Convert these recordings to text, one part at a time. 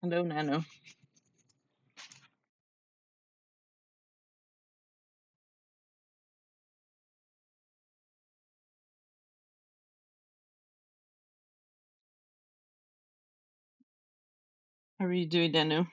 Hello, Nano. How are you doing, Nano?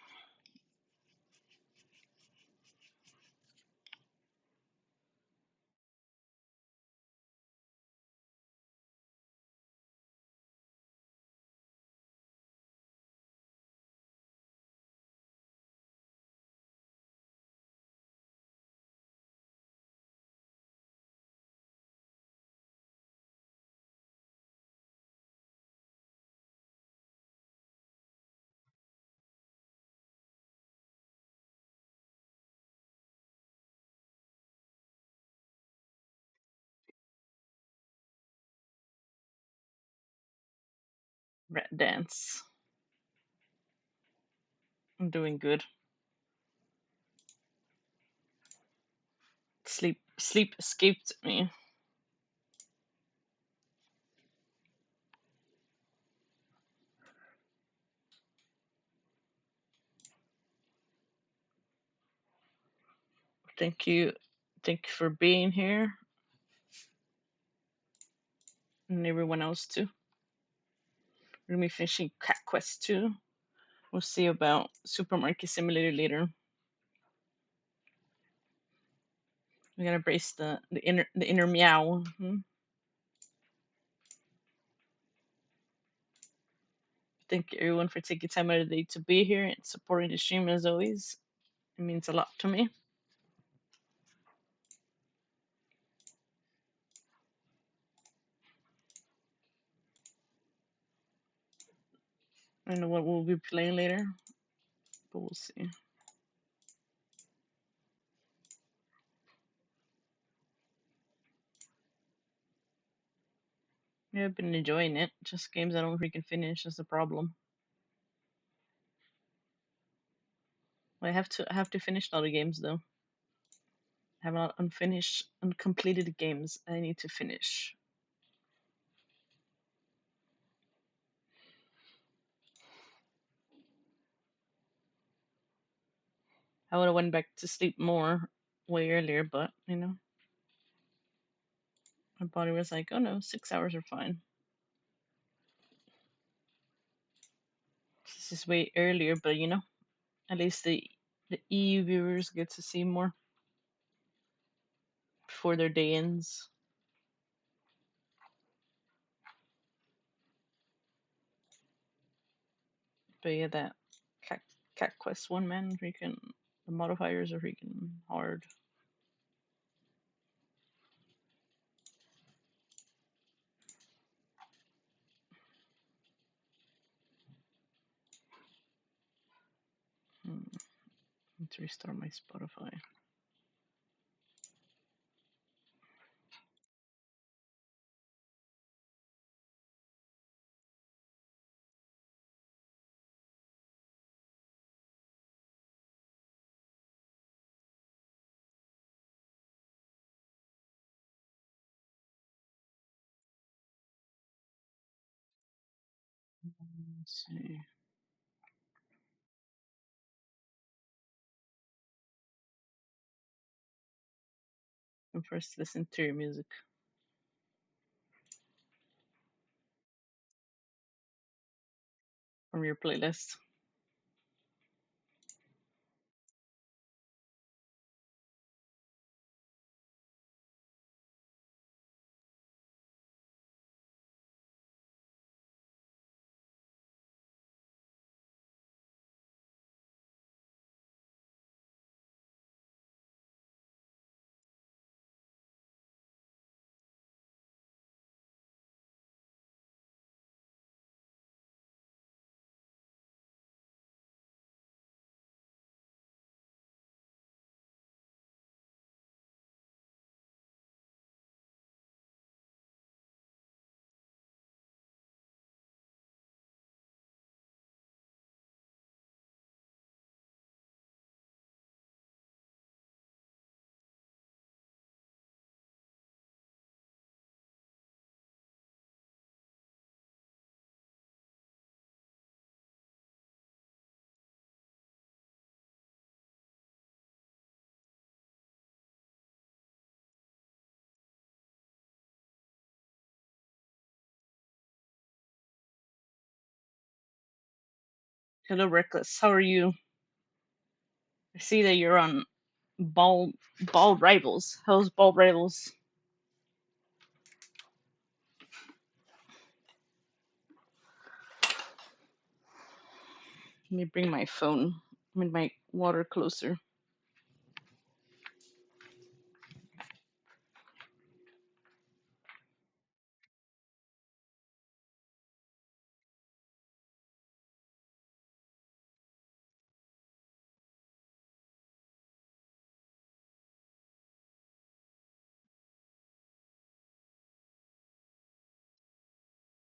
Rat dance. I'm doing good. Sleep escaped me. Thank you. Thank you for being here, and everyone else too. We're gonna be finishing Cat Quest 2. We'll see about Supermarket Simulator later. We gotta brace the inner meow. Thank you everyone for taking time out of the day to be here and supporting the stream as always. It means a lot to me. I don't know what we'll be playing later, but we'll see. Yeah, I've been enjoying it. Just games I don't freaking finish is the problem. I have to finish all the games though. I have a lot of unfinished, uncompleted games I need to finish. I would have went back to sleep more way earlier, but my body was like, "Oh no, 6 hours are fine." This is way earlier, but at least the EU viewers get to see more before their day ends. But yeah, that cat, cat quest one, man, freaking the modifiers are freaking hard. Need to restart my Spotify. Let's see. And first listen to your music from your playlist. Hello, Reckless. How are you? I see that you're on Ball Rivals. How's Ball Rivals? Let me bring my phone. My water closer.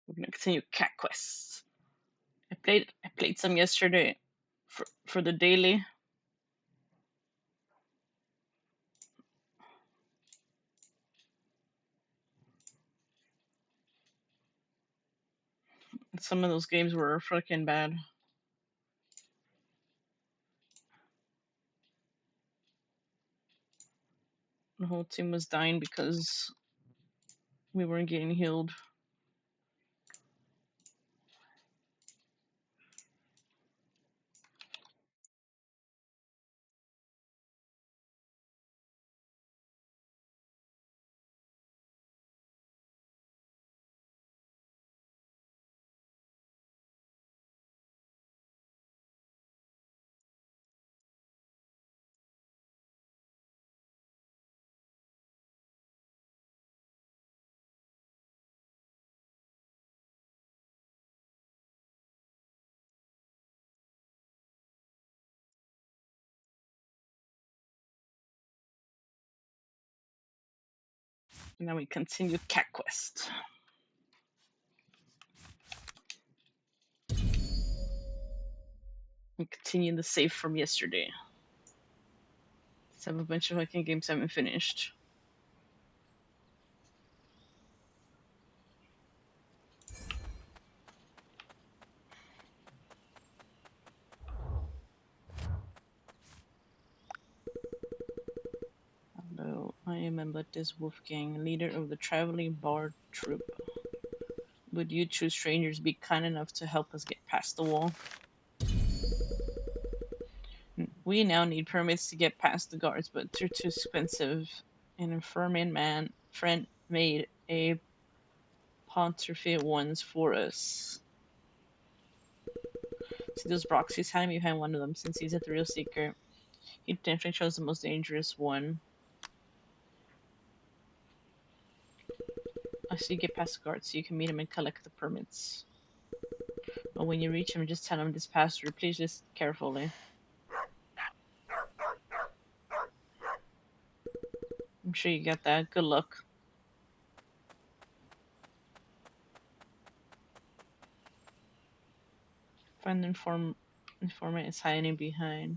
We're gonna continue Cat Quests. I played some yesterday for the daily. Some of those games were freaking bad. The whole team was dying because we weren't getting healed. And now we continue Cat Quest. We continue the save from yesterday. Let's have a bunch of fucking games I haven't finished. Hello, I am Ambatis Wolfgang, leader of the traveling bard troupe. Would you two strangers be kind enough to help us get past the wall? We now need permits to get past the guards, but they're too expensive. An infirmarian friend made a counterfeit ones for us. See those rocks? He's hiding behind one of them since he's a thrill seeker. He definitely chose the most dangerous one. I see you get past the guards so you can meet him and collect the permits. But when you reach him, just tell him this password. Please just carefully. I'm sure you got that. Good luck. Find the informant is hiding behind.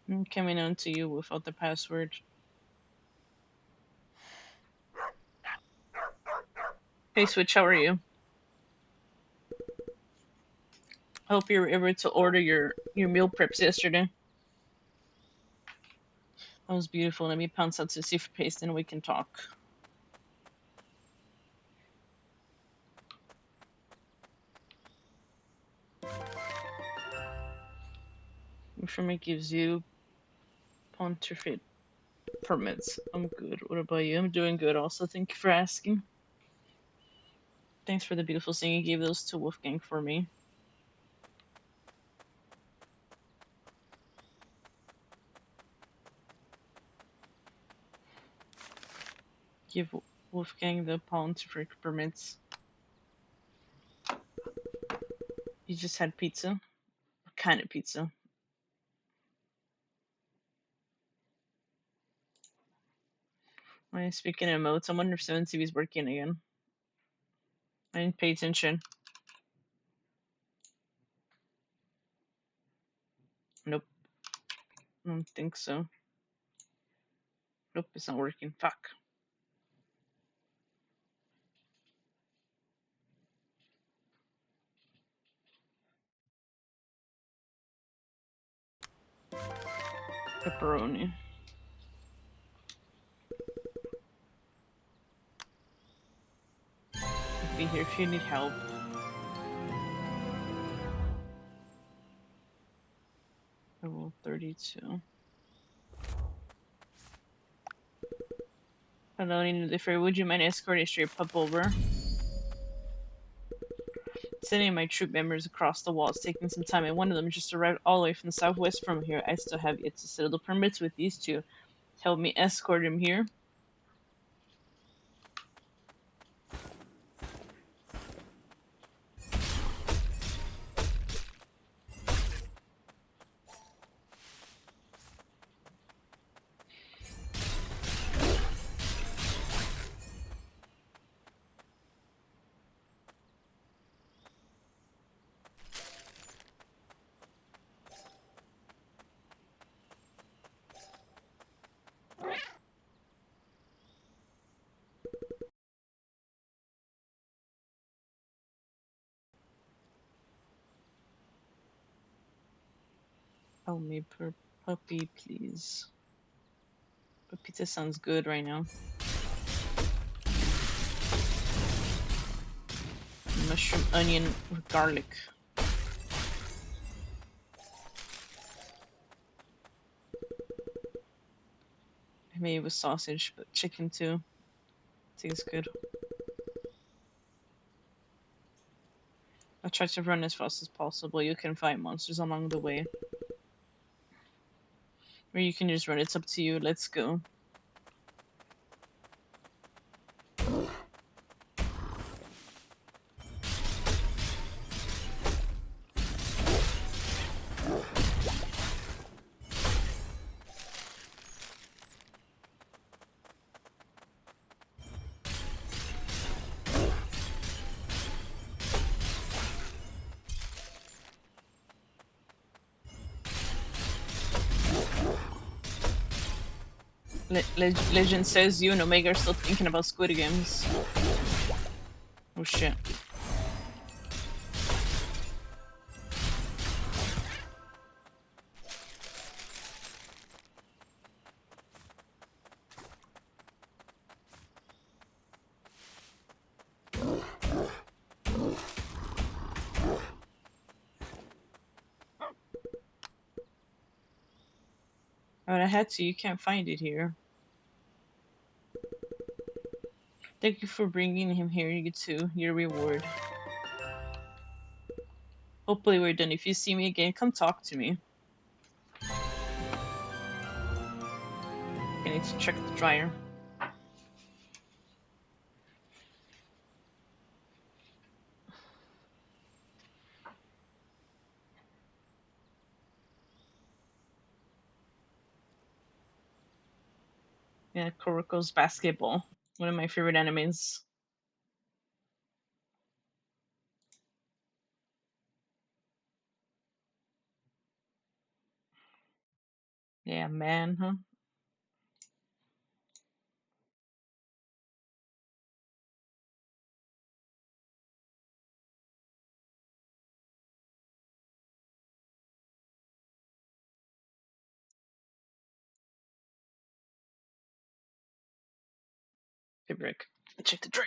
I'm coming on to you without the password. Hey Switch, how are you? I hope you were able to order your meal preps yesterday. That was beautiful. Let me pounce out to see for paste and we can talk. Informing gives you counterfeit permits. I'm good. What about you? I'm doing good also. Thank you for asking. Thanks for the beautiful thing you gave those to Wolfgang for me. Give Wolfgang the counterfeit permits. You just had pizza? What kind of pizza? Speaking of emotes, I wonder if 7CV is working again. I didn't pay attention. I don't think so. Nope, it's not working. Fuck. Pepperoni. I'll be here if you need help. Level 32. Hello, Nina Differ. Would you mind escorting a straight pup over? Sending my troop members across the wall is taking some time, and one of them just arrived all the way from the southwest from here. I still have yet to settle the permits with these two. Help me escort him here. Help me per puppy, please. But pizza sounds good right now. Mushroom, onion, or garlic. Maybe with sausage, but chicken too. Tastes good. I'll try to run as fast as possible. You can fight monsters along the way. Or you can just run. It's up to you. Let's go. Legend says you and Omega are still thinking about Squid Games. Oh shit. But I had to. You can't find it here. Thank you for bringing him here. You get to your reward. Hopefully we're done. If you see me again, come talk to me. I need to check the dryer. Yeah, Kuroko's Basketball. One of my favorite animes. Yeah, man, huh? Okay, break. Check the dryer.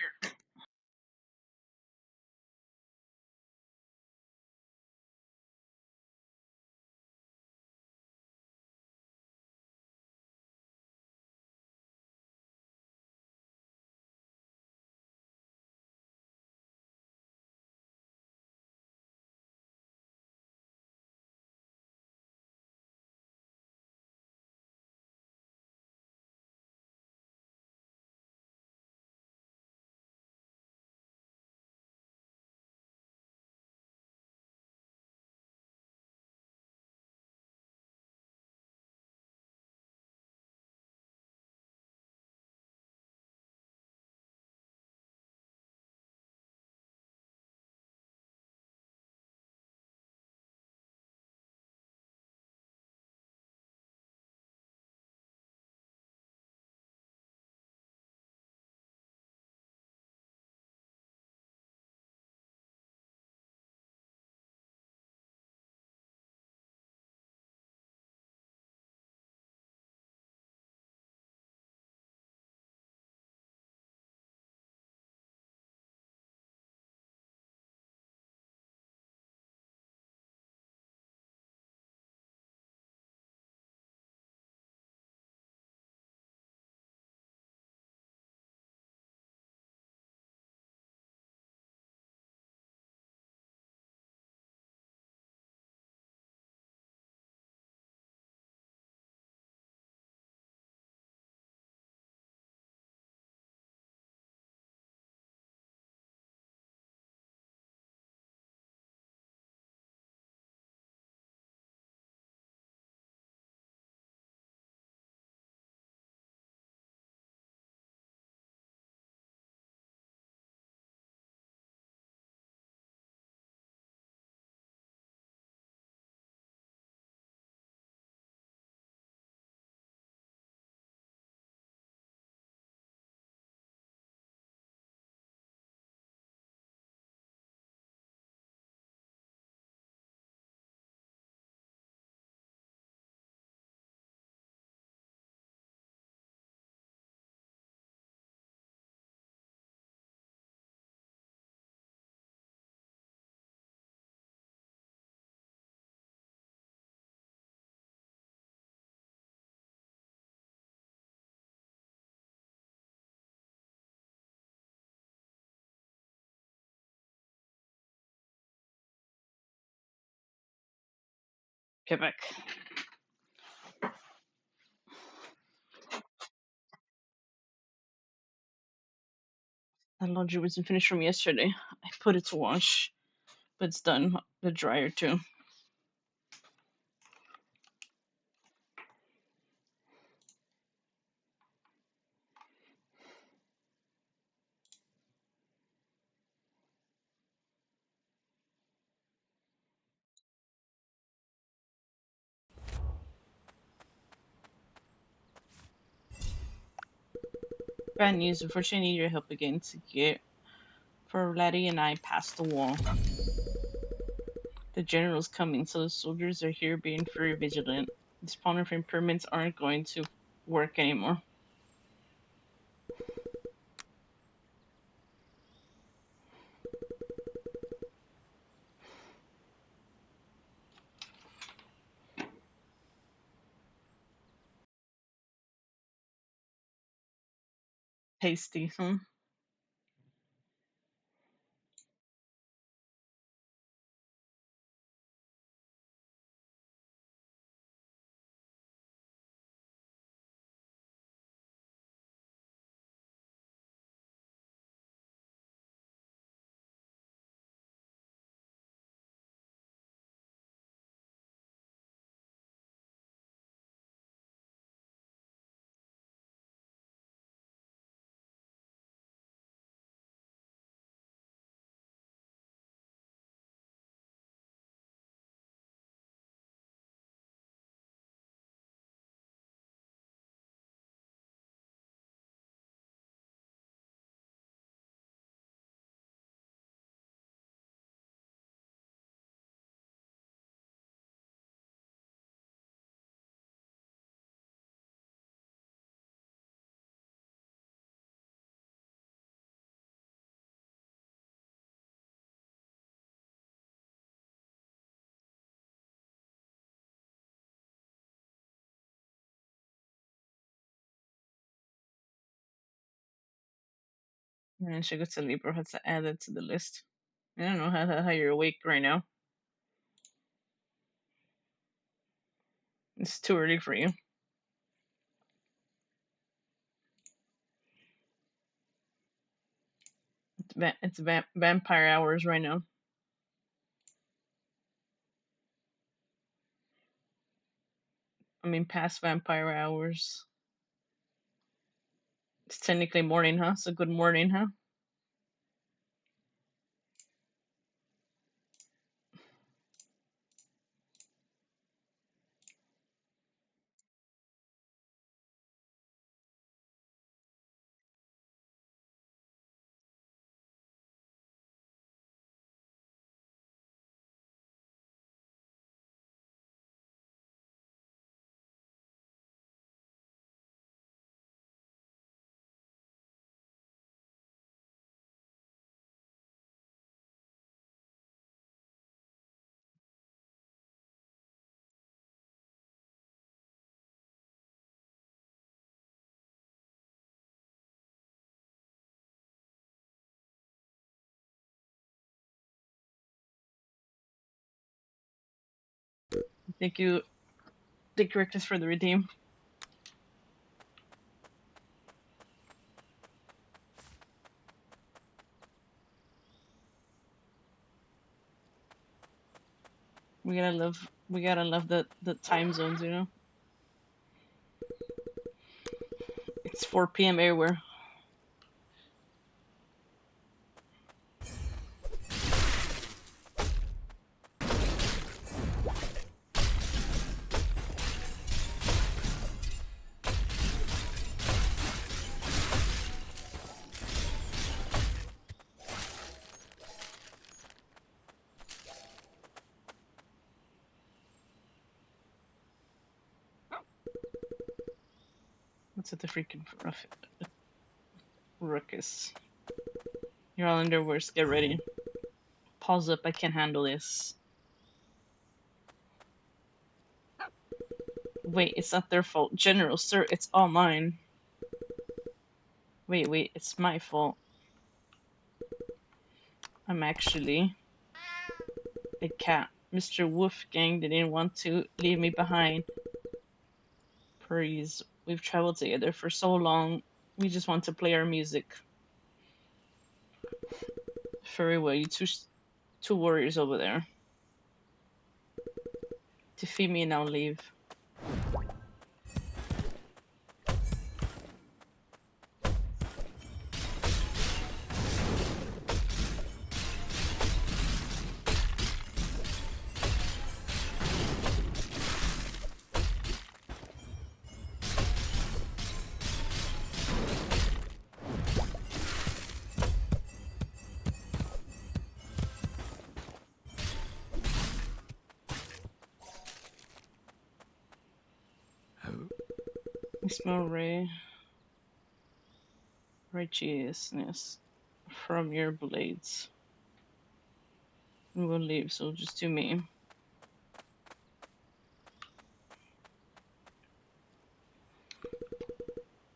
Quebec. That laundry wasn't finished from yesterday. I put it to wash, but it's done. The dryer too. Bad news. Unfortunately, I need your help again to get Ferlati and I past the wall. The general's coming, so the soldiers are here being very vigilant. The spawner frame permits aren't going to work anymore. Tasty, huh? And she goes to Libra has to add it to the list. I don't know how you're awake right now. It's too early for you. It's vampire hours right now. I mean, past vampire hours. It's technically morning, huh? So good morning, huh? Thank you, Rectus, for the redeem. We gotta love the time zones, you know. It's 4 p.m. everywhere. What's at the freaking ruckus? You're all underwears. Get ready. Pause up. I can't handle this. Wait, it's not their fault. General, sir, it's all mine. Wait, it's my fault. I'm actually a cat. Mr. Wolfgang didn't want to leave me behind. Please, we've traveled together for so long. We just want to play our music. Very well, you two warriors over there. Defeat me and I'll leave. I smell righteousness from your blades. We will leave, so just do me.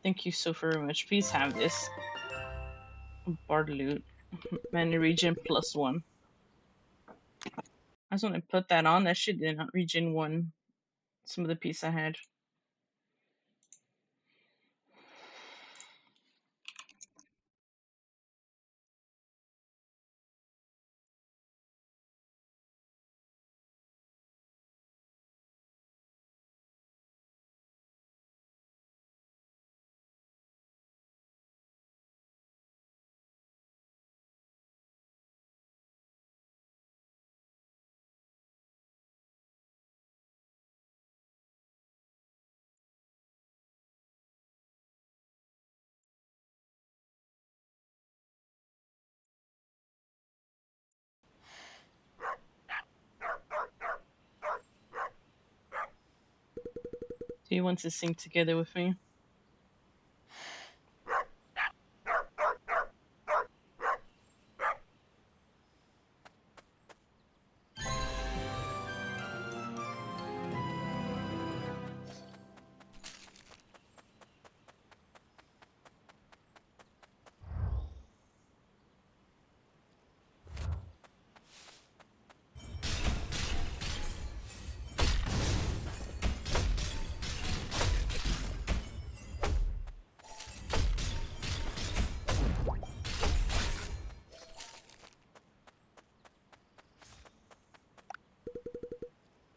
Thank you so very much. Please have this. Bard loot. Mana regen +1. I was gonna put that on. That shit did not regen 1. Some of the piece I had. Do you want to sing together with me?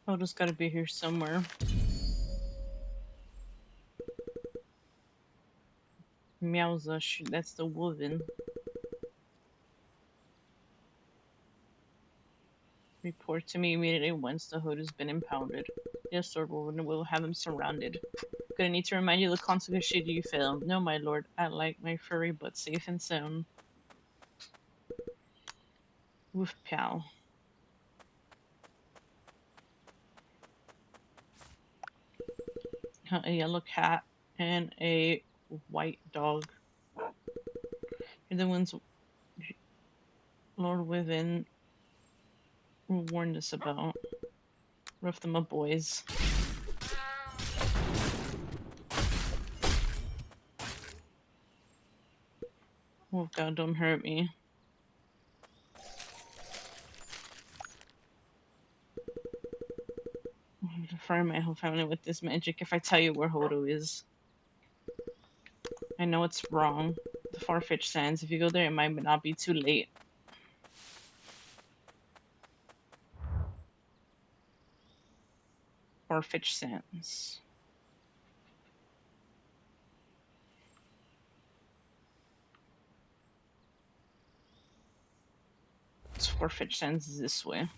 Oh, just gotta be here somewhere. Meowza, that's the woven. Report to me immediately once the hood has been impounded. Yes, Lord Woven, we'll have him surrounded. Gonna need to remind you the consequence should you fail. No, my lord, I like my furry but safe and sound. Woof pal. A yellow cat and a white dog. You're the ones Lord Wyvern warned us about. Rough them up, boys. Oh god, don't hurt me. I'm gonna fire my whole family with this magic if I tell you where Hodo is. I know it's wrong. The Farfetch Sands. If you go there, it might not be too late. Farfetch Sands. It's Farfetch Sands is this way.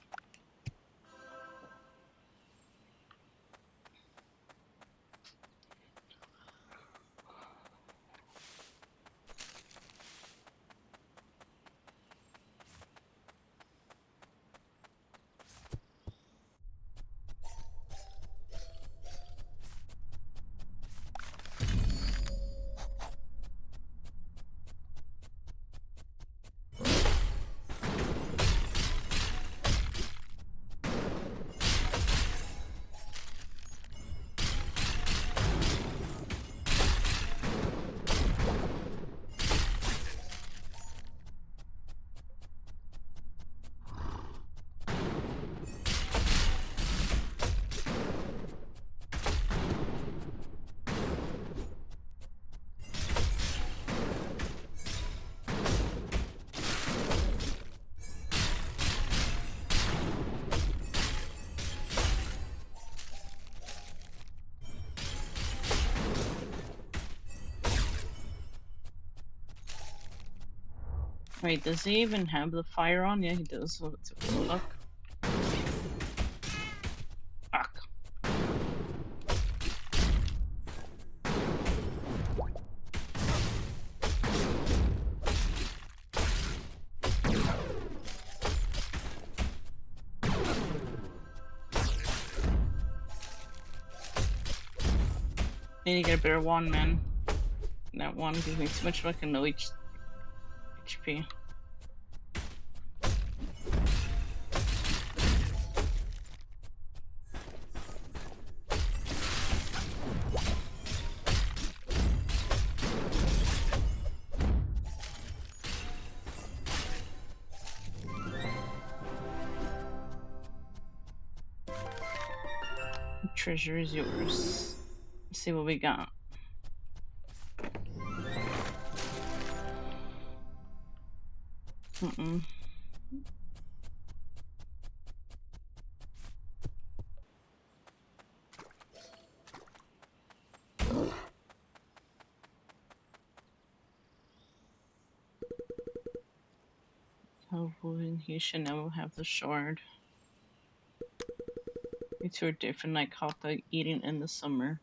Wait, does he even have the fire on? Yeah, he does. So let's have a look. Fuck. Need to get a better one, man. That one gives me too much fucking no HP. Treasure is yours. Let's see what we got. Mm-mm. Hopefully he should now have the shard. You two are different, like hot dog eating in the summer.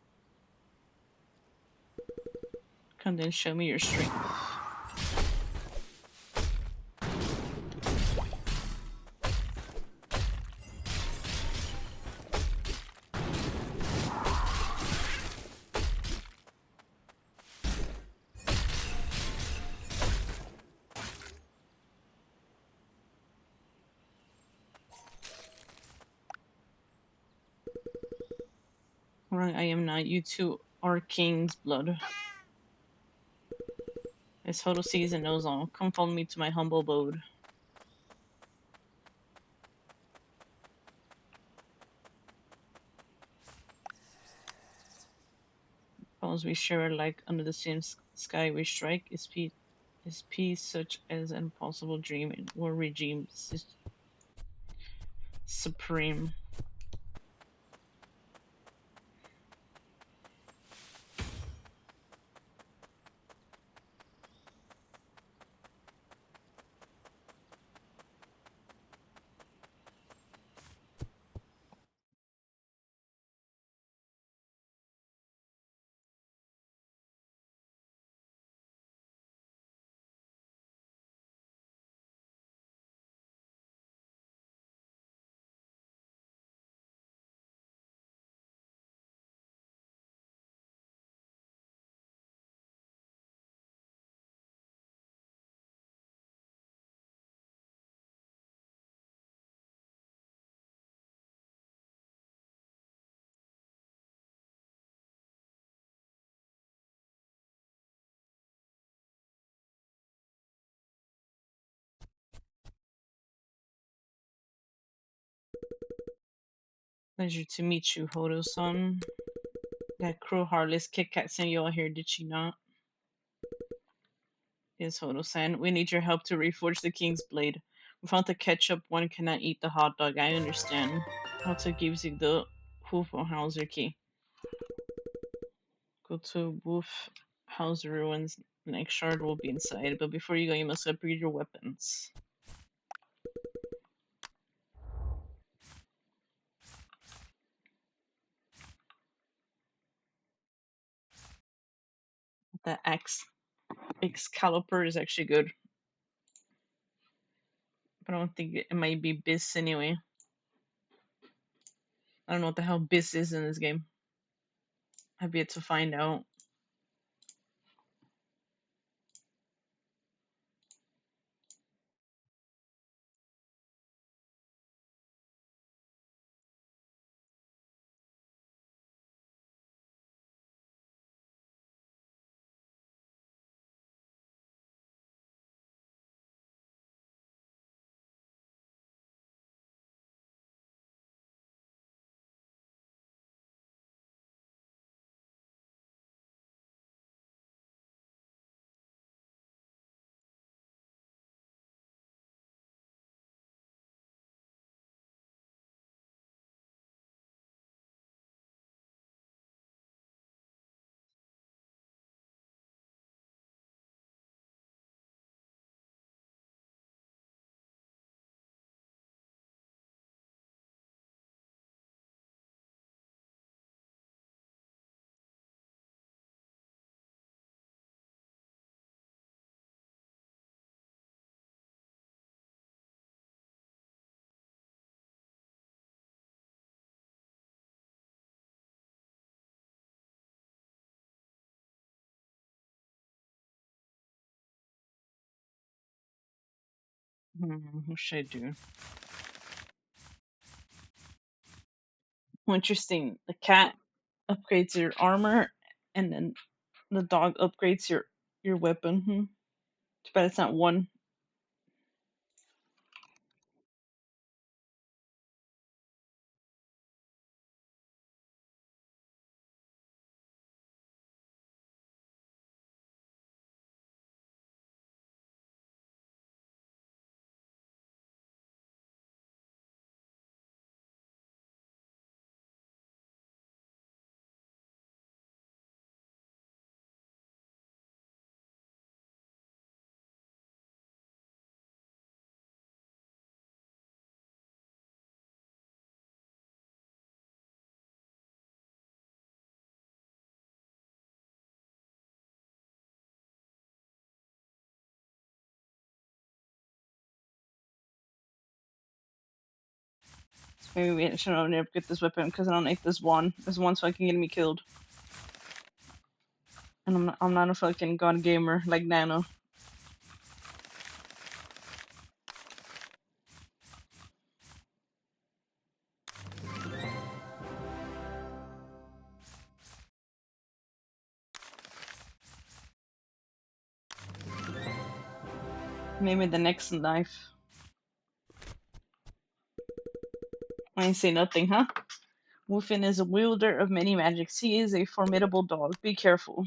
Come then show me your strength. Right, I am not. You two are king's blood. This photo sees and knows all. Come follow me to my humble abode. Bones we share alike under the same sky we strike. Is peace such as an impossible dream and war regime supreme. Pleasure to meet you, Hodo-san. That cruel, heartless Kit Kat sent you all here, did she not? Yes, Hodo-san. We need your help to reforge the King's Blade. Without the ketchup, one cannot eat the hot dog. I understand. Also gives you the Hufhauser key. Go to Wolfhouse Ruins. The next shard will be inside, but before you go, you must upgrade your weapons. The Excalibur is actually good, but I don't think it might be Biss anyway. I don't know what the hell Biss is in this game. I've yet to find out. What should I do? Well, interesting. The cat upgrades your armor, and then the dog upgrades your weapon. Too bad it's not one. Maybe we should only upgrade this weapon because I don't like this one. This one's fucking getting me killed. And I'm not a fucking god gamer like Nano. Maybe the next life. I ain't say nothing, huh? Wufin is a wielder of many magics. He is a formidable dog. Be careful.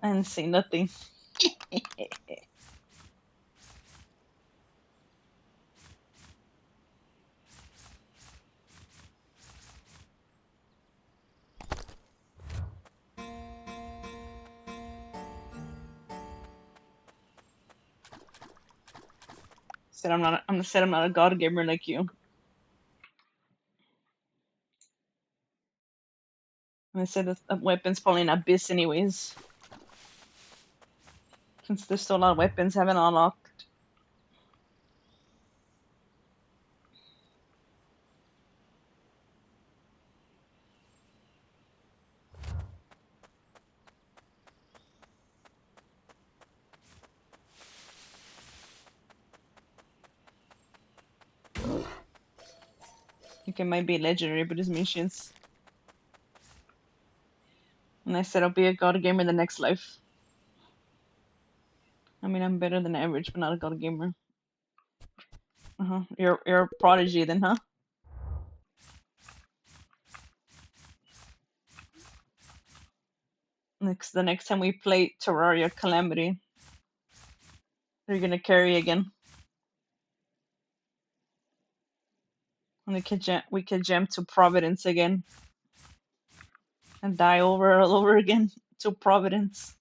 I didn't say nothing. Said I'm not a god gamer like you. And I said that a weapon's probably an abyss anyways. Since there's still a lot of weapons haven't unlocked. Okay, might be legendary, but his missions. And I said I'll be a god gamer in the next life. I mean, I'm better than average, but not a god gamer. You're a prodigy then, huh? The next time we play Terraria Calamity, you're gonna carry again. And we could jump to Providence again. And die all over again to Providence.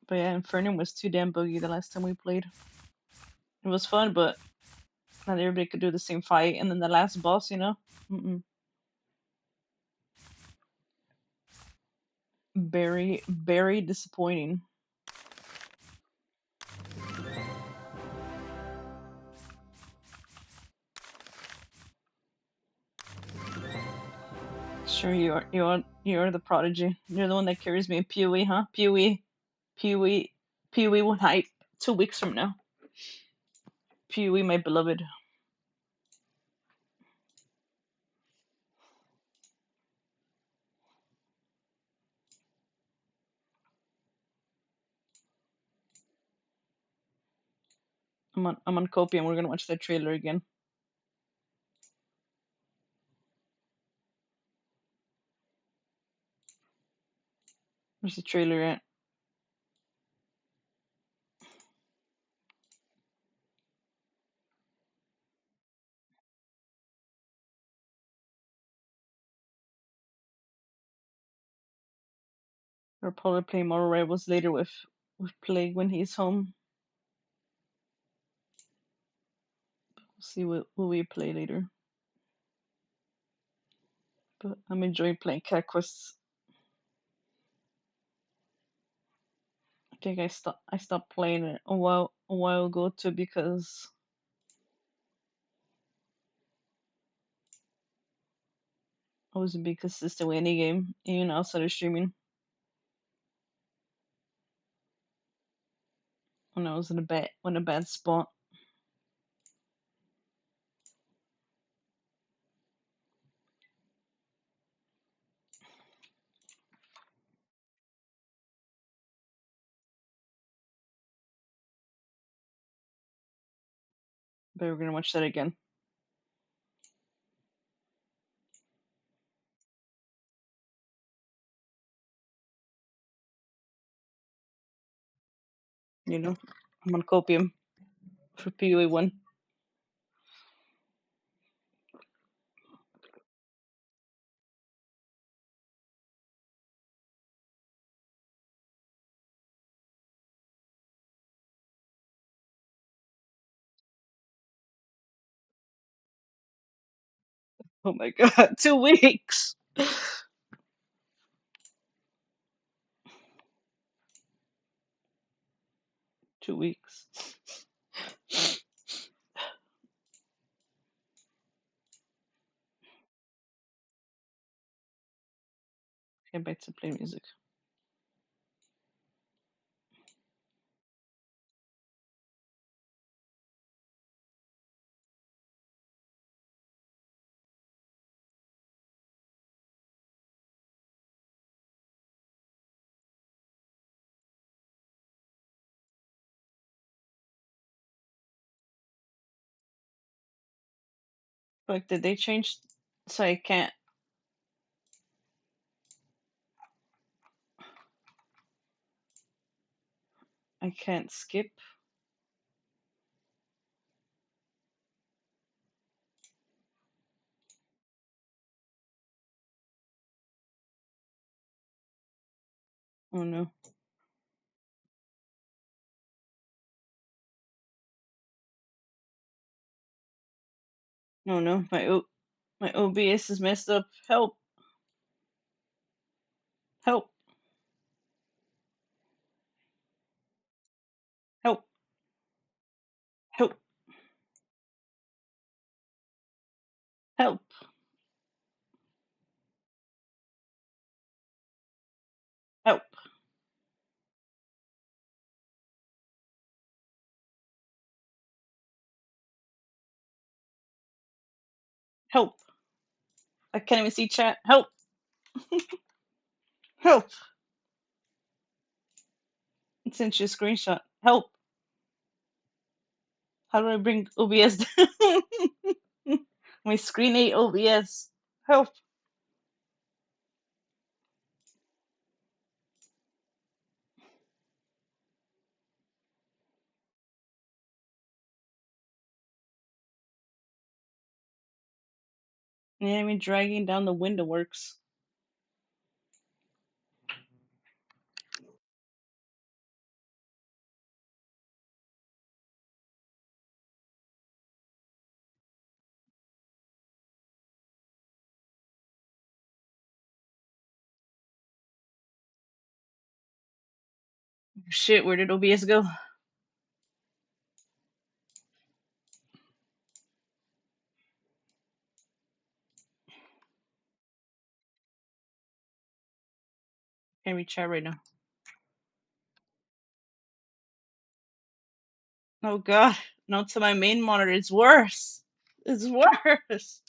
But yeah, Infernum was too damn buggy the last time we played. It was fun, but not everybody could do the same fight. And then the last boss, very, very disappointing. Sure, you are the prodigy. You're the one that carries me. Pewee, huh? Pewee, Pewee will hype 2 weeks from now. Pewee, my beloved. I'm on Copy and we're gonna watch that trailer again. Where's the trailer at? We'll probably play more Rivals later with Plague when he's home. We'll see what we play later. But I'm enjoying playing Cat Quests. think I stopped playing it a while ago too because I wasn't being consistent with any game, even outside of streaming. When I was in a bad spot. But we're gonna watch that again. You know, I'm on copium for PUA 1. Oh my god, 2 weeks. 2 weeks. Get back to play music. Like, did they change so I can't skip? Oh no. Oh no. My OBS is messed up. Help. Help. Help. Help. Help. Help. Help. I can't even see chat. Help. Help. It sent you a screenshot. Help. How do I bring OBS down? My screen ate OBS. Help. Yeah, I mean, dragging down the window works. Shit, where did OBS go? Can't reach chat right now. Oh god. No, to my main monitor. It's worse. It's worse.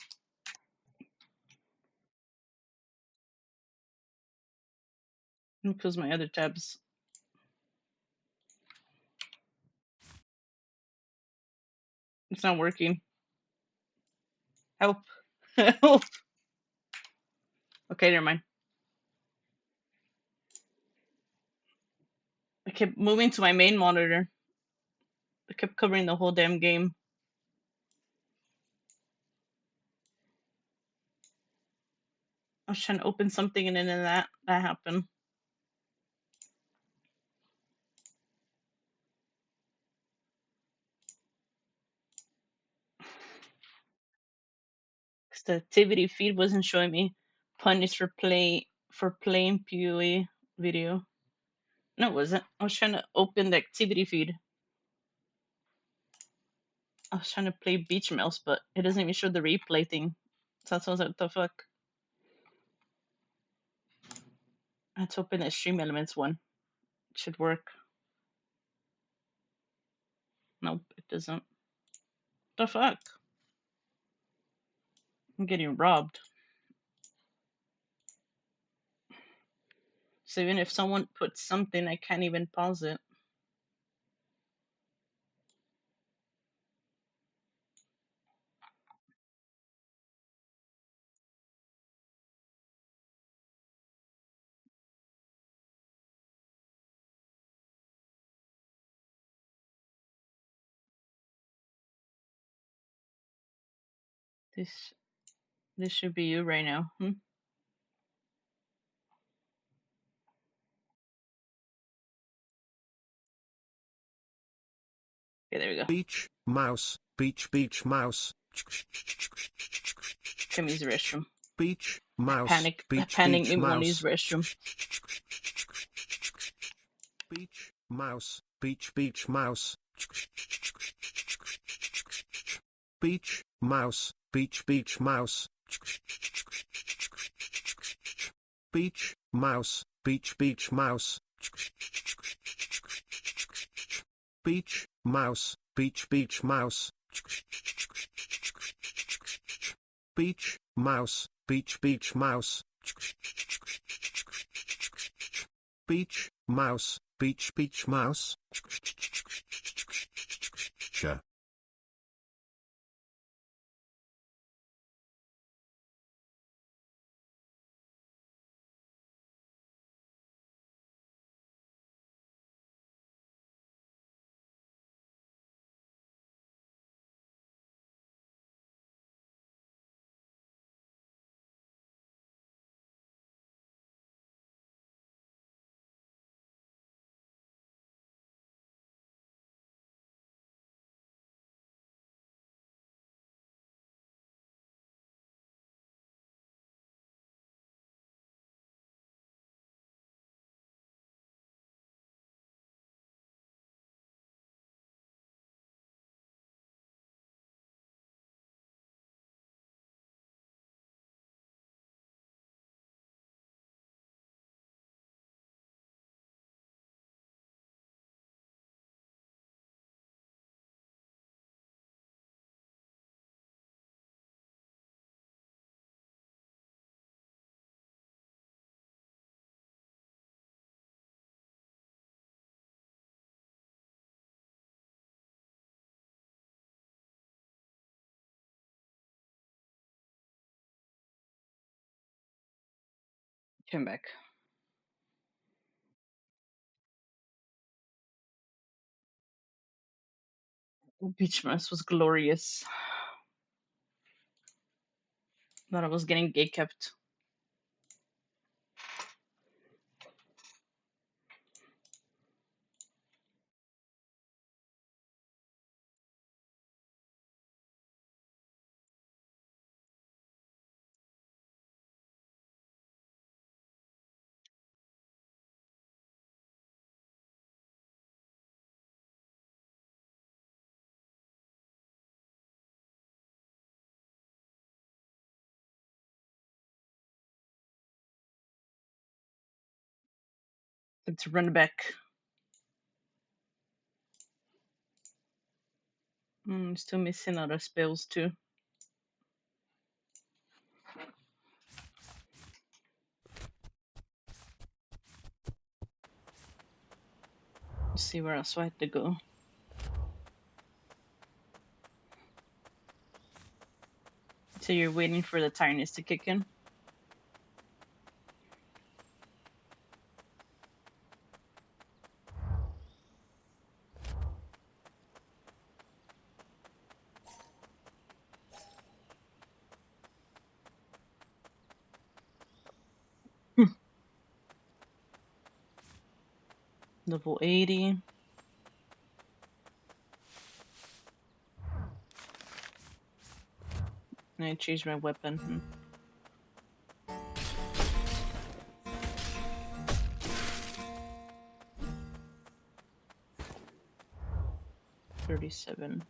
Because my other tabs. It's not working. Help. Help. Okay, never mind. I kept moving to my main monitor. I kept covering the whole damn game. I was trying to open something and then that happened. Because the activity feed wasn't showing me punished for playing PUA video. No, it wasn't. I was trying to open the activity feed. I was trying to play Beach Mouse, but it doesn't even show the replay thing. So I was like, what the fuck? I had to open the Stream Elements one. It should work. Nope, it doesn't. The fuck? I'm getting robbed. So even if someone puts something, I can't even pause it. This should be you right now. Okay, there we go. Beach mouse, beach mouse. Come use the restroom. Beach mouse, Panic beach me mouse. won't use restroom. Beach mouse, beach mouse. Beach mouse, beach mouse. Beach mouse, beach mouse. Beach mouse, beach mouse. Beach mouse, beach mouse. Beach mouse, beach mouse. Come back. Beach Mouse was glorious. Thought I was getting gay kept. Let's run back. Still missing other spells too. Let's see where else I had to go. So you're waiting for the tiredness to kick in? Level 80. And I choose my weapon. 37.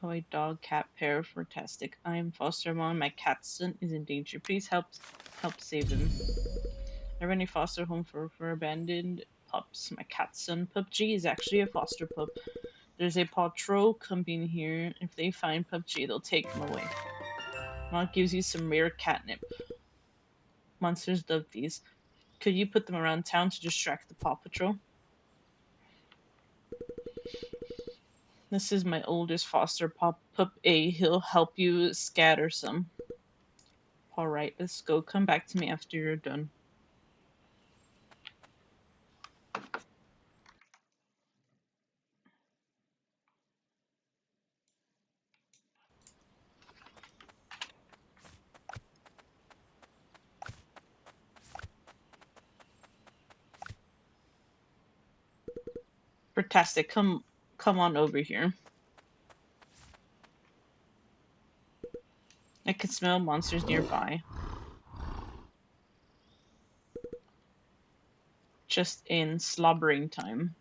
Oh, a dog cat pair, fantastic. I am foster mom. My cat's son is in danger. Please help save him. I run a foster home for abandoned pups. My cat's son, Pup G, is actually a foster pup. There's a patrol coming here. If they find Pup G, they'll take him away. Mom gives you some rare catnip. Monsters love these. Could you put them around town to distract the Paw Patrol? This is my oldest foster pup A. He'll help you scatter some. Alright, let's go. Come back to me after you're done. Fantastic. Come on over here. I can smell monsters nearby. Just in slobbering time.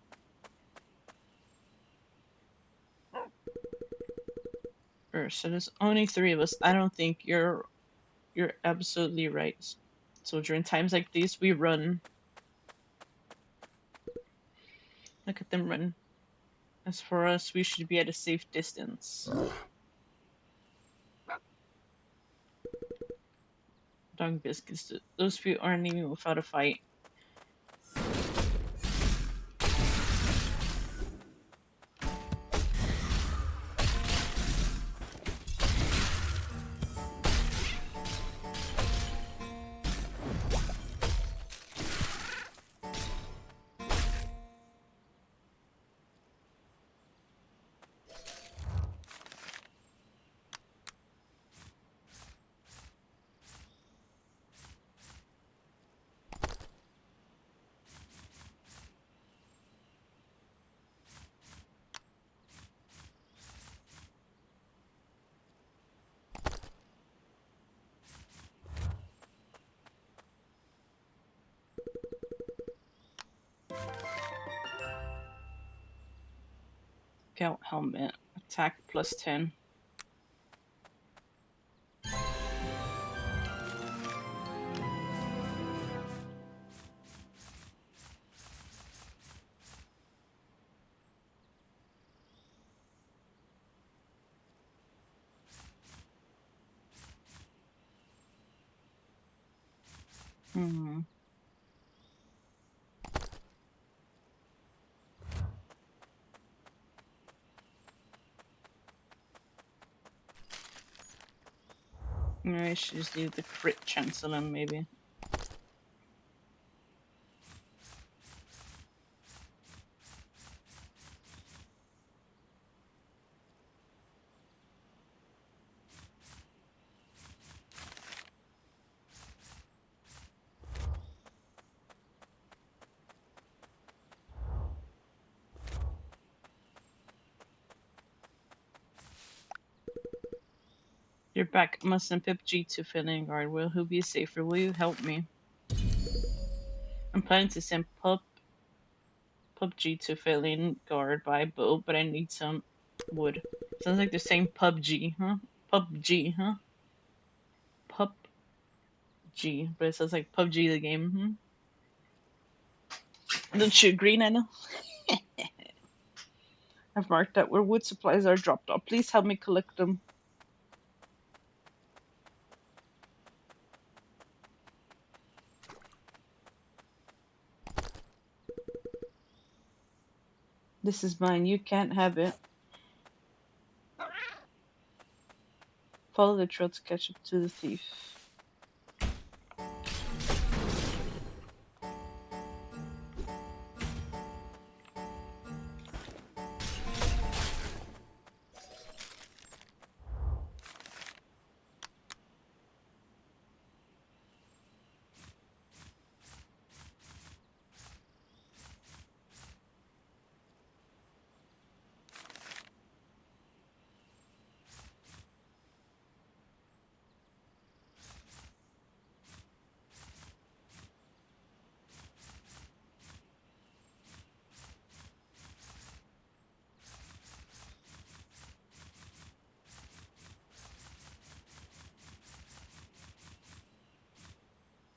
So there's only 3 of us. I don't think you're absolutely right. So during times like these, we run. Look at them run. As for us, we should be at a safe distance. Dog biscuits. Those few aren't even without a fight. Scout helmet. Attack plus 10. I should just do the crit chance on him, maybe. You're back. I must send Pip G to Filling Guard. Will who be safer? Will you help me? I'm planning to send Pup G to Filling Guard by boat, but I need some wood. Sounds like they're saying PUBG, huh? PUBG, huh? PUBG, but it sounds like PUBG the game, Don't you agree, Nana? I've marked out where wood supplies are dropped off. Please help me collect them. This is mine. You can't have it. Follow the trail to catch up to the thief.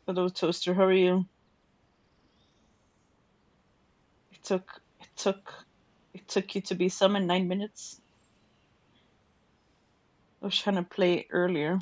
Hello, Toaster. How are you? It took it took it took you to be summoned 9 minutes. I was trying to play earlier.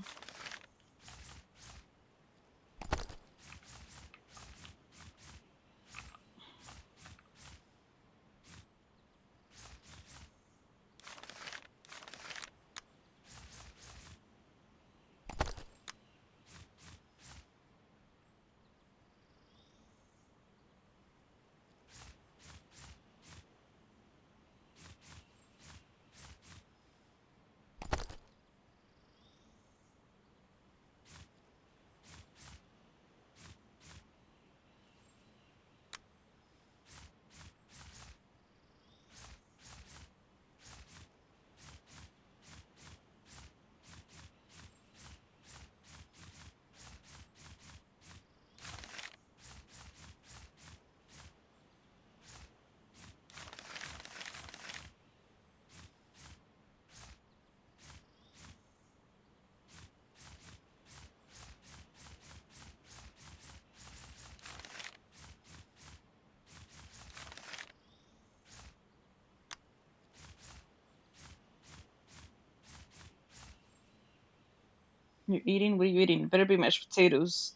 You're eating? What are you eating? Better be mashed potatoes.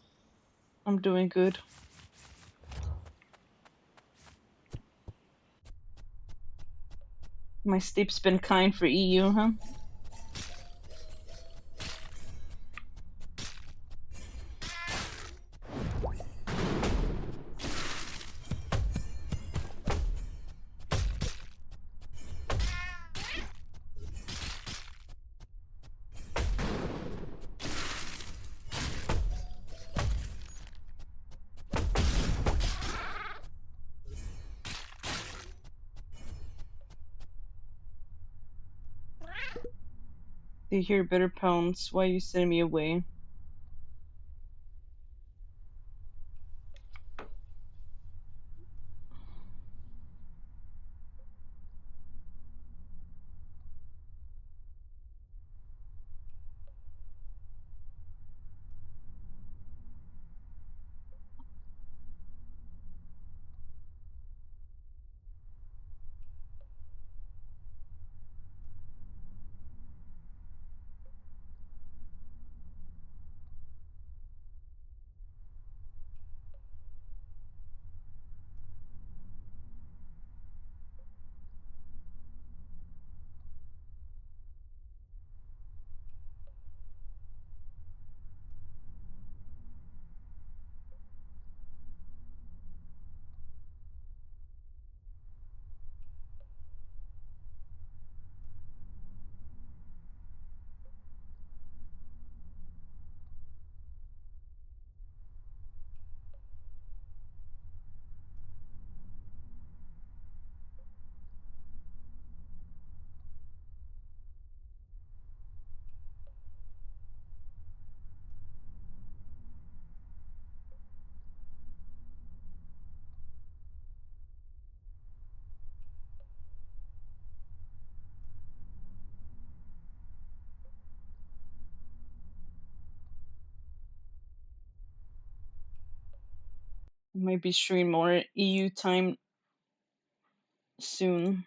I'm doing good. My sleep's been kind for EU, huh? They hear better pounds. Why are you sending me away? I might be streaming more EU time soon.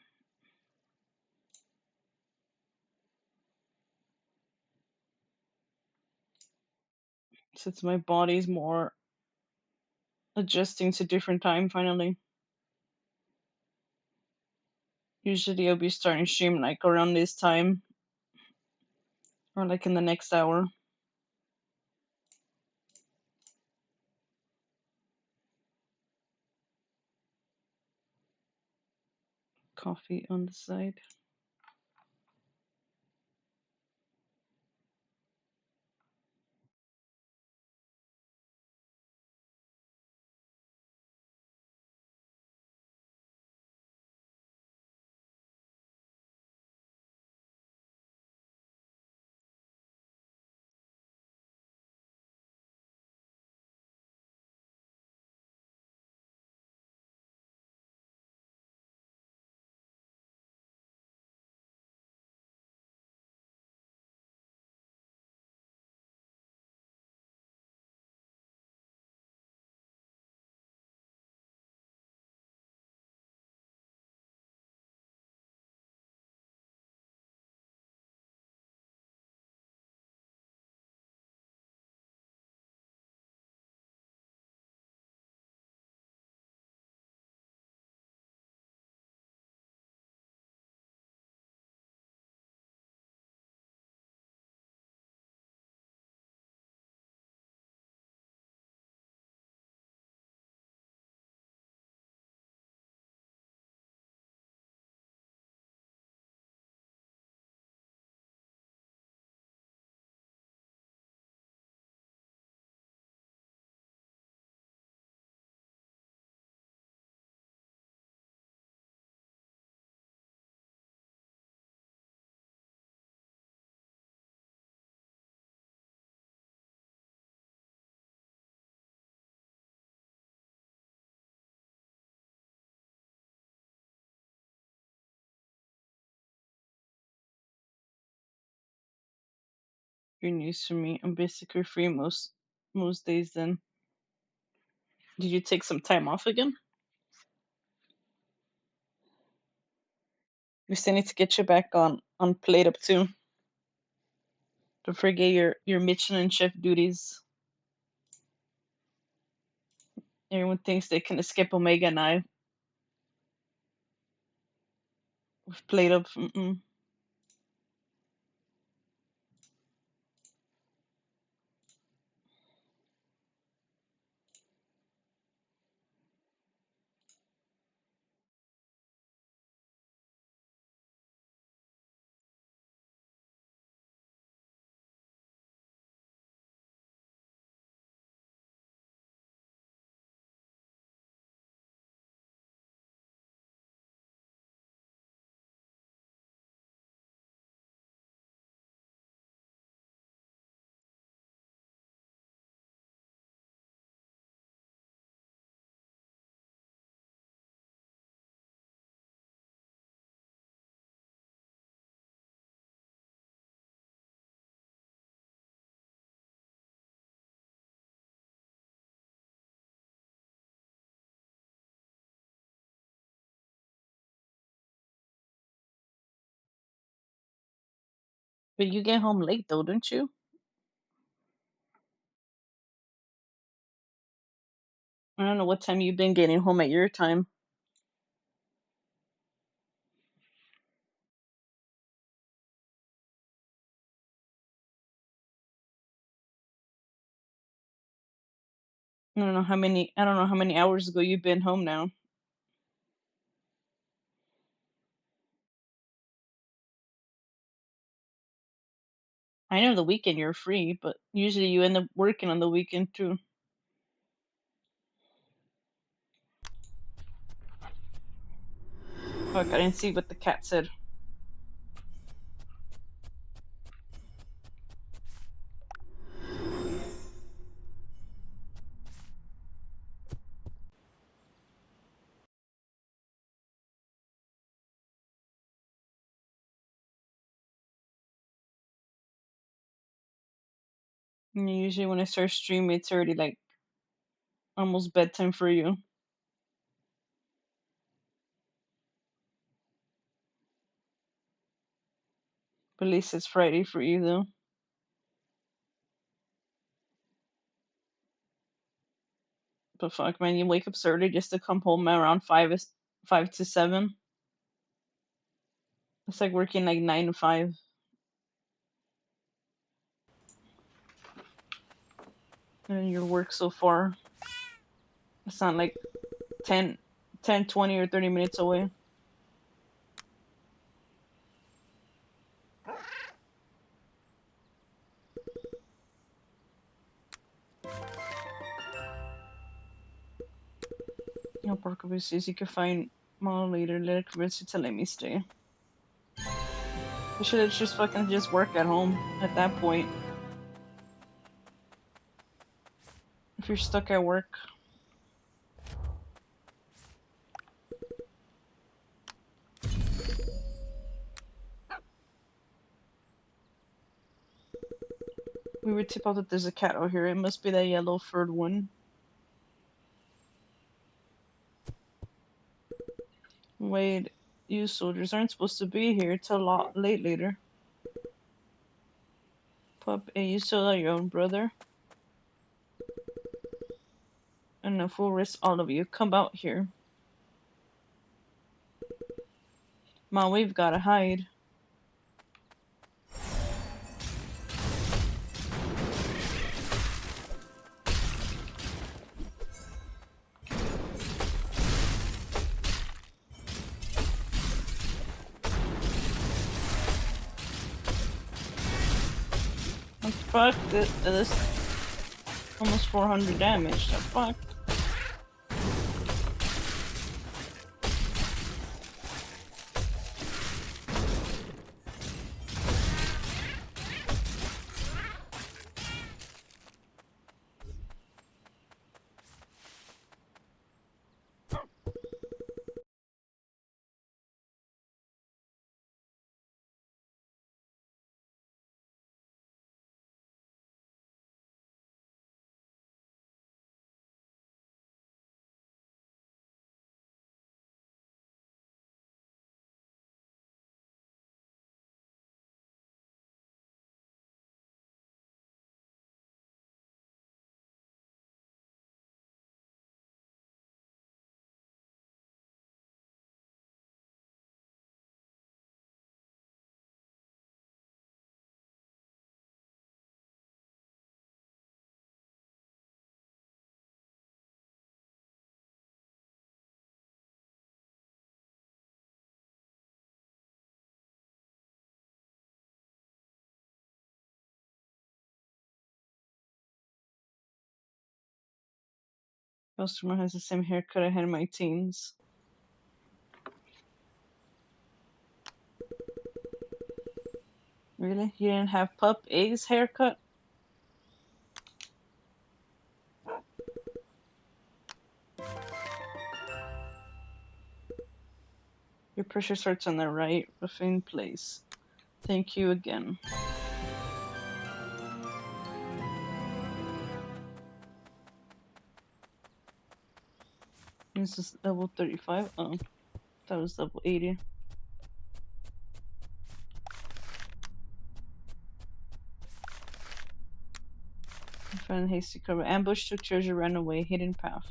Since my body's more adjusting to different time finally. Usually I'll be starting stream like around this time. Or like in the next hour. Coffee on the side. You're news to me. I'm basically free most days then. Did you take some time off again? We still need to get you back on Plate Up too. Don't forget your Michelin chef duties. Everyone thinks they can escape Omega and I with Plate Up. Mm-mm. But you get home late though, don't you? I don't know what time you've been getting home at your time. I don't know how many hours ago you've been home now. I know the weekend you're free, but usually you end up working on the weekend too. Fuck, I didn't see what the cat said. And usually when I start streaming, it's already like almost bedtime for you. But at least it's Friday for you though. But fuck, man, you wake up so early just to come home around 5 to 7. It's like working like 9 to 5. And your work so far. It's not like 10, 10, 20, or 30 minutes away. No, Porco says you can find Mom later. Let her convince you to let me stay. You should have just fucking just work at home at that point. If you're stuck at work. We would tip out that there's a cat out here. It must be that yellow furred one. Wait, you soldiers aren't supposed to be here till late later. Pup, hey, you still are your own brother? Enough, we'll risk all of you. Come out here. Ma, we've gotta hide. What the fuck? This almost 400 damage. The fuck? Customer has the same haircut I had in my teens. Really? You didn't have Pup A's haircut? Your pressure starts on the right, rough place. Thank you again. This is level 35. Oh, that was level 80. Find hasty cover. Ambush, took treasure, ran away. Hidden path.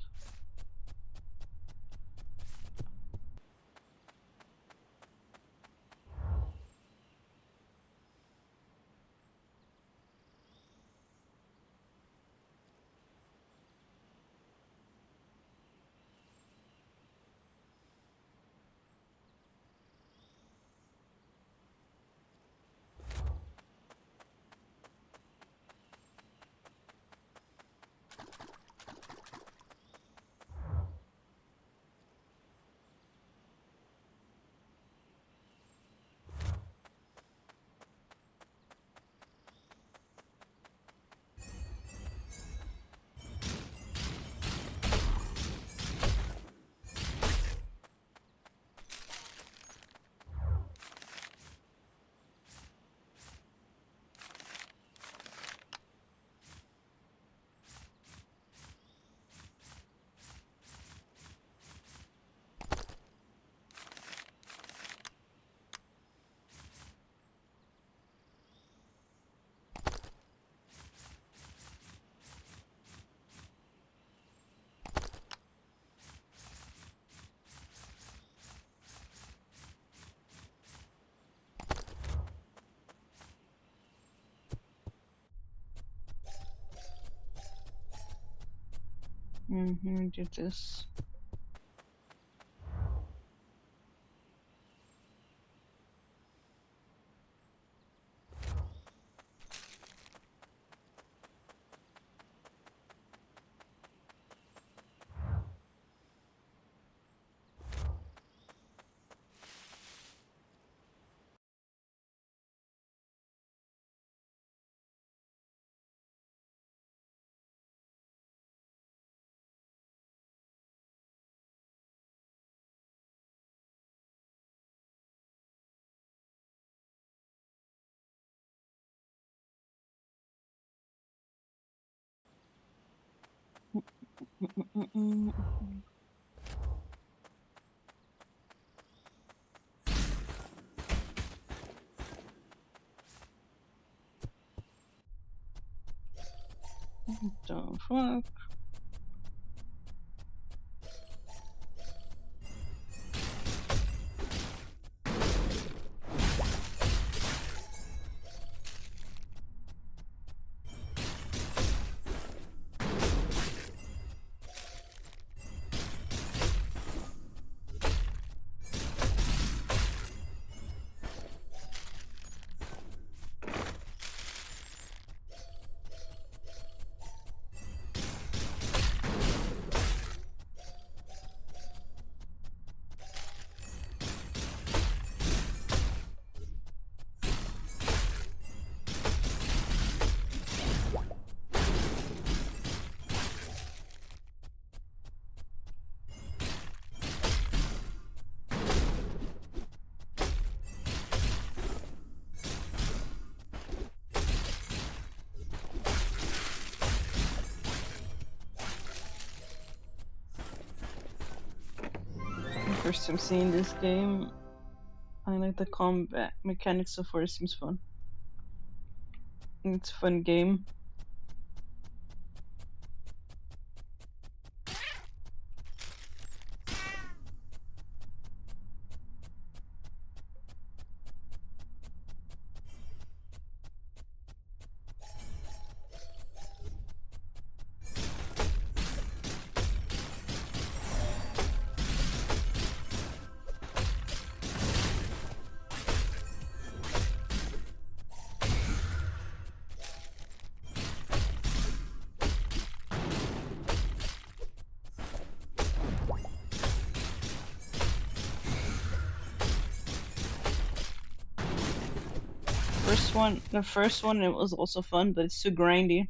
Do this. Don't fuck. First time seeing this game. I like the combat mechanics so far. It seems fun. It's a fun game. The first one, it was also fun, but it's too grindy.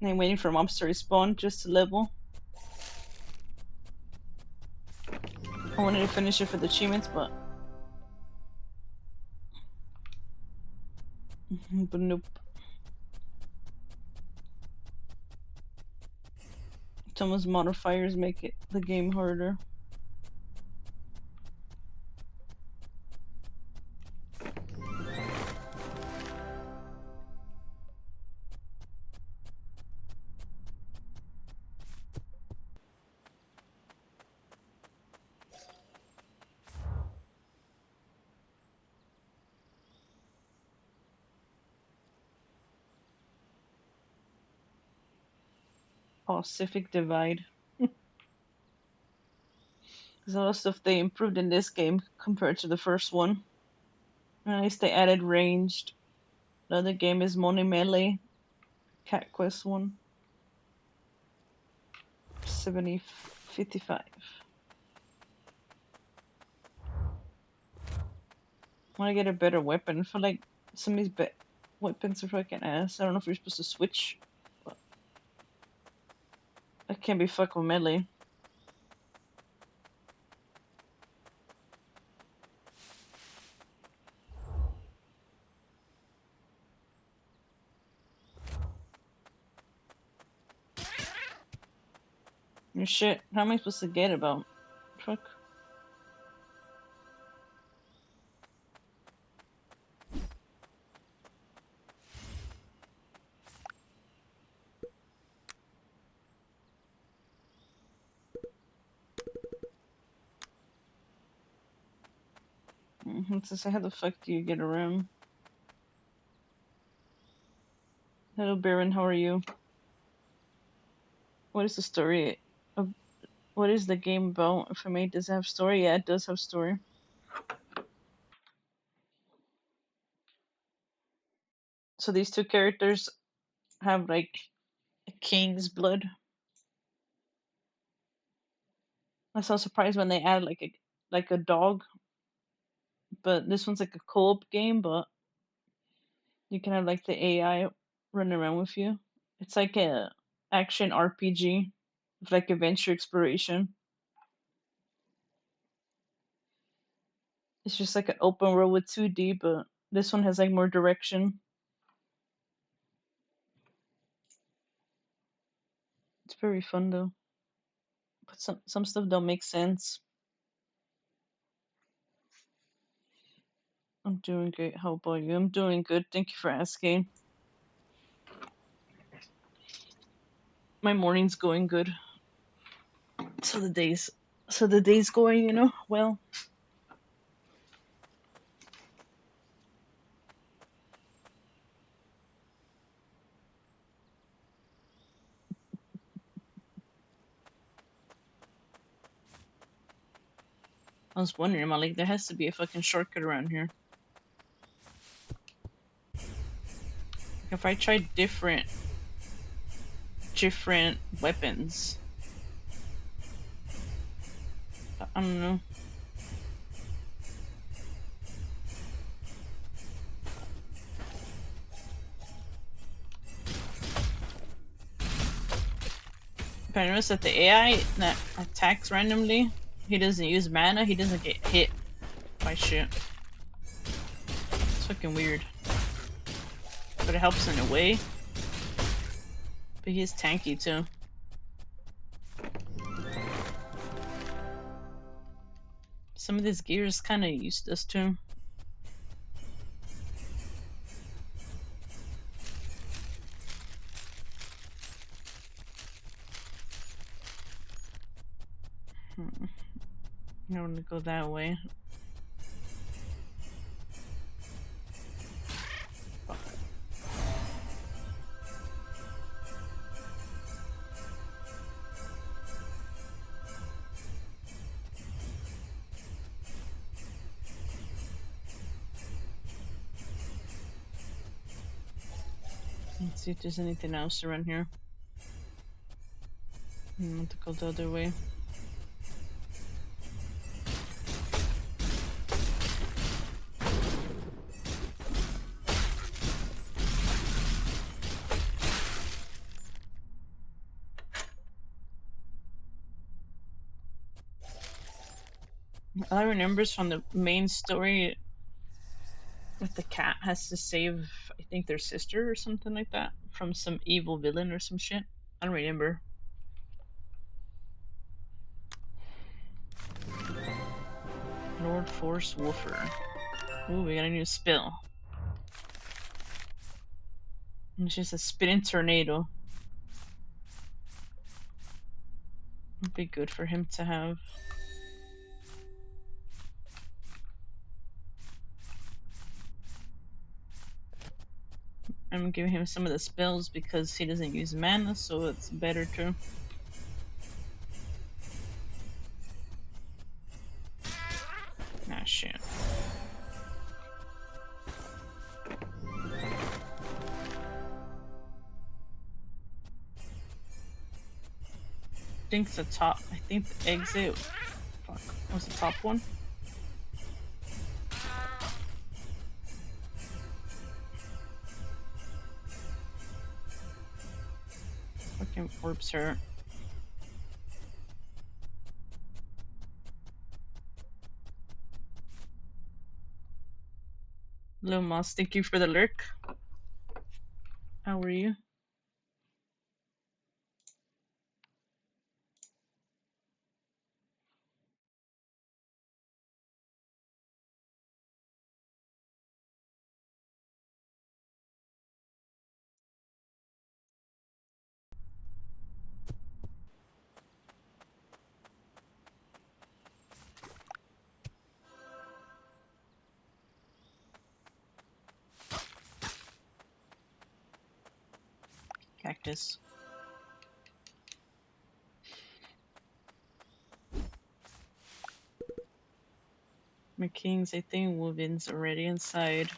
And I'm waiting for mobs to respawn just to level. I wanted to finish it for the achievements, but nope. Thomas modifiers make it the game harder. Pacific Divide. There's a lot of stuff they improved in this game compared to the first one. At least they added ranged. The other game is Money Melee. Cat Quest 1. 7055. I want to get a better weapon. For like some of these weapons are fucking ass. I don't know if you're supposed to switch. But I can't be fucked with melee. Oh, shit, how am I supposed to get about? Fuck. Since how the fuck do you get around? Hello Baron, how are you? What is the story of what is the game about? For me, does it have story? Yeah, it does have story. So these two characters have like a king's blood. I was so surprised when they added like a dog. But this one's like a co-op game, but you can have like the AI run around with you. It's like a action RPG with like adventure exploration. It's just like an open world with 2D, but this one has like more direction. It's very fun though. But some stuff don't make sense. I'm doing great. How about you? I'm doing good. Thank you for asking. My morning's going good. So the day's going, well. I was wondering, like, there has to be a fucking shortcut around here. If I try different weapons, I don't know. If I notice that the AI that attacks randomly, he doesn't use mana, he doesn't get hit by shit. It's fucking weird. But it helps in a way. But he's tanky too. Some of this gear is kind of useless too. I want to go that way. Let's see if there's anything else around here. I want to go the other way. All I remember is from the main story with the cat has to save, I think, their sister or something like that from some evil villain or some shit. I don't remember. Lord Force Woofer. Ooh, we got a new spell. It's just a spinning tornado. Would be good for him to have. I'm giving him some of the spells because he doesn't use mana, so it's better to. Ah, shit. I think the top. I think the exit. Fuck. Was the top one? Fucking orbs hurt. Lumos, thank you for the lurk. How are you? Cactus. My kings, I think Wolvin's already inside.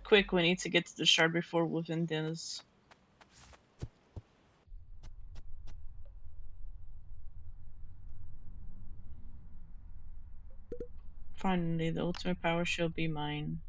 Quick, we need to get to the shard before Wolvin does. Finally, the ultimate power shall be mine.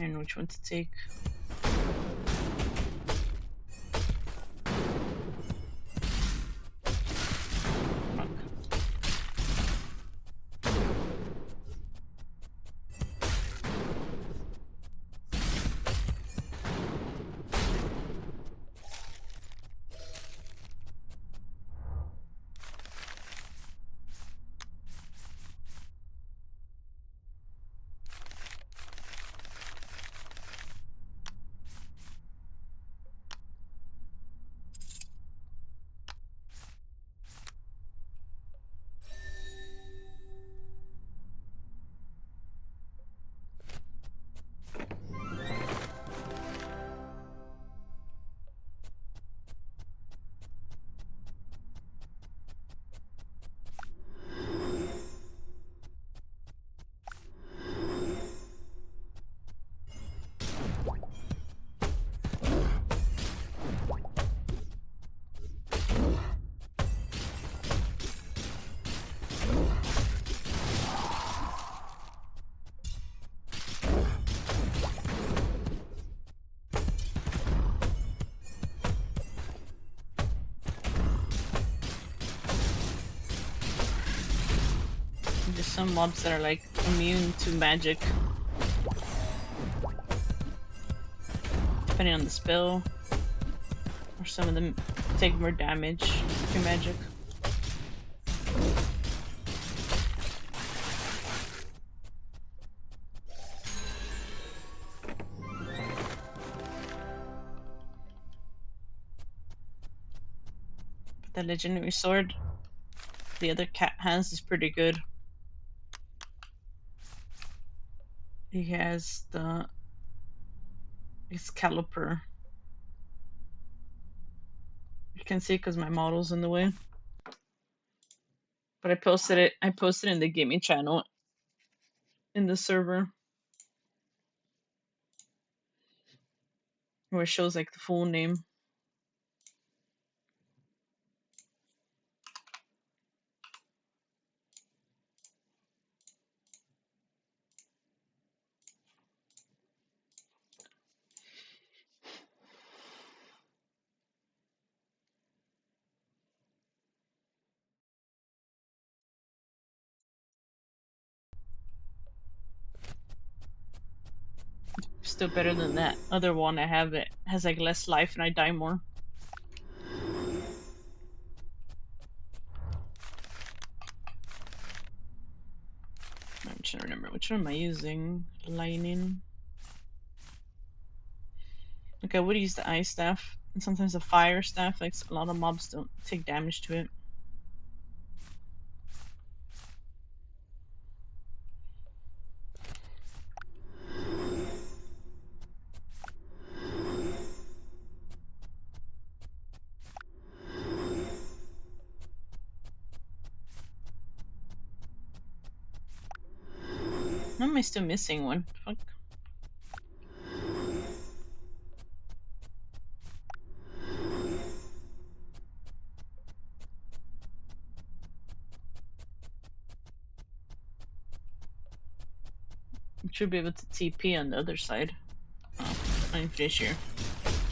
I know which one to take. Fuck. There's some mobs that are like immune to magic. Depending on the spell. Or some of them take more damage to magic. But the legendary sword the other cat has is pretty good. He has the Excalibur. You can see because my model's in the way. But I posted it in the gaming channel in the server where it shows like the full name. Still better than that other one I have. It has like less life and I die more. I'm trying to remember which one am I using. Lightning. Okay, I would use the ice staff and sometimes the fire staff. Like a lot of mobs don't take damage to it. Why am I still missing one? Fuck. I should be able to TP on the other side. Oh, I'm finished here.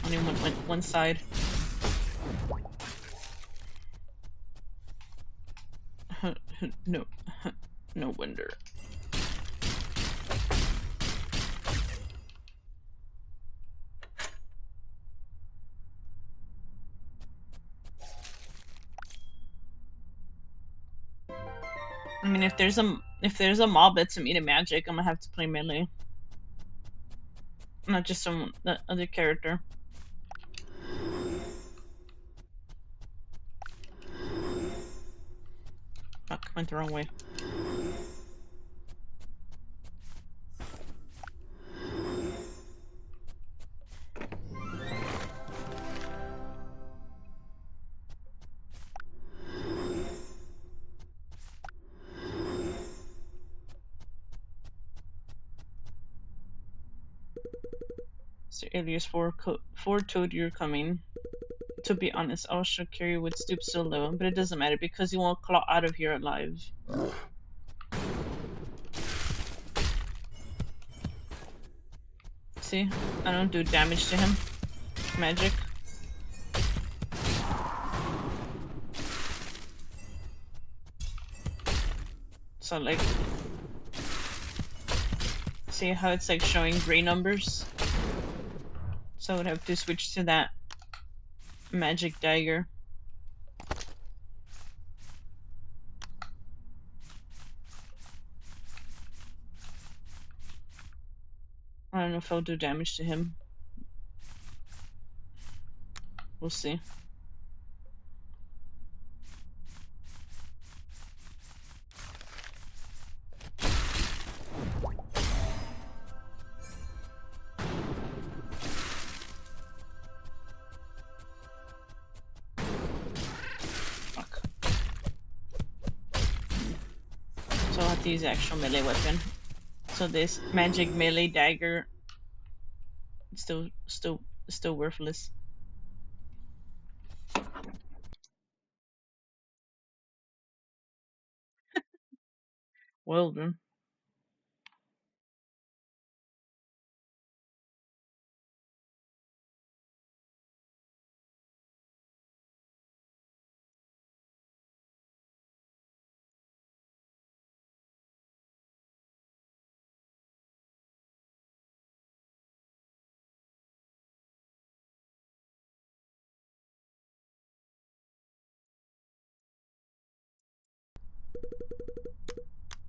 Only went one side. No, no wonder. I mean, if there's a mob that's immune to magic, I'm gonna have to play melee, not just some the other character. Fuck, went the wrong way. So alias 4 told you're coming. To be honest, I'll show Carrie would stoop so low, but it doesn't matter because you won't claw out of here alive. See? I don't do damage to him. Magic. So like... See how it's like showing gray numbers? So I would have to switch to that magic dagger. I don't know if I'll do damage to him. We'll see. Fuck. So I'll have to use the actual melee weapon. So this magic melee dagger still worthless. Well done.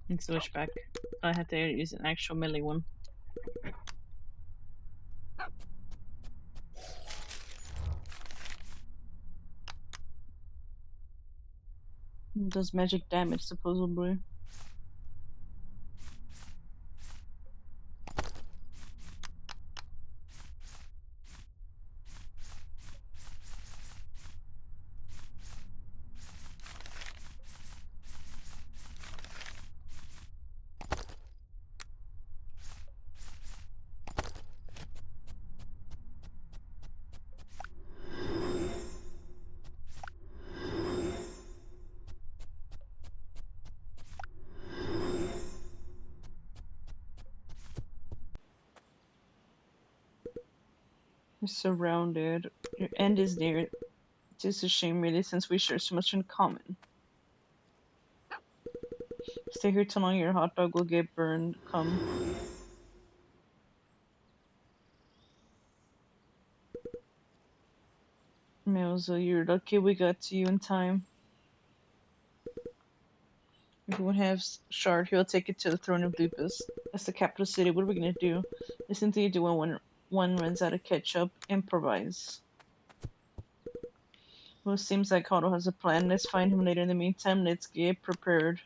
And switch back. I had to use an actual melee one. It does magic damage, supposedly. You're surrounded. Your end is near. It's just a shame, really, since we share so much in common. Stay here too long, your hot dog will get burned. Come. Melzo, you're lucky we got to you in time. If we would have Shard, he'll take it to the throne of Lupus. That's the capital city. What are we gonna do? Listen to you do when one runs out of ketchup. Improvise. Well, it seems like Otto has a plan. Let's find him later. In the meantime, let's get prepared.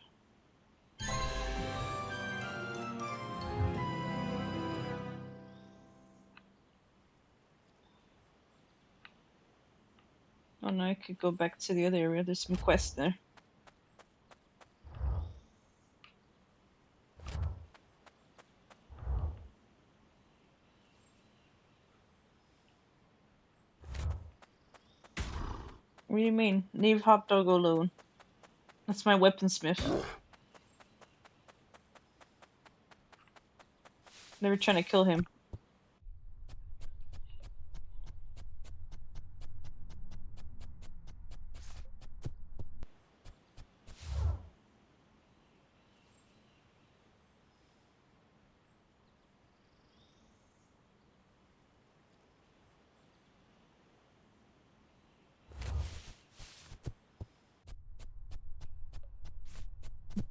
Oh no, I could go back to the other area. There's some quests there. What do you mean? Leave Hot Dog alone. That's my weaponsmith. They were trying to kill him.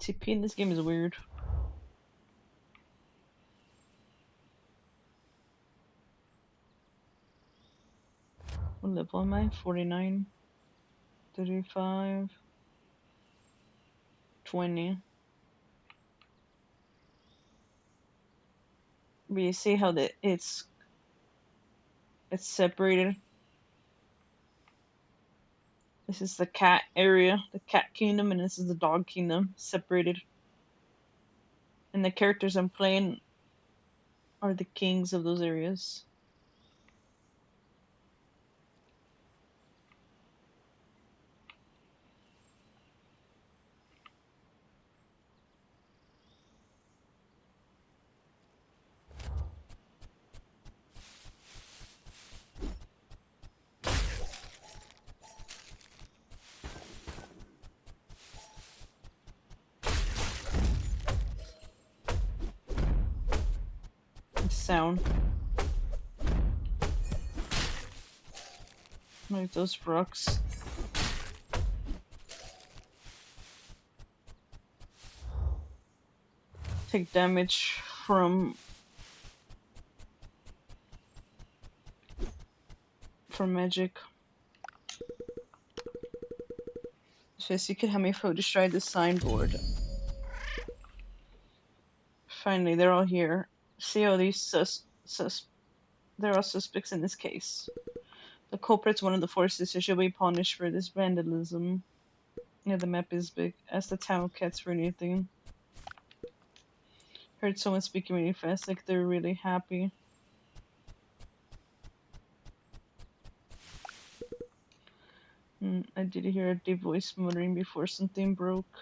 TP in this game is weird. What level am I? 49, 35, 20. But you see how it's separated. This is the cat area, the cat kingdom, and this is the dog kingdom, separated. And the characters I'm playing are the kings of those areas. Sound. Like those rocks. Take damage from magic. So you could have me for destroy the signboard. Finally, they're all here. See all these they're all suspects in this case. The culprit's one of the forces, so she'll be punished for this vandalism. Yeah, the map is big. Ask the town cats for anything. Heard someone speaking really fast, like they're really happy. I did hear a deep voice muttering before something broke.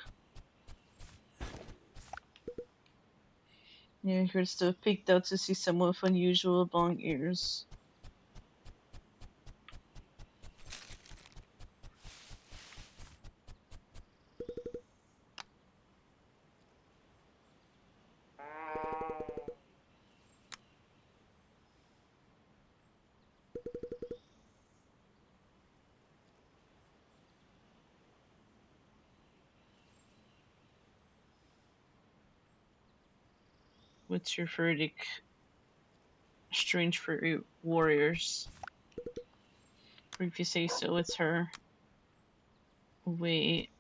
Yeah, heard still peeked out to see someone with unusual long ears. What's your verdict? Strange furry warriors. Or if you say so, it's her. Wait.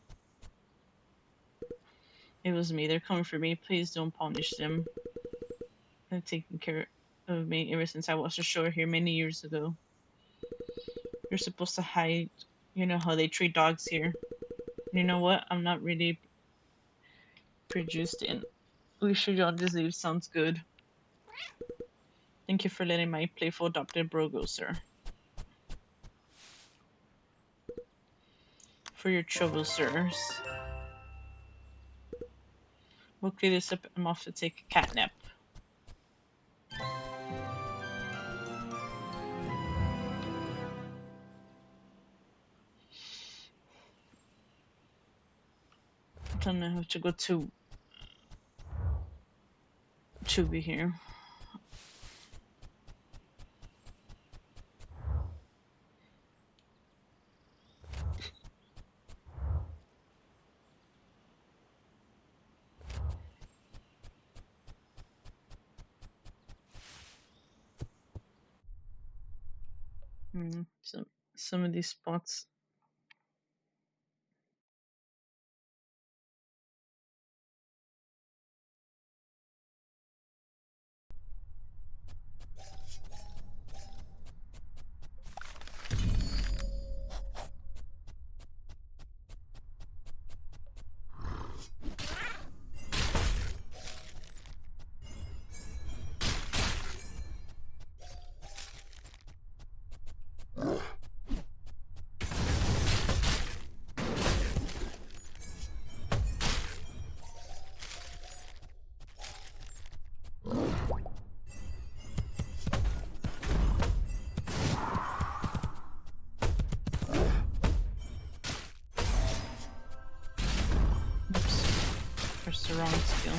It was me. They're coming for me. Please don't punish them. They've taken care of me ever since I was ashore here many years ago. You're supposed to hide. You know how they treat dogs here. You know what? I'm not really produced in. We should all just leave. Sounds good. Thank you for letting my playful adopted bro go, sir. For your trouble, sirs. We'll clear this up. I'm off to take a cat nap. Then I have to go to be here. Some of these spots. Press the wrong skill.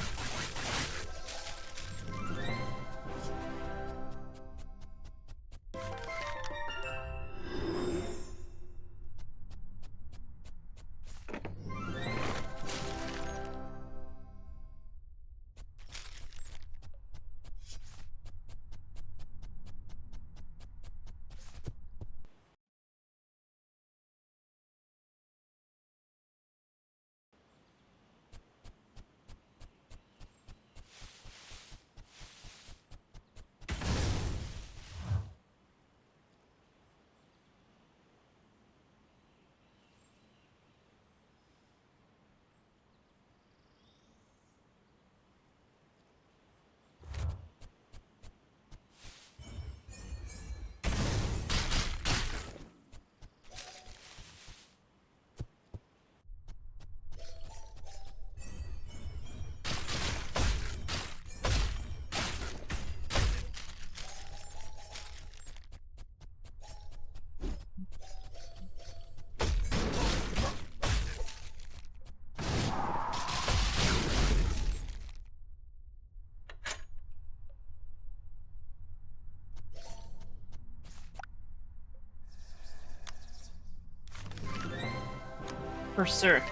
Berserk.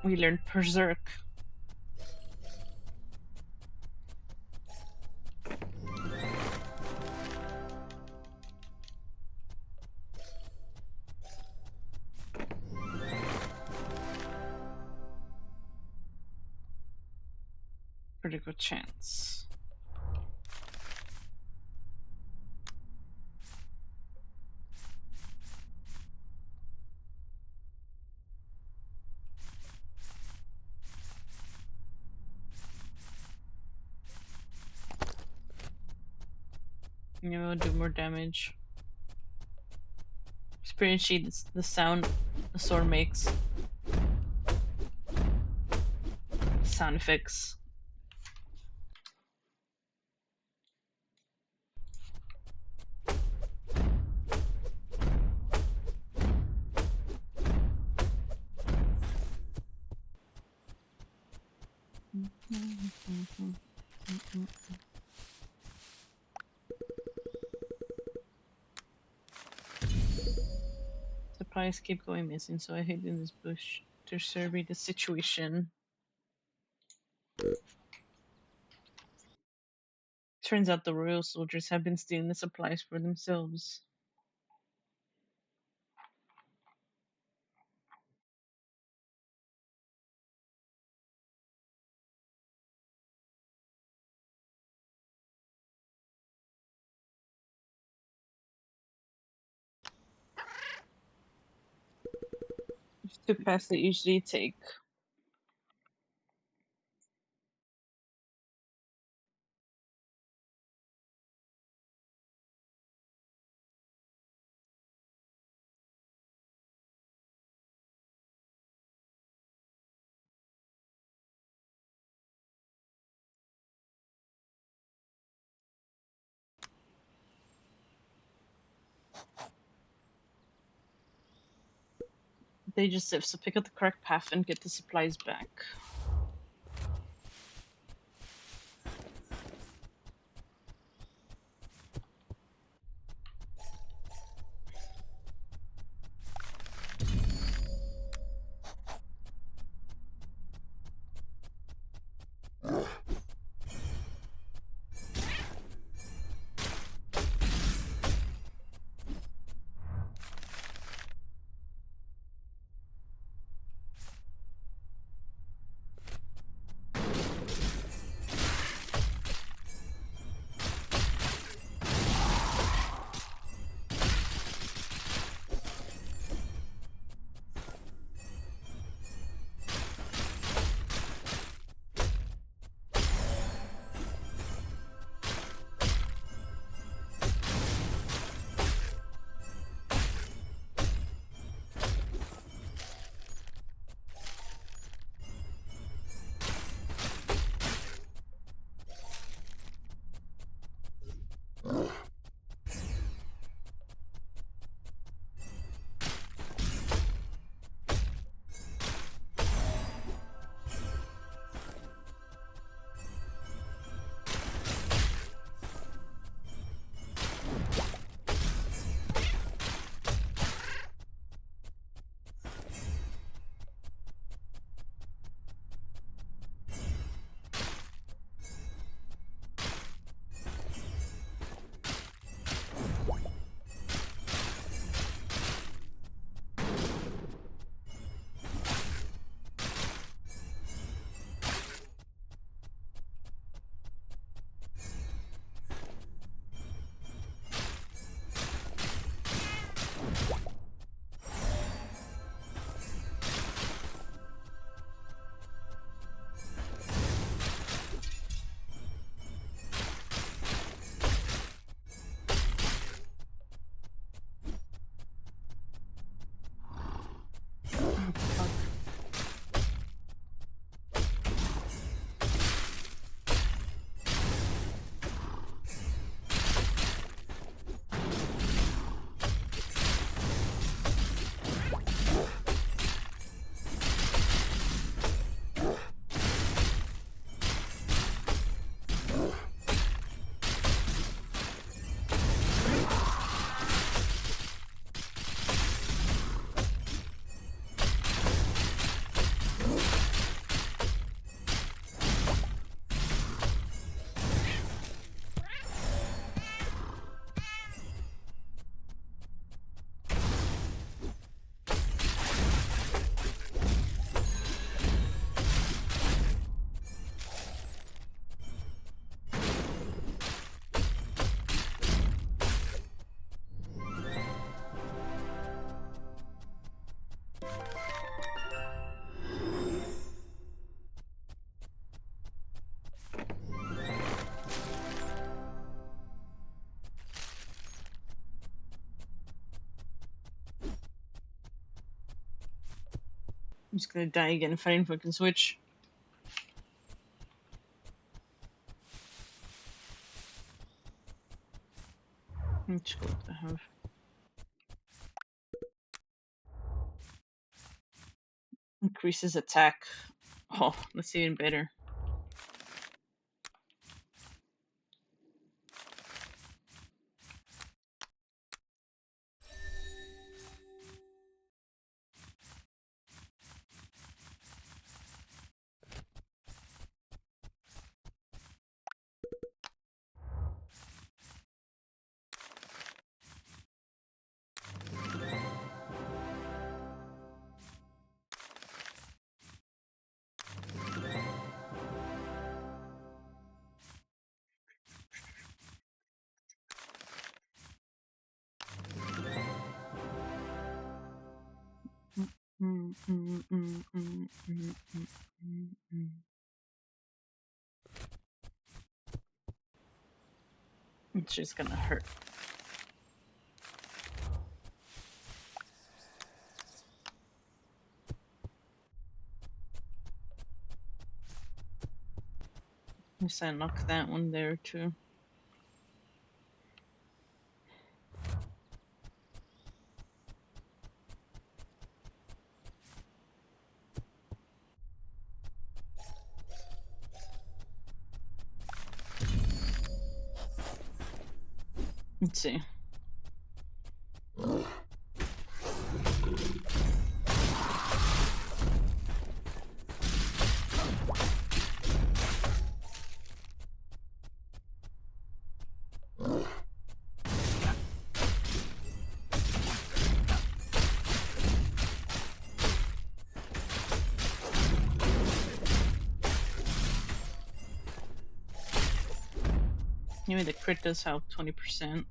We learned Berserk. Pretty good chance. You will do more damage. Experience sheet, the sound the sword makes. Sound effects. Supplies keep going missing, so I hid in this bush to survey the situation. Turns out the royal soldiers have been stealing the supplies for themselves. Two paths they usually take. They just have to pick up the correct path and get the supplies back. I'm just gonna die again fighting fucking Switch. Which gold do I have? Increases attack. Oh, that's even better. Mm, mm, mm, mm, mm, mm, mm, mm. It's just gonna hurt. Guess I knocked that one there too. Let's see. Maybe the crit does help 20%.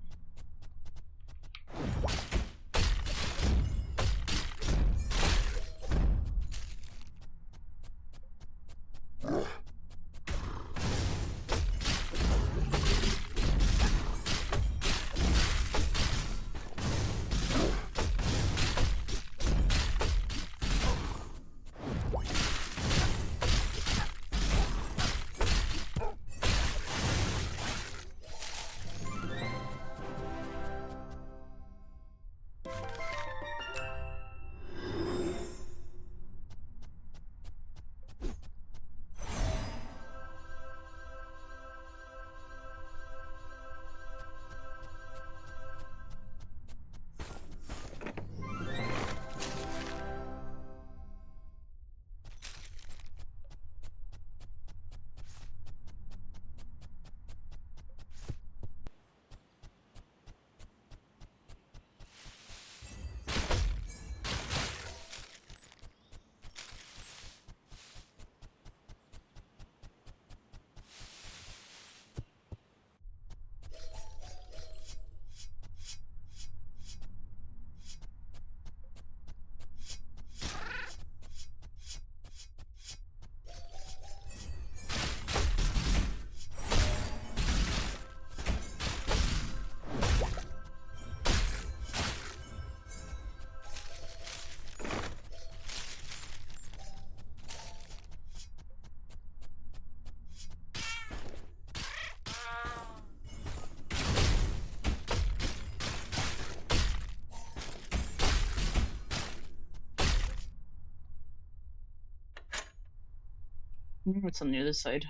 What's on the other side?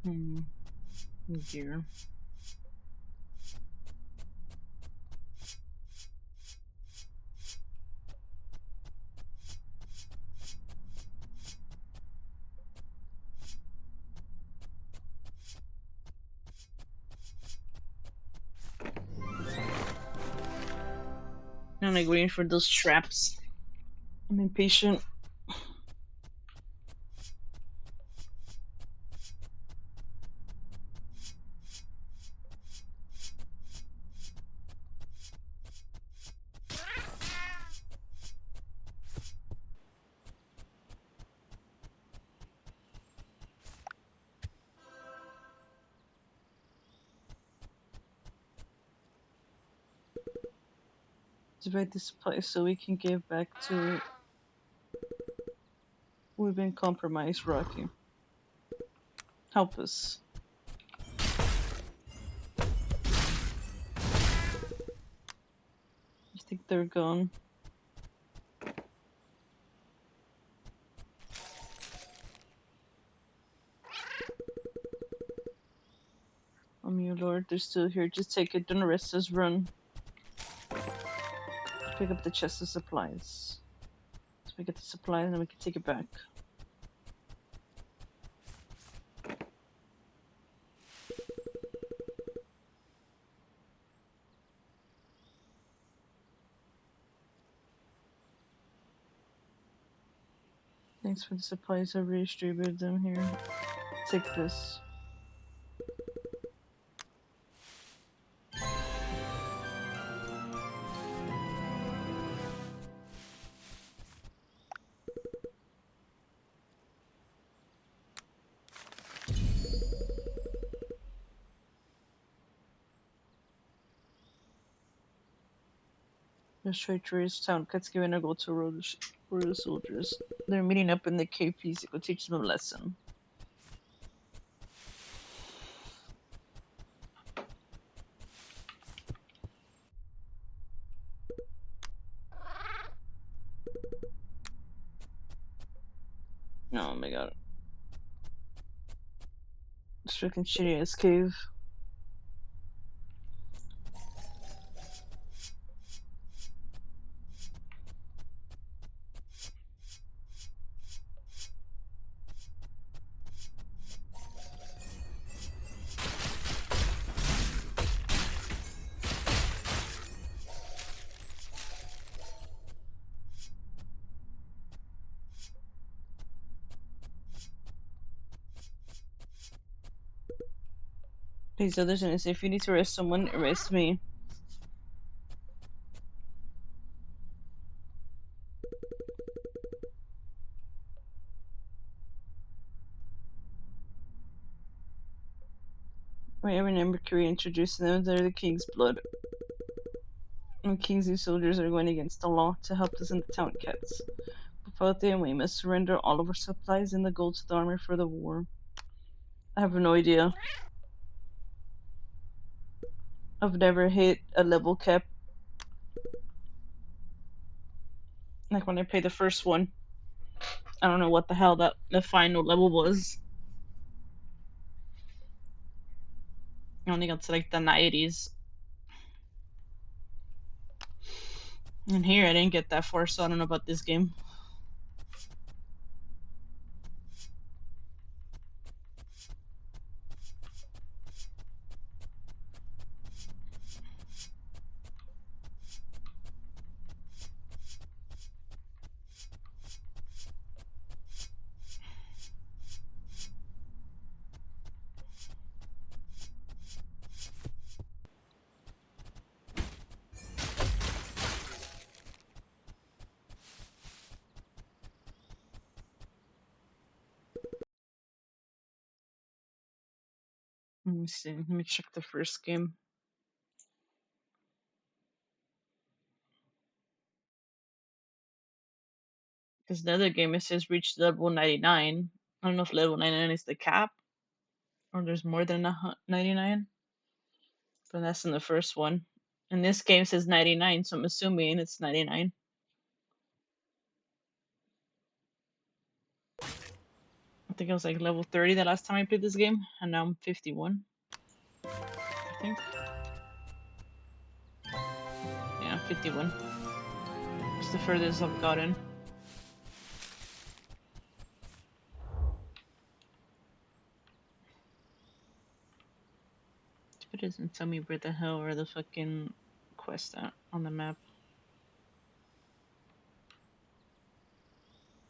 Hmm. Gear. I'm like waiting for those traps. I'm impatient. Divide this place so we can get back to. We've been compromised, Rocky. Help us. I think they're gone. Oh, my lord, they're still here. Just take it. Don't arrest us. Run. Pick up the chest of supplies. So we get the supplies and then we can take it back. Thanks for the supplies. I redistributed them here. take this. Destroy tourist town. Cuts given a gold to royal soldiers. They're meeting up in the KPs to go teach them a lesson. Oh my god. This freaking shitty ass cave. These others and say if you need to arrest someone, arrest me. I remember Mercury introducing them, they're the king's blood. And kings and soldiers are going against the law to help us in the town cats. Without them, we must surrender all of our supplies and the gold to the army for the war. I have no idea. I've never hit a level cap. Like when I played the first one. I don't know what the hell that the final level was. I only got to like the 90s. And here I didn't get that far, so I don't know about this game. Let me see. Let me check the first game. Because the other game it says reach level 99. I don't know if level 99 is the cap or there's more than 99. But that's in the first one. And this game says 99, so I'm assuming it's 99. I think I was like level 30 the last time I played this game, and now I'm 51. I think. Yeah, 51. It's the furthest I've gotten. It doesn't tell me where the hell are the fucking quests at on the map.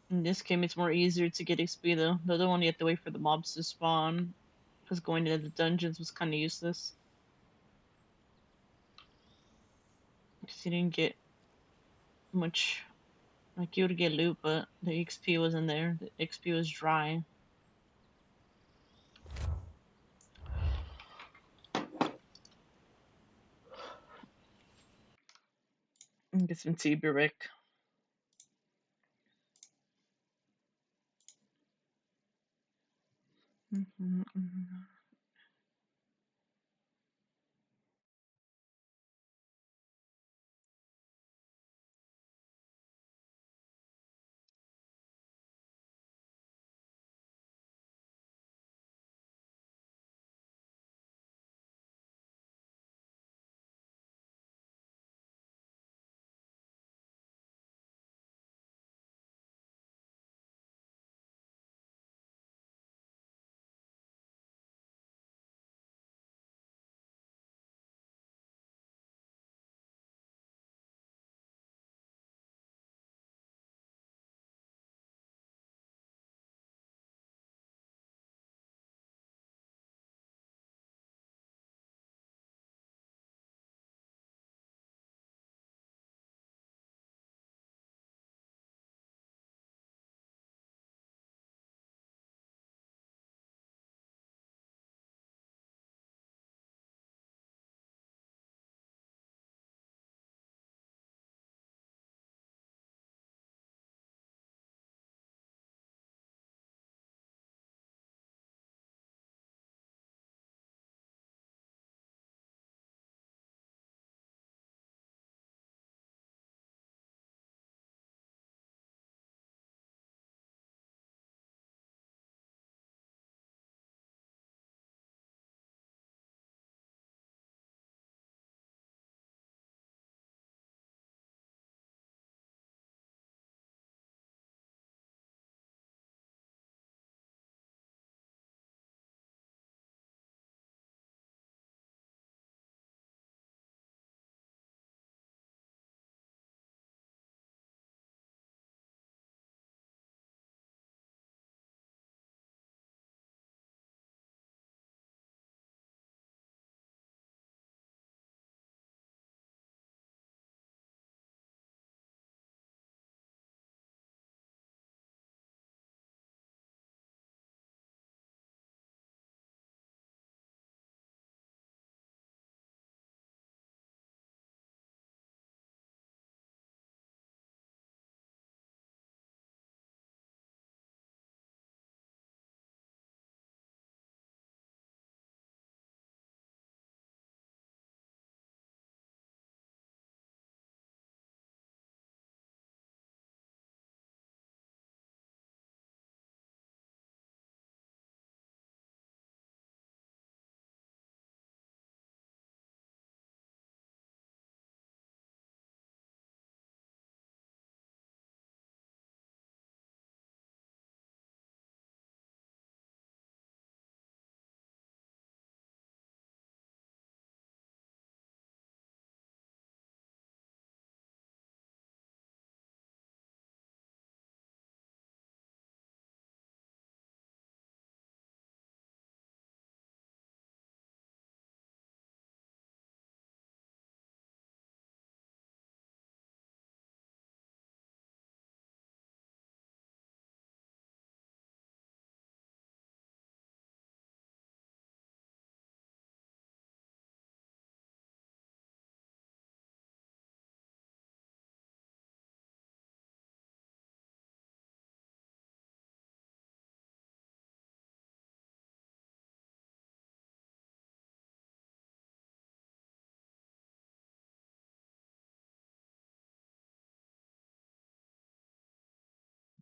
In this game, it's more easier to get XP though. The other one, you have to wait for the mobs to spawn, because going into the dungeons was kind of useless. Because you didn't get much. Like, you would get loot, but the XP wasn't there. The XP was dry. Get some Tiberek.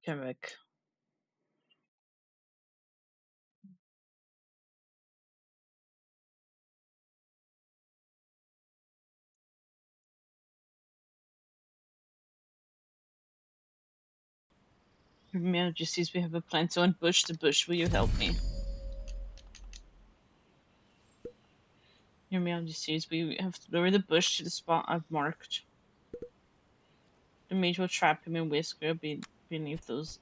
Come back. Your Majesties, we have a plan to ambush the bush. Will you help me? Your Majesties, we have to lure the bush to the spot I've marked. The mage will trap him and Whisker beneath those.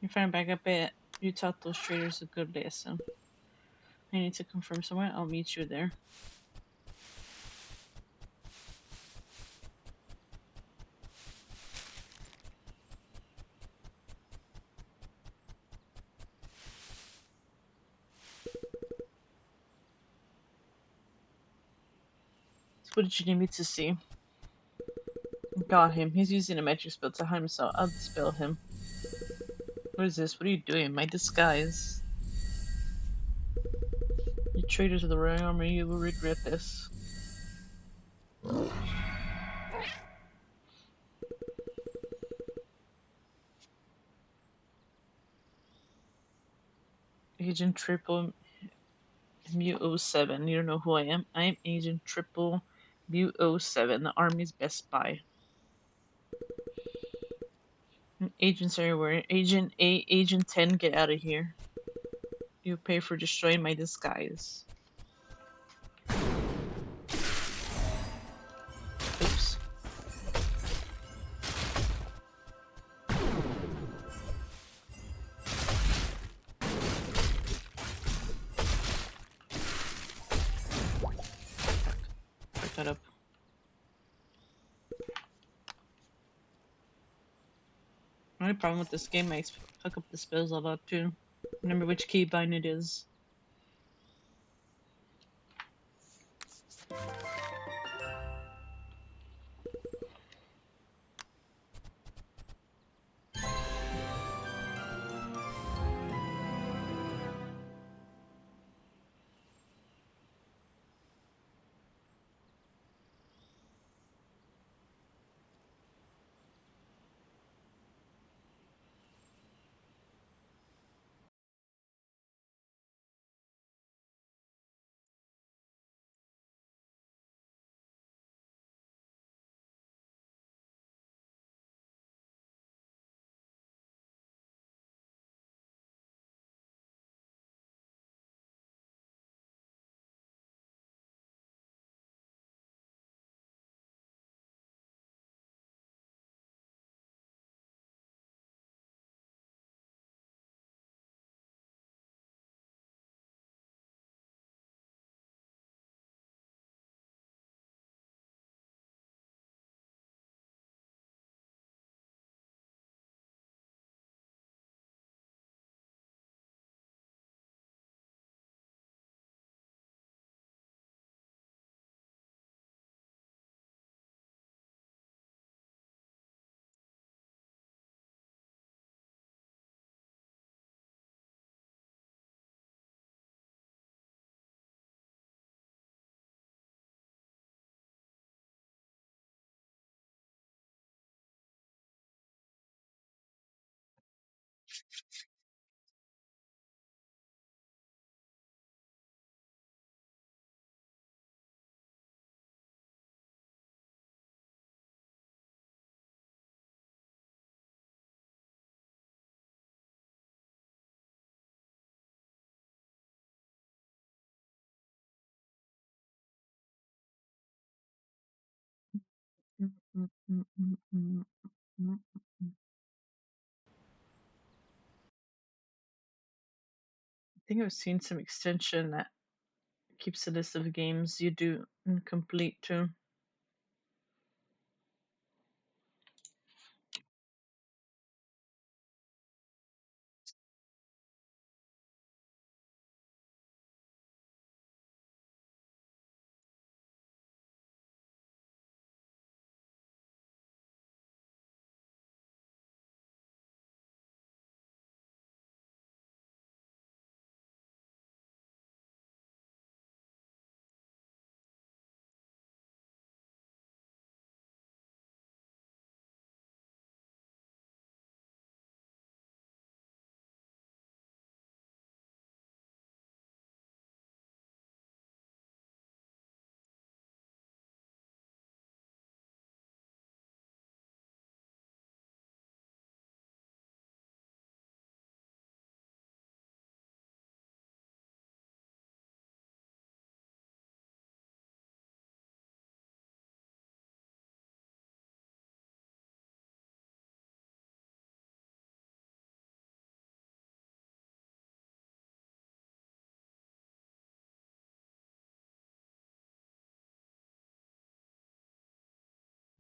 If I back up it, you taught those traitors a good lesson. I need to confirm somewhere. I'll meet you there. So what did you need me to see? Got him. He's using a magic spell to hide himself. I'll dispel him. What is this? What are you doing? My disguise. You traitors of the Royal Army, you will regret this. Agent Triple Mu 07. You don't know who I am? I am Agent Triple Mu 07, the Army's best spy. Agents everywhere. Agent A, Agent 10, get out of here. You pay for destroying my disguise. Oops. Fuck that up. The only problem with this game, I fuck up the spells a lot too. Remember which keybind it is. I think I've seen some extension that keeps a list of games you do incomplete too.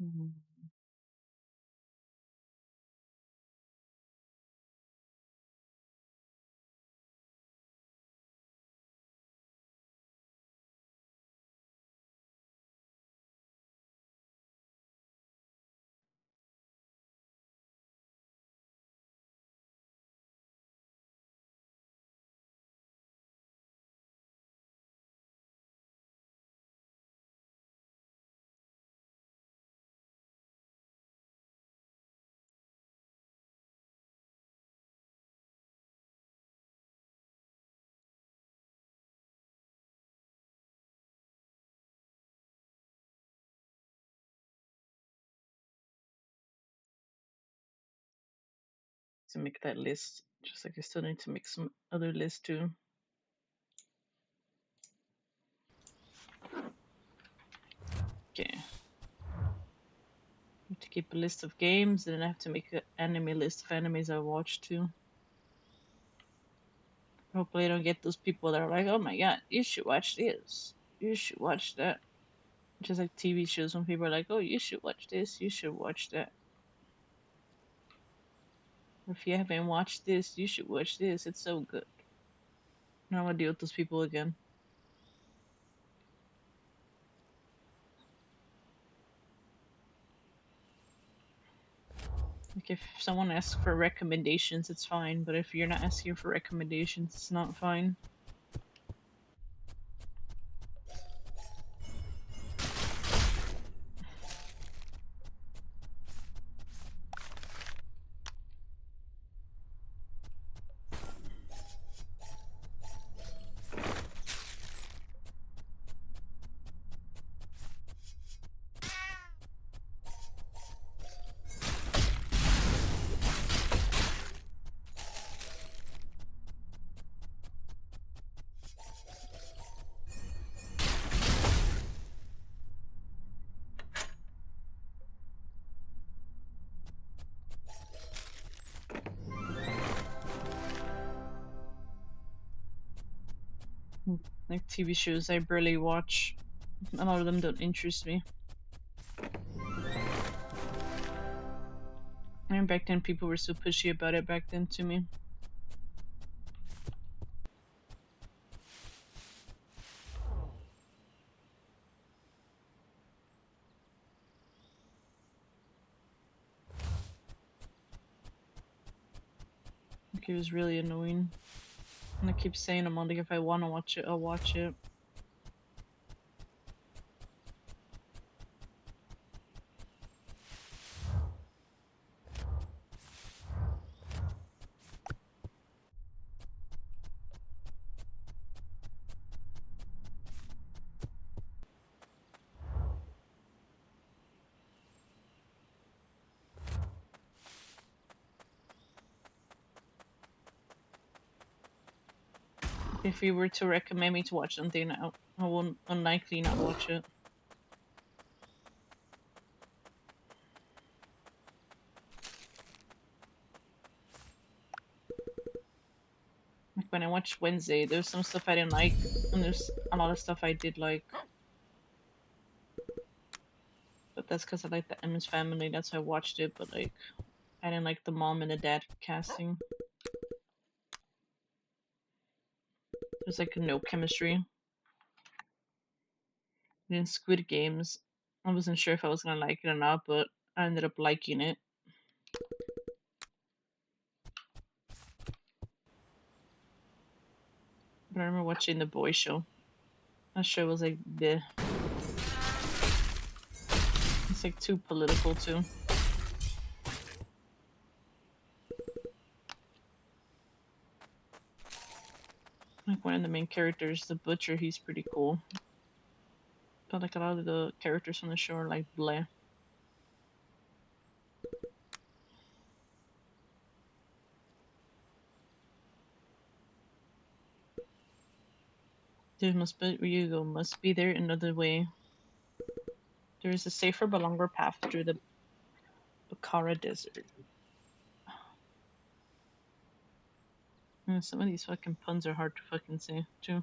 Hmm. To make that list, just like I still need to make some other lists too. Okay. Need to keep a list of games, and then I have to make an anime list of animes I watch too. Hopefully, I don't get those people that are like, "Oh my god, you should watch this. You should watch that." Just like TV shows, when people are like, "Oh, you should watch this. You should watch that." If you haven't watched this, you should watch this. It's so good. I don't want to deal with those people again. Like if someone asks for recommendations, it's fine. But if you're not asking for recommendations, it's not fine. Like TV shows, I barely watch. A lot of them don't interest me. And back then, people were so pushy about it back then to me. Like, it was really annoying. And I keep saying, I'm like, if I want to watch it, I'll watch it. If you were to recommend me to watch something, I won't unlikely not watch it. Like when I watched Wednesday, there's some stuff I didn't like, and there's a lot of stuff I did like. But that's because I like the Emmons family, that's why I watched it, but like, I didn't like the mom and the dad casting. There's like no chemistry. In Squid Games, I wasn't sure if I was gonna like it or not, but I ended up liking it. But I remember watching The Boy Show. That show was like the. It's like too political too. Like one of the main characters, the butcher, he's pretty cool. But like a lot of the characters on the show are like bleh. There must be Ryugo must be there another way. There is a safer but longer path through the Bakara Desert. Some of these fucking puns are hard to fucking say too.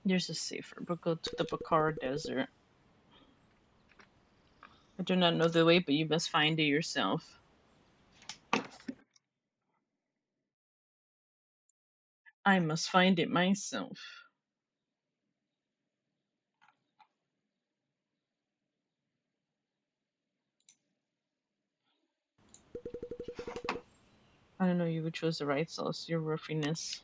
There's a safer, but go to the Bakar Desert. I do not know the way, but you must find it yourself. I must find it myself. I don't know, you would choose the right sauce, your ruffiness.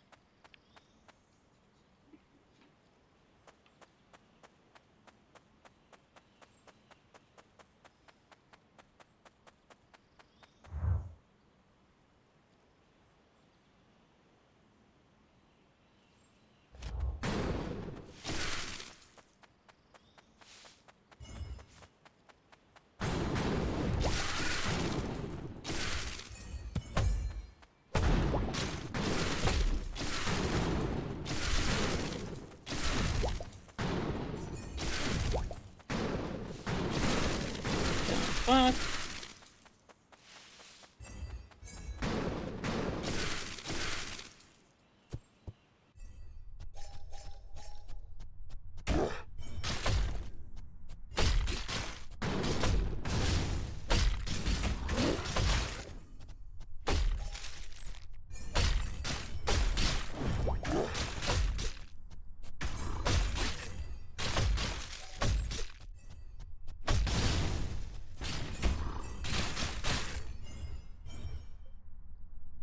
Fuck.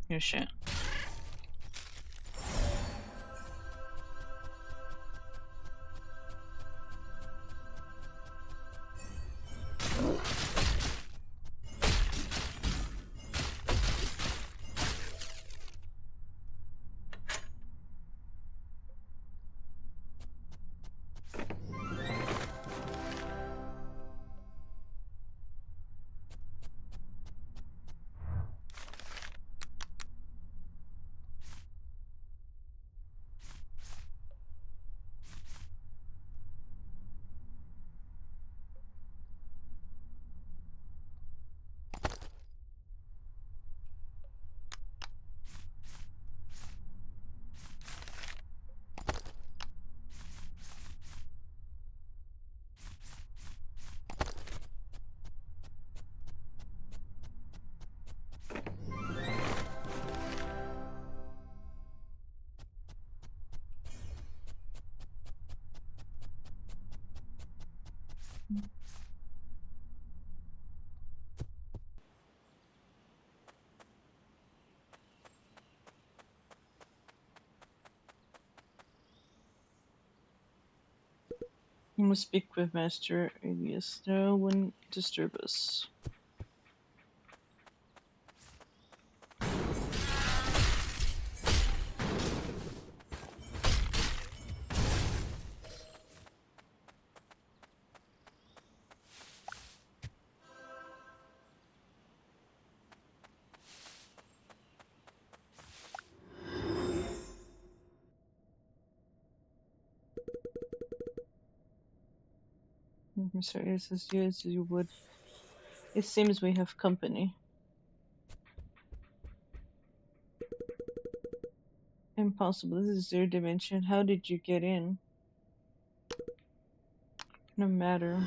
Your shit. You must speak with Master Aegeus. No one disturb us. Mr. Aegeus says, yes, you would. It seems we have company. Impossible. This is your dimension. How did you get in? No matter.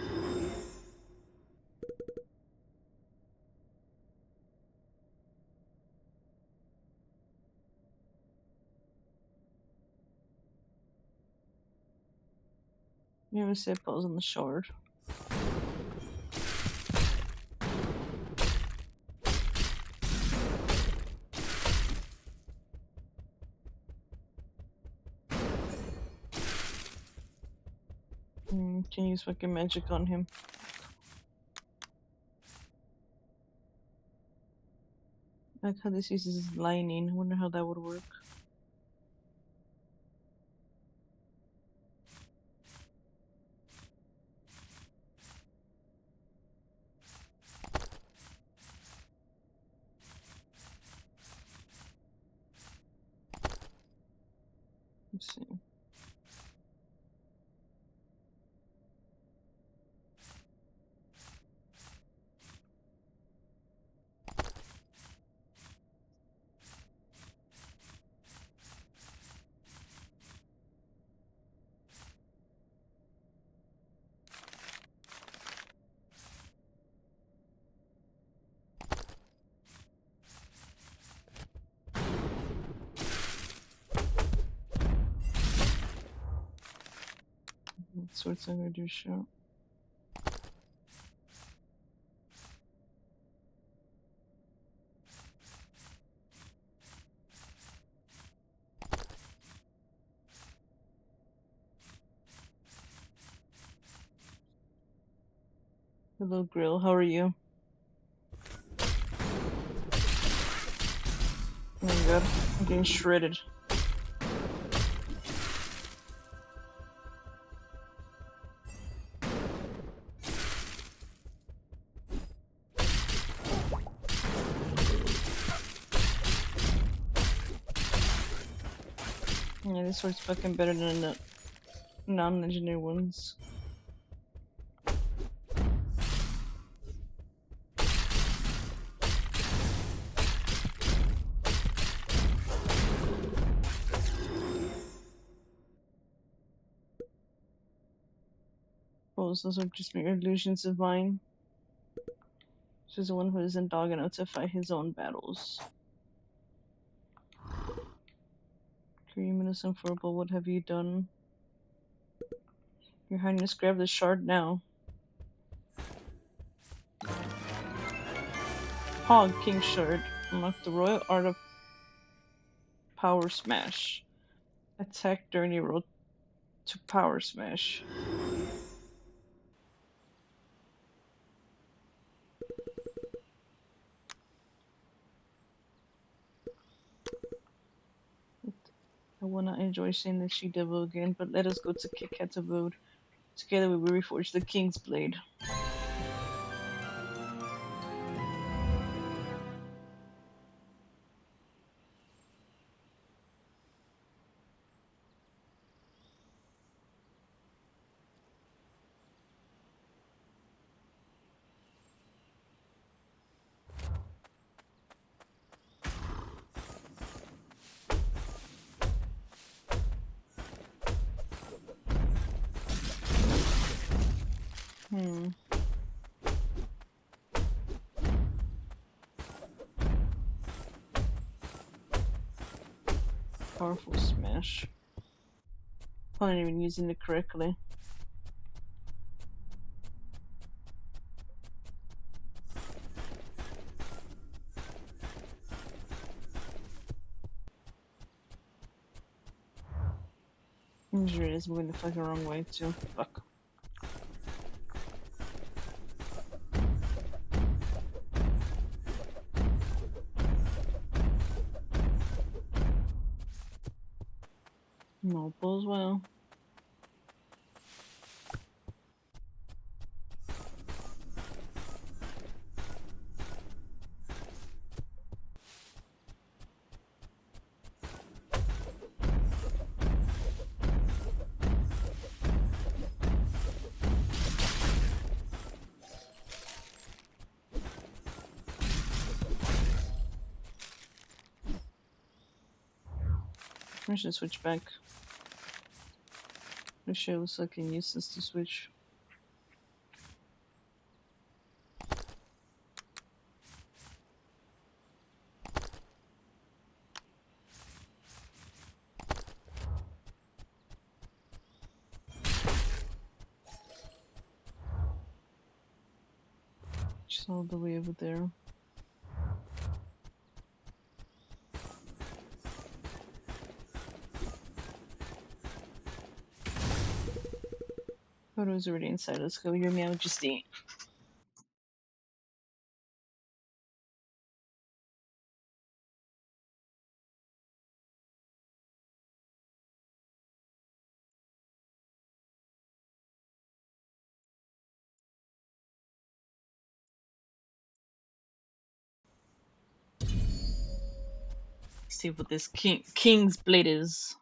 You ever say pause on the shore? Can use fucking magic on him. Like how this uses his lining. I wonder how that would work. Let's see. Swords are gonna do shot. Hello, Grill. How are you? Oh my god, I'm getting shredded. Yeah, this sword's fucking better than the non-legendary ones. Those are just mere illusions of mine. She's the one who isn't dog enough to fight his own battles. Dream innocent Furble, what have you done? Your Highness, grab the shard now. Hog King Shard. Unlock the Royal Art of Power Smash. Attack during your road to Power Smash. I will not enjoy seeing the She-Devil again, but let us go to Kit Kat's abode. Together we will reforge the King's Blade. Powerful smash. I'm not even using it correctly. Injury is moving the fucking wrong way too. Fuck. Noble as well. I should switch back. This shit was fucking useless to switch. She's all the way over there. Photo's already inside. Let's go, Your Majesty. See what this King's Blade is.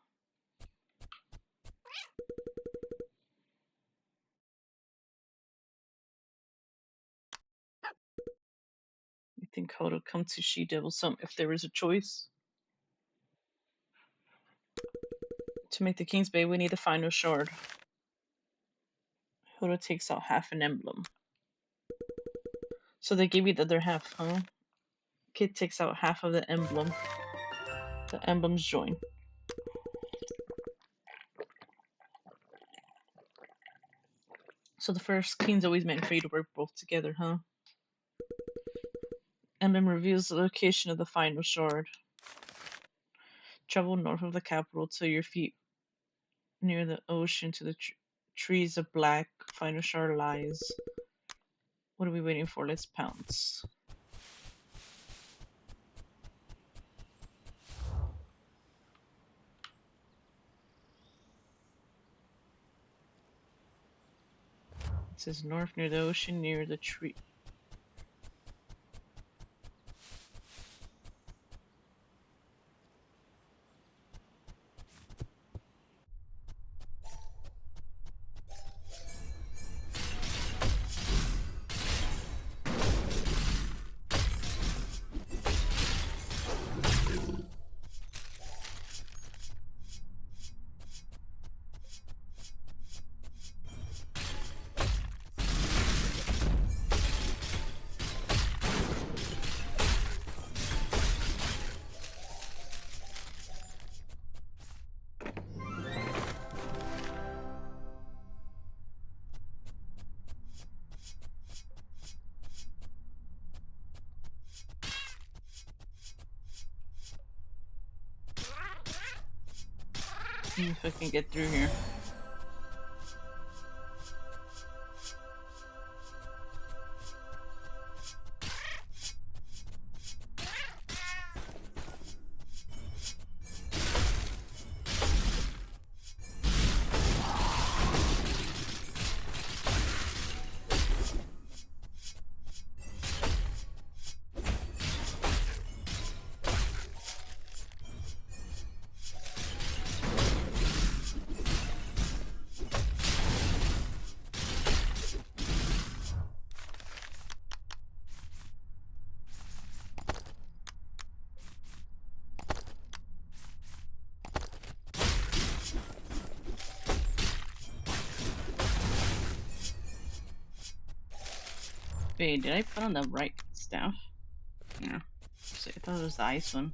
You think how to come to She-Devil some if there is a choice? To make the King's Blade, we need the final shard. Hodo takes out half an emblem. So they gave you the other half, huh? Kid takes out half of the emblem. The emblems join. So the first king's always meant for you to work both together, huh? Emblem reveals the location of the final shard. Travel north of the capital till your feet near the ocean to the trees of black. Final shard lies. What are we waiting for? Let's pounce. It says north near the ocean, near the tree. See if I can get through here. Wait, did I put on the right staff? Yeah. So I thought it was the ice one.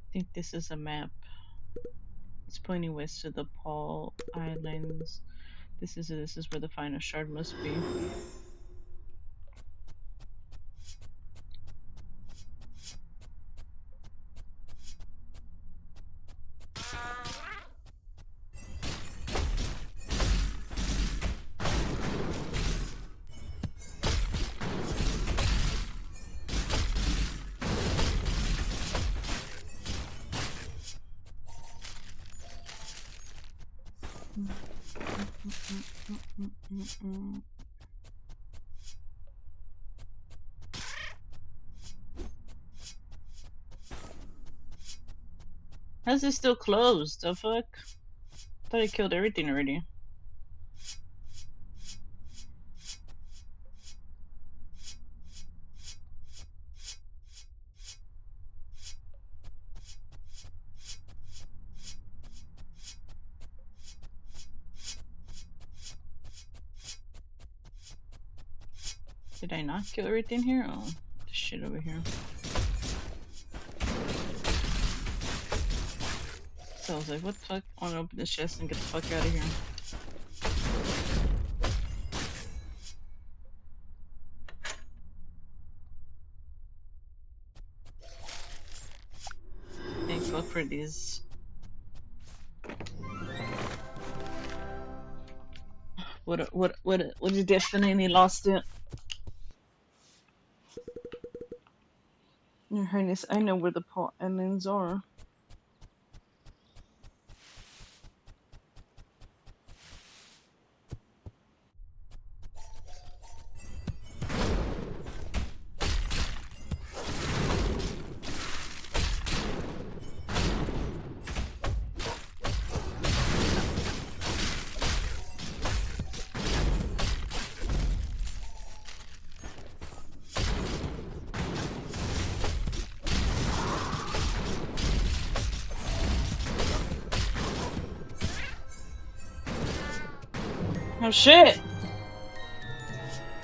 I think this is a map. It's pointing west to the Paul Islands. This is where the final shard must be. How's this still closed? The fuck? I thought I killed everything already. Did I not kill everything here? Oh, this shit over here. So I was like, what the fuck? I want to open this chest and get the fuck out of here. Thank fuck for these. What you definitely lost it. Your Highness, I know where the Paul Islands are. Oh shit!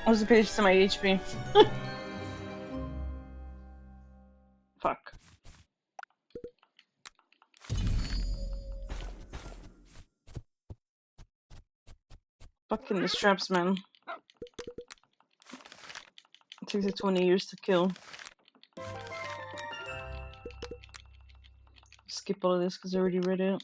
I wasn't paying attention to my HP. Fuck. Fucking these traps, man. It takes like 20 years to kill. Skip all of this because I already read it.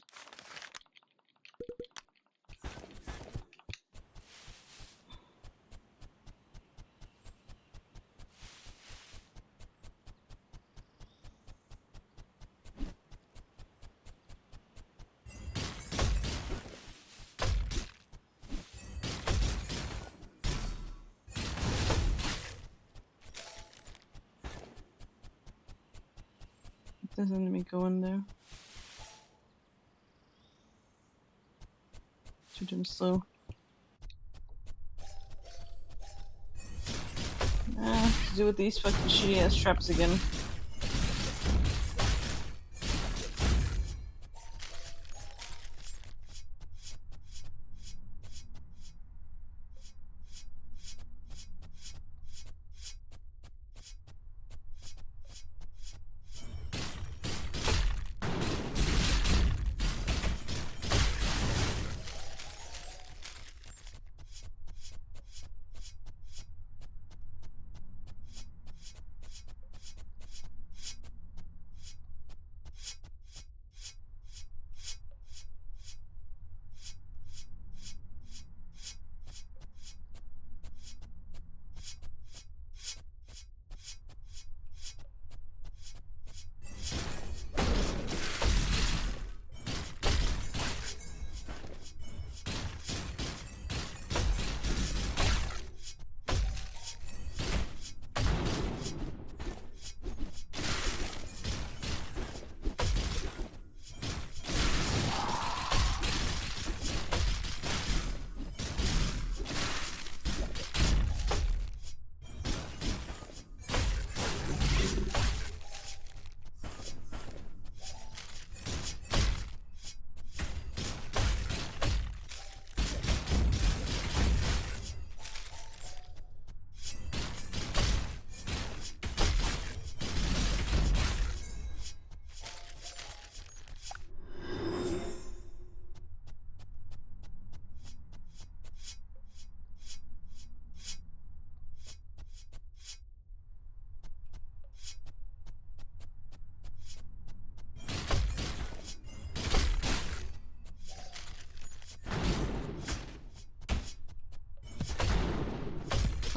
Doesn't let me go in there. Too damn slow. To do with these fucking shitty ass traps again.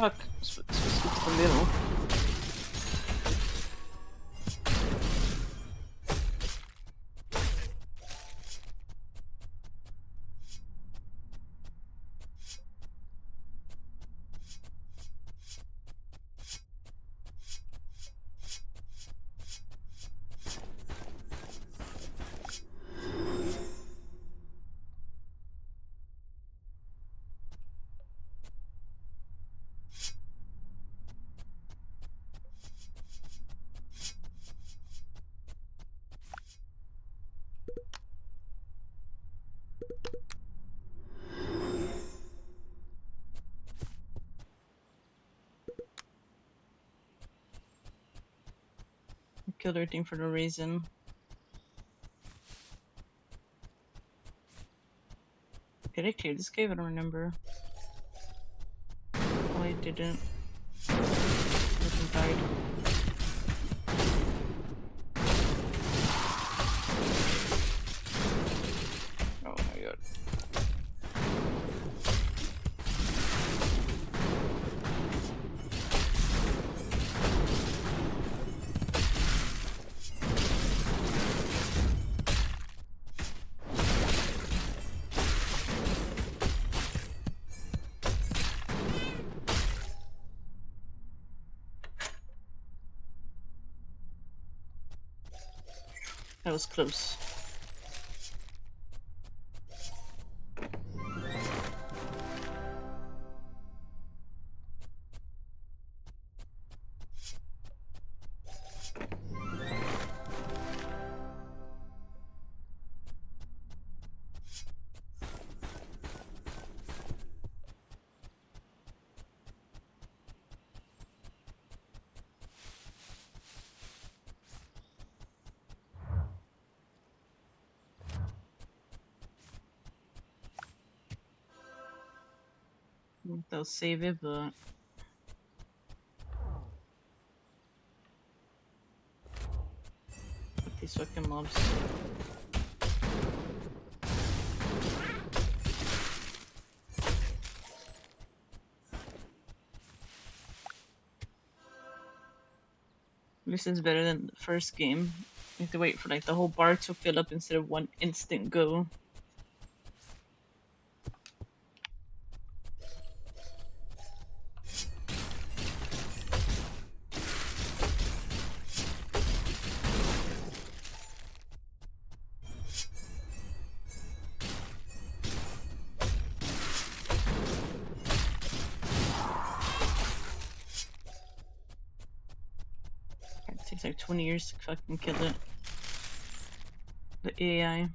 Fuck. Supposed to get to the middle. Killed everything for no reason. Did I clear this cave? I don't remember. Oh, I didn't. Everything died. Oh my god. That was close. They'll save it, but these fucking mobs. This is better than the first game. You have to wait for like the whole bar to fill up instead of one instant go. It takes like 20 years to fucking kill it. The AI.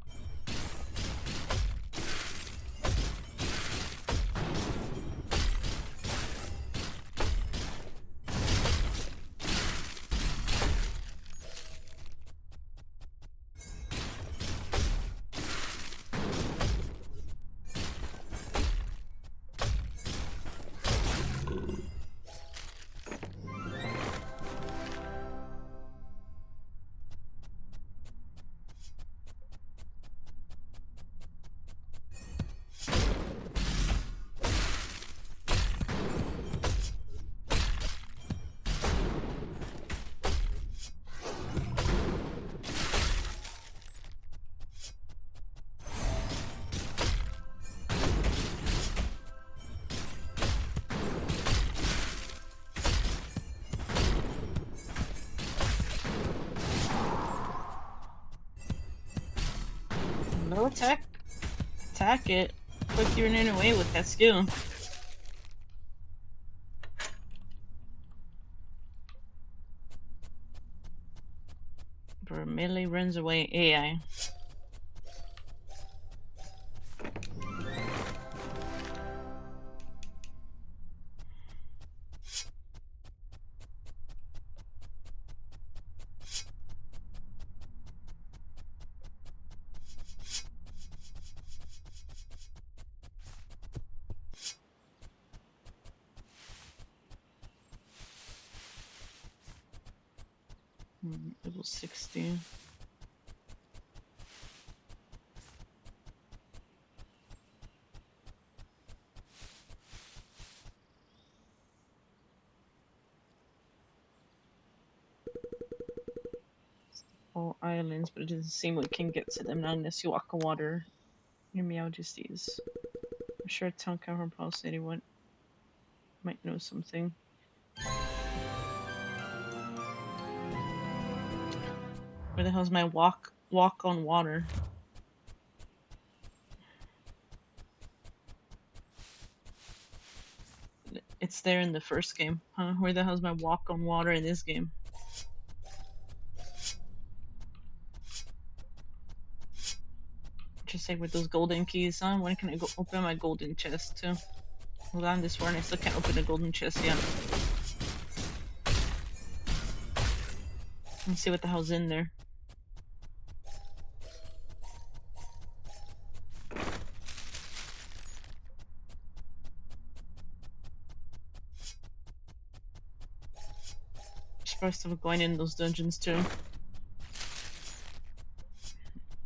No attack. Attack it. Quick, you're running away with that skill. Bro, melee runs away AI. Level 60. All islands, but it doesn't seem we can get to them not unless you walk on water. Your Meowjesties. I'm sure Tonka from Paul City might know something. Where the hell's my walk on water? It's there in the first game, huh? Where the hell's my walk on water in this game? Just say with those golden keys, huh? When can I go open my golden chest too? Hold on, this one I still can't open the golden chest yet. Let's see what the hell's in there. Supposed to be going in those dungeons too.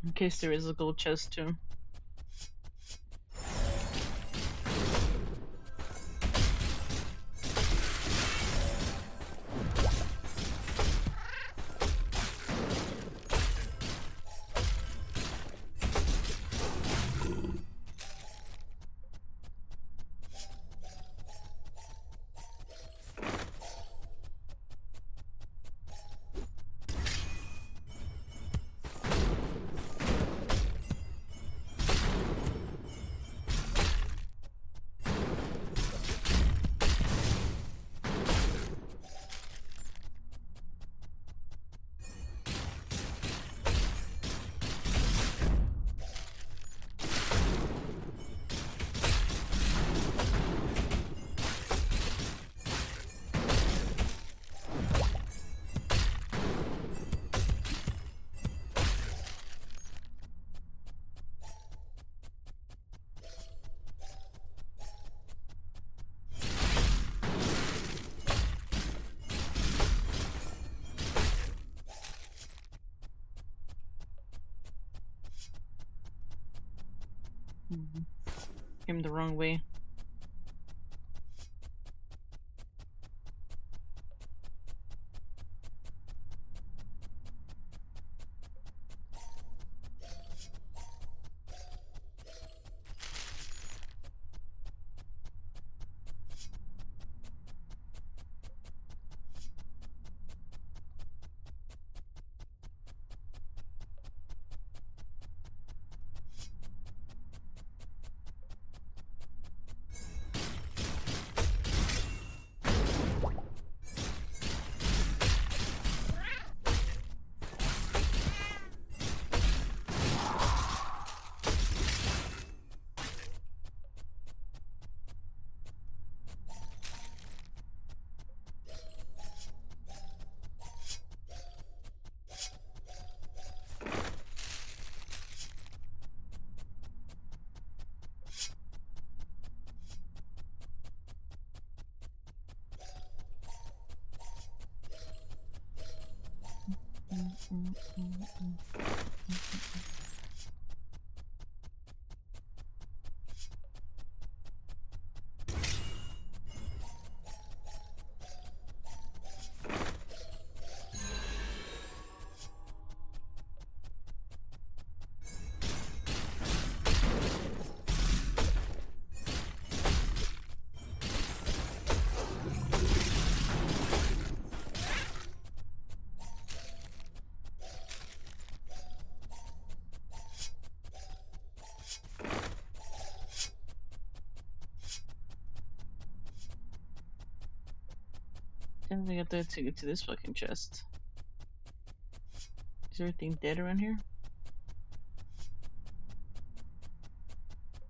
In case there is a gold chest too. Came the wrong way. Definitely got to get to this fucking chest. Is everything dead around here?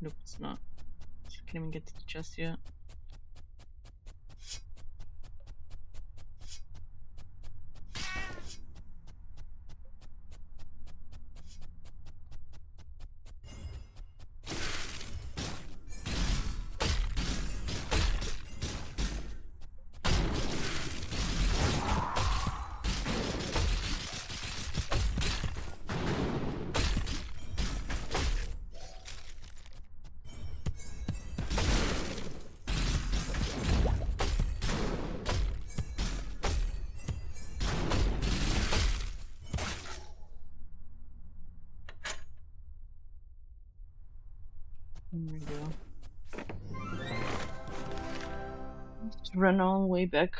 Nope, it's not. Can't even get to the chest yet. There we go. Just run all the way back.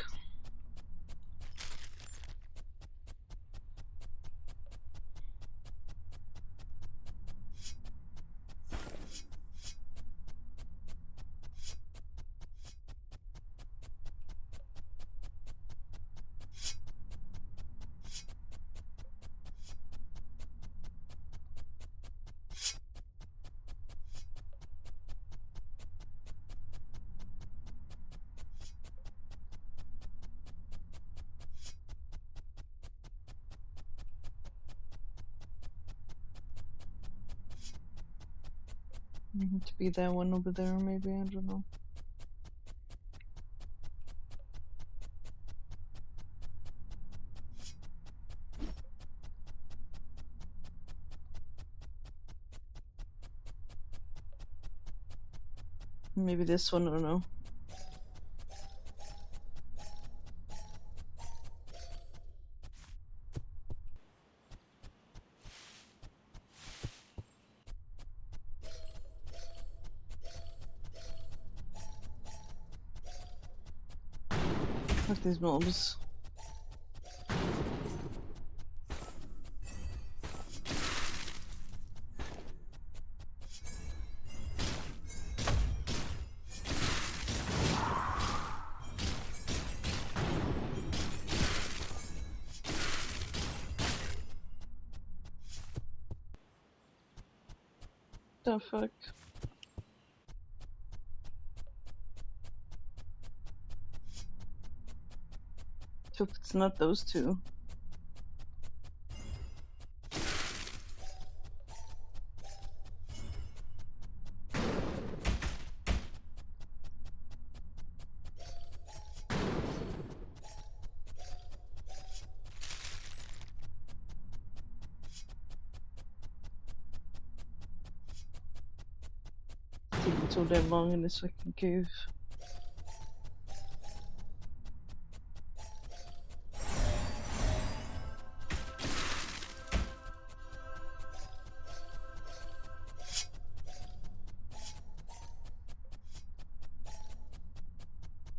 To be that one over there, maybe, I don't know. Maybe this one, I don't know. Fuck these mobs. The fuck? Hope it's not those two. taking so damn long in this fucking cave.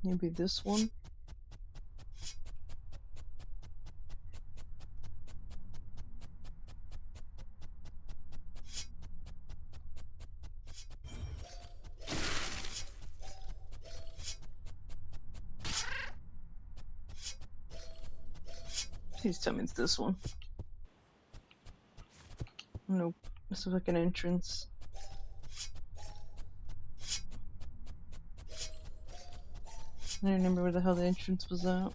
Maybe this one? Please tell me it's this one. Nope. It's a fucking entrance. I don't remember where the hell the entrance was at.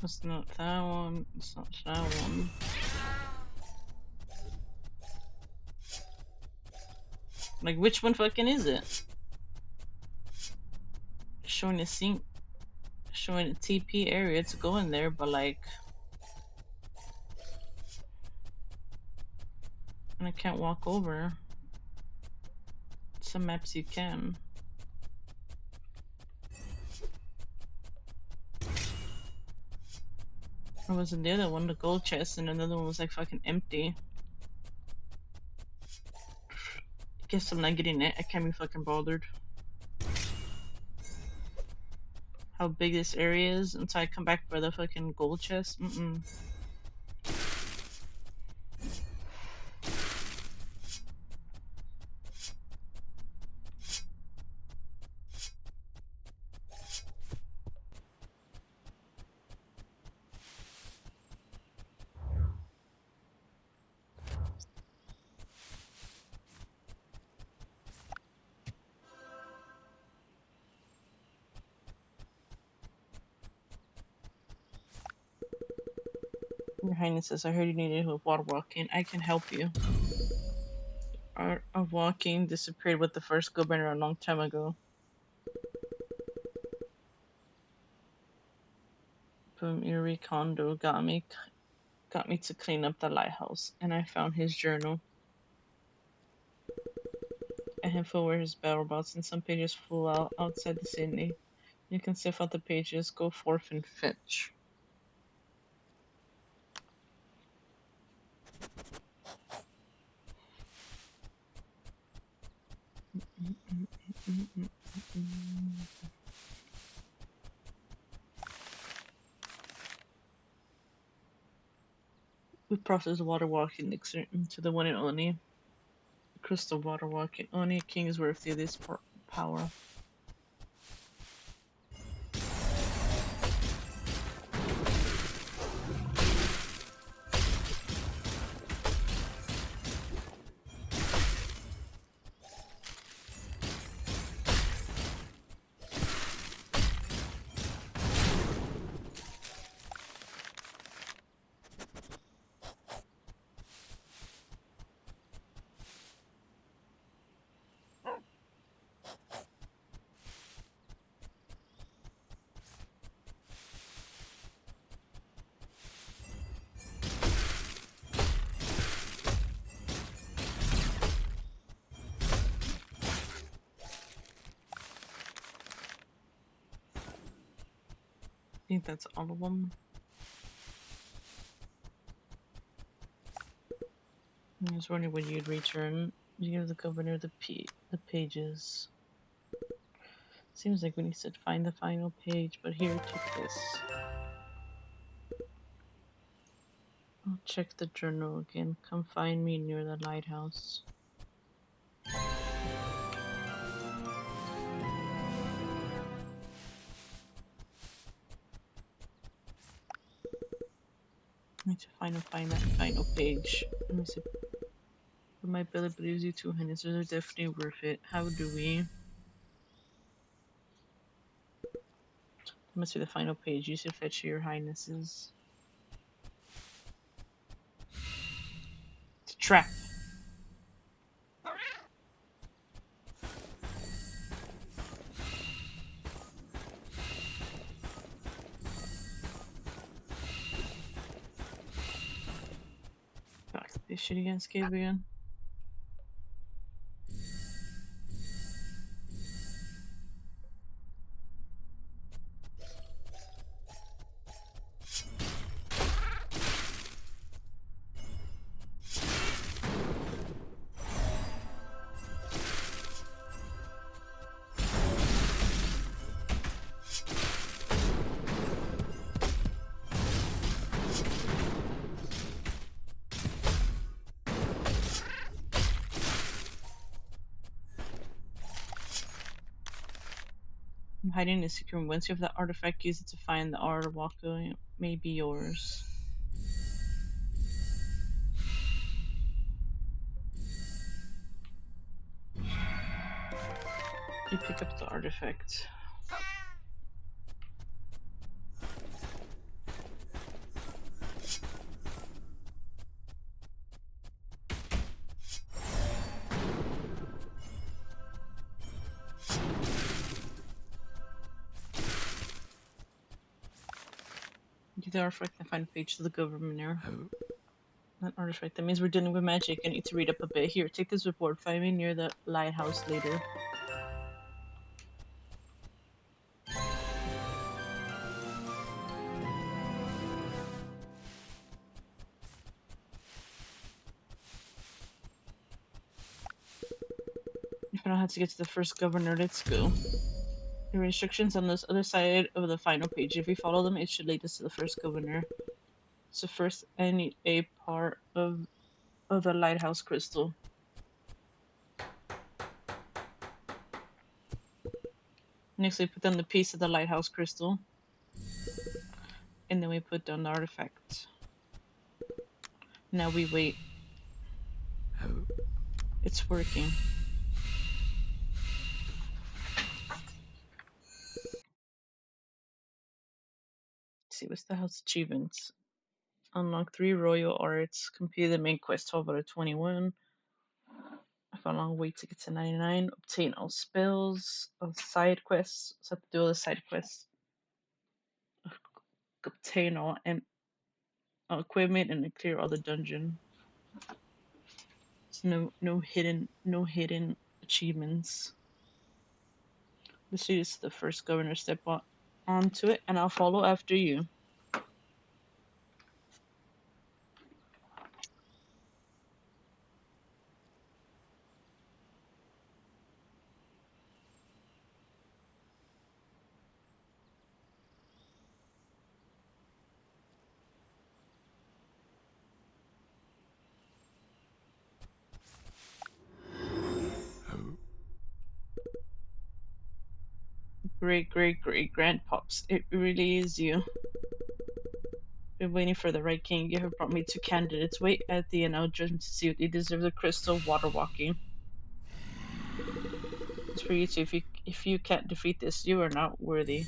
It's not that one. It's not that one. Like, which one fucking is it? Showing a sink, showing a TP area to go in there, but like, and I can't walk over. Some maps you can. Or was it the other one, the gold chest, and another one was like fucking empty? I guess I'm not getting it. I can't be fucking bothered. How big this area is until I come back for the fucking gold chest. Your Highnesses, I heard you needed help water walking. I can help you. Art of walking disappeared with the first governor a long time ago. Boom, Erie Kondo got me to clean up the lighthouse, and I found his journal. A handful were his battle bots, and some pages flew out outside the city. You can sift out the pages, go forth and fetch. We process water walking elixir into the one and only crystal water walking. Only a king is worthy of this power. I think that's all of them. I was wondering when you'd return. You give the governor the pages. Seems like when he said find the final page, but here, take this. I'll check the journal again. Come find me near the lighthouse. I need to find that final page. Let me see. But my belly believes you 2 minutes, they're definitely worth it. How do we? Must be the final page. You should fetch your highnesses. It's a trap. Fuck this shit again, Scabian. I'm hiding a secret room. Once you have that artifact, use it to find the art walk away. It may be yours. You pick up the artifact. Get the artifact and find a page to the government error. That artifact. That means we're dealing with magic. I need to read up a bit. Here, take this report. Find me near the lighthouse later. If I don't have to get to the first governor, let's go. There are instructions on this other side of the final page. If we follow them, it should lead us to the first governor. So first, I need a part of the lighthouse crystal. Next, we put down the piece of the lighthouse crystal. And then we put down the artifact. Now we wait. It's working. Let's see, what's the house achievements? Unlock 3 royal arts. Complete the main quest 12 out of 21. I found a long way to get to 99. Obtain all spells. Side quests. So I have to do all the side quests. Obtain all equipment and clear all the dungeon. There's no hidden achievements. Let's do this. The first governor. Step onto it, and I'll follow after you. Great grandpops. It really is you. Been waiting for the right king. You have brought me 2 candidates. Wait at the end. I'll judge them to see if they deserve the crystal water walking. It's for you too. If you can't defeat this, you are not worthy.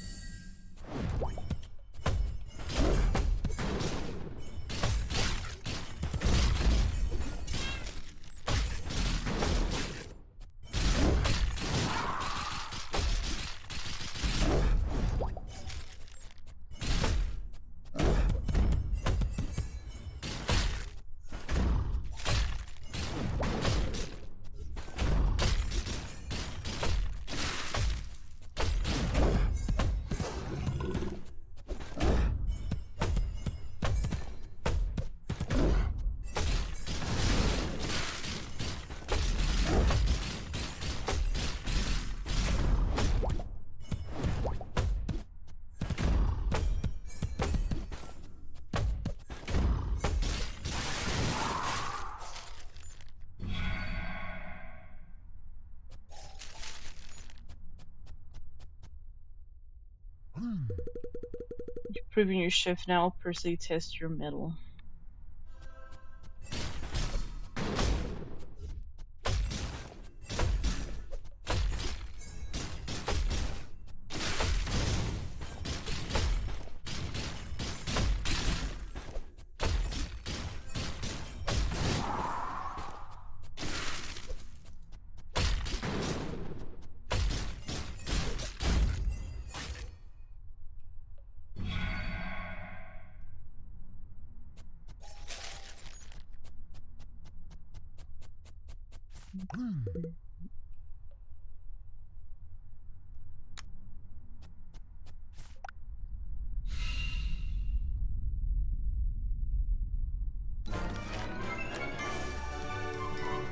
You're proving your shift now. I'll personally test your mettle.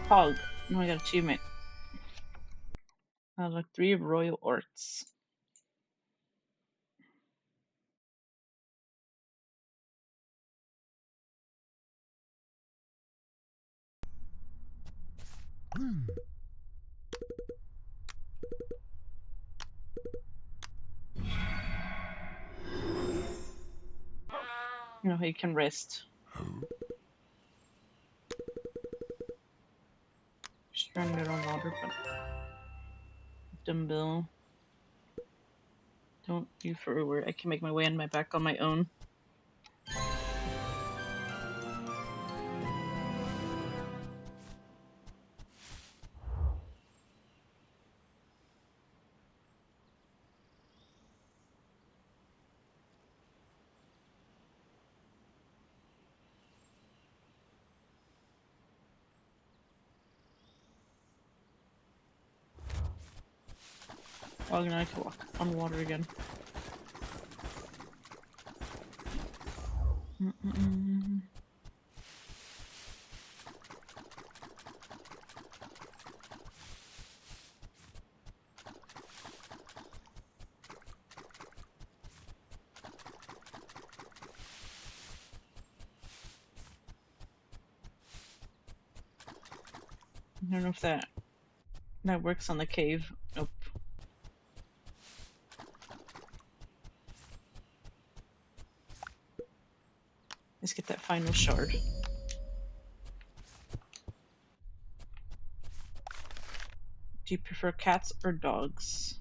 Hog. No, I got achievement. I like 3 royal arts. You know, he can rest. Stranded on water, but dumbbell. Don't you for where I can make my way on my back on my own. Oh, now I can walk on water again. I don't know if that works on the cave. Nope. Let's get that final shard. Do you prefer cats or dogs?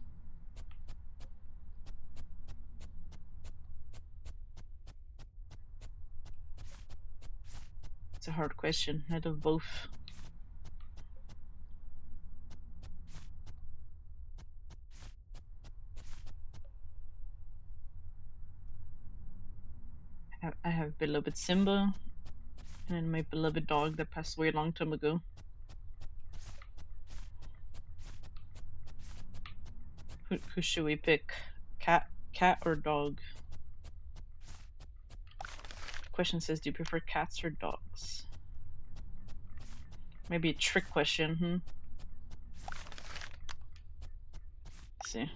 It's a hard question. I love both. I have beloved Simba and my beloved dog that passed away a long time ago. Who should we pick? Cat or dog? Question says, do you prefer cats or dogs? Maybe a trick question, Let's see.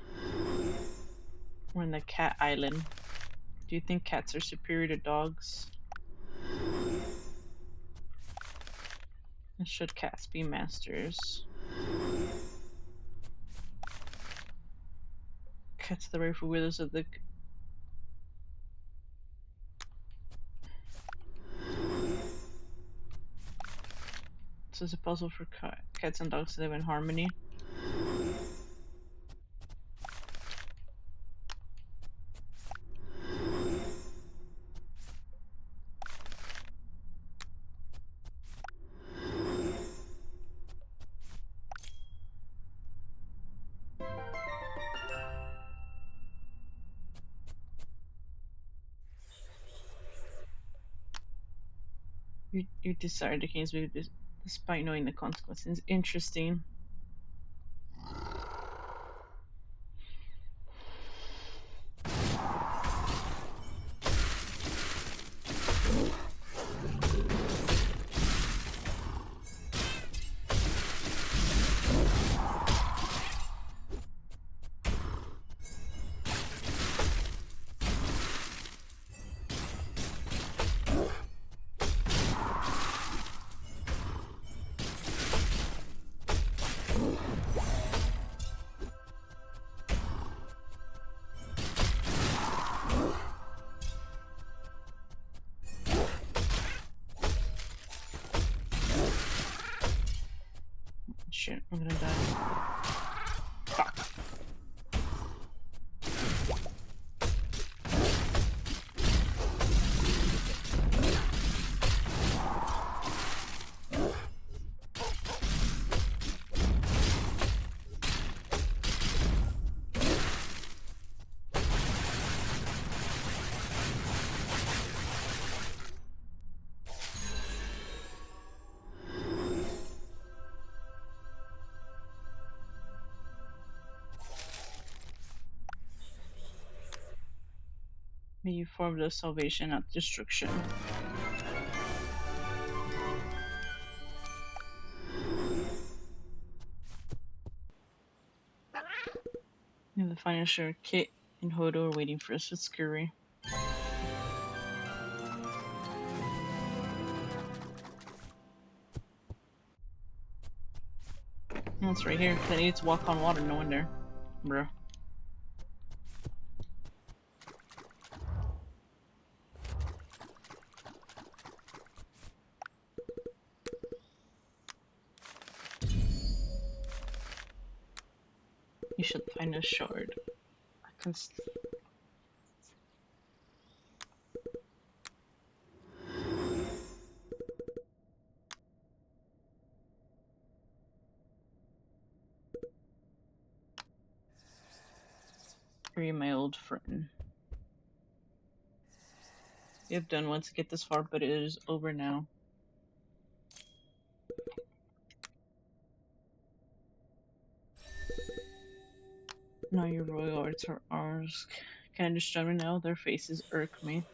We're in the cat island. Do you think cats are superior to dogs? And should cats be masters? Cats are the rightful rulers of the... So is it possible for cats and dogs to live in harmony? You decide against me despite knowing the consequences. Interesting. Shit, I'm gonna die. Fuck. May you form the salvation, not destruction. And the finisher, Kit and Hodo are waiting for us with Scurry. Oh, it's right here. I need to walk on water, no wonder. Bruh. You should find a shard. I can. Free my old friend. You have done well to get this far, but it is over now. Now your royal arts are ours. Can I destroy me now? Their faces irk me.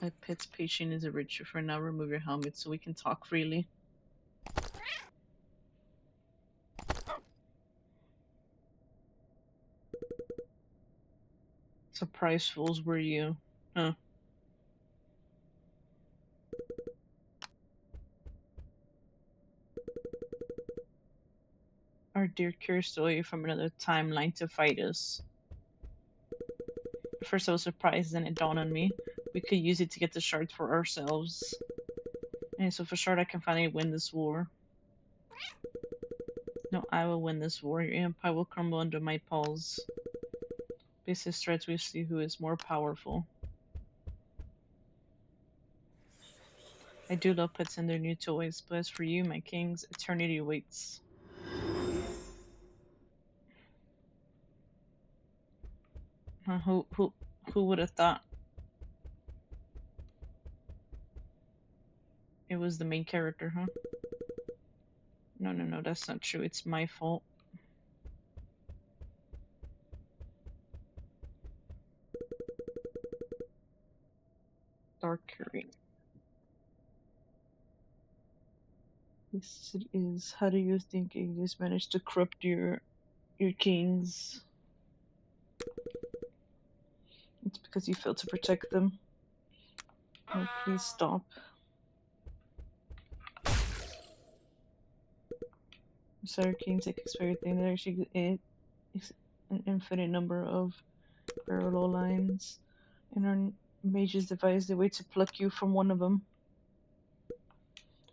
My pet's patient is a ritual. For now, remove your helmet so we can talk freely. Surprise fools were you. Huh. Our dear Cure stole you from another timeline to fight us. At first I was surprised, then it dawned on me. We could use it to get the shard for ourselves. And so for shard I can finally win this war. No, I will win this war. Your empire will crumble under my paws. Based on threats, we see who is more powerful. I do love pets and their new toys, but as for you, my kings, eternity waits. Who would have thought it was the main character, huh? No, that's not true. It's my fault. Dark Curry. Yes, it is. How do you think Aegis managed to corrupt your kings? It's because you failed to protect them. Oh, please stop. Sorry, kings like expert thing. There actually an infinite number of parallel lines, and our mages devised a way to pluck you from one of them. I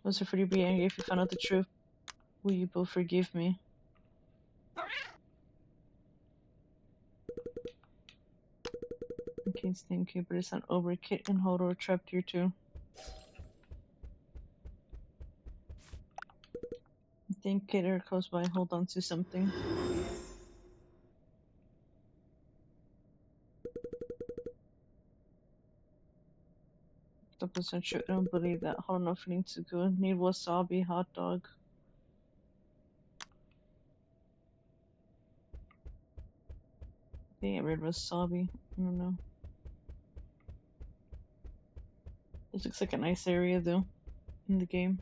was afraid you'd be angry if you found out the truth. Will you both forgive me? Okay, thank you, but it's not over. Kit and Hodor are trapped here too. I think Kit are close by. Hold on to something. Stop this true. I don't believe that. Hold on, I need to go. Need wasabi hot dog. They get rid of wasabi. I don't know. This looks like a nice area though in the game.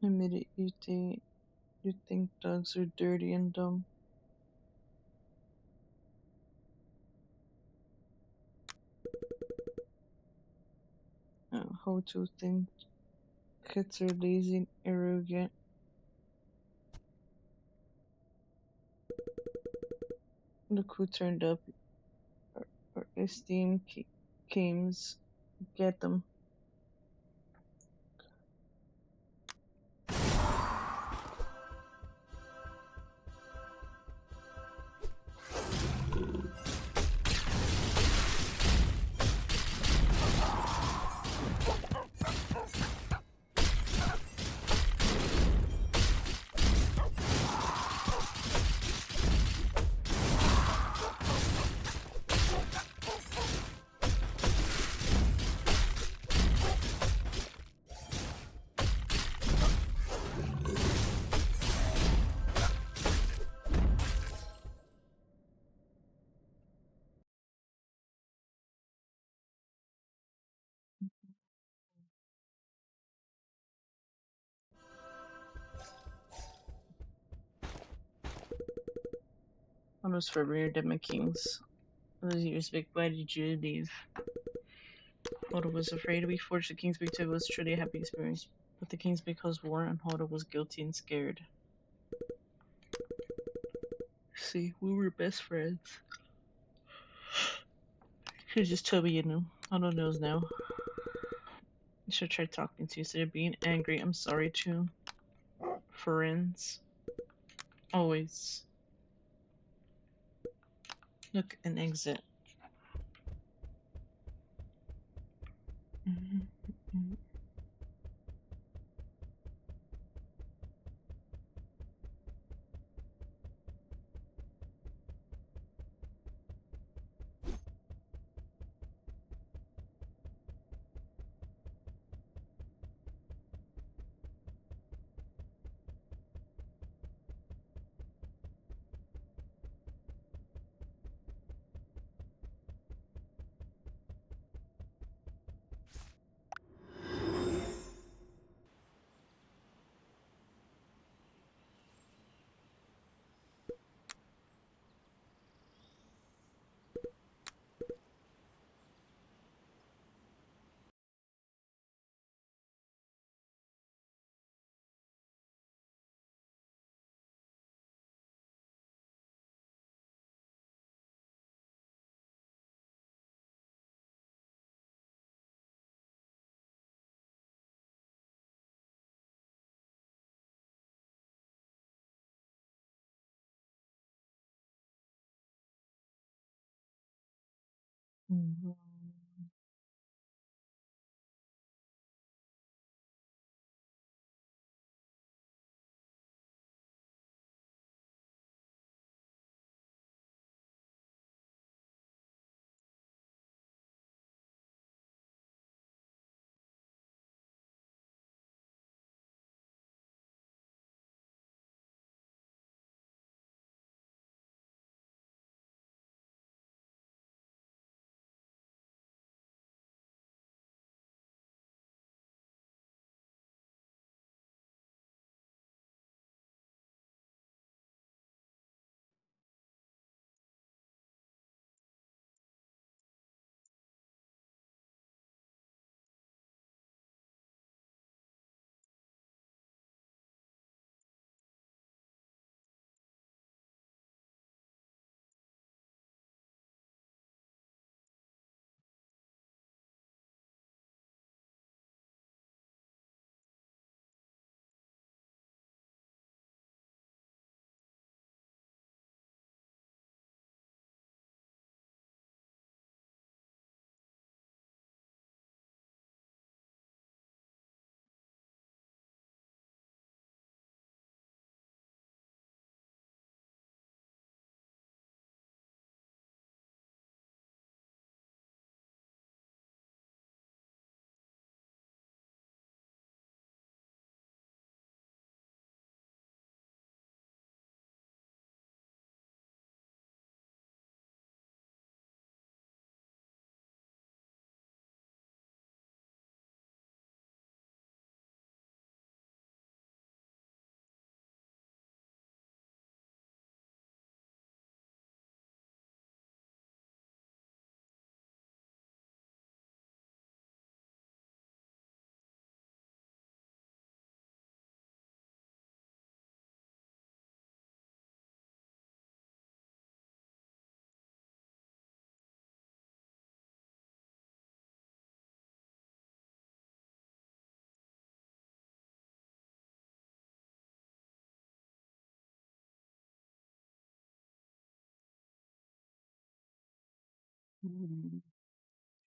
Admit it, you think dogs are dirty and dumb. How to think Kids are lazy and arrogant. Look who turned up. Our esteemed Kames. Get them. One was for rear Demon Kings. Those years back, why did you leave? Hodo was afraid. We forged the Kingspeak table was truly a happy experience. But the Kingspeak caused war and Hodo was guilty and scared. See, we were best friends. Should've just told me you knew. Hodo knows now. I should try talking to you instead of being angry. I'm sorry too. Friends. Always. Look, an exit.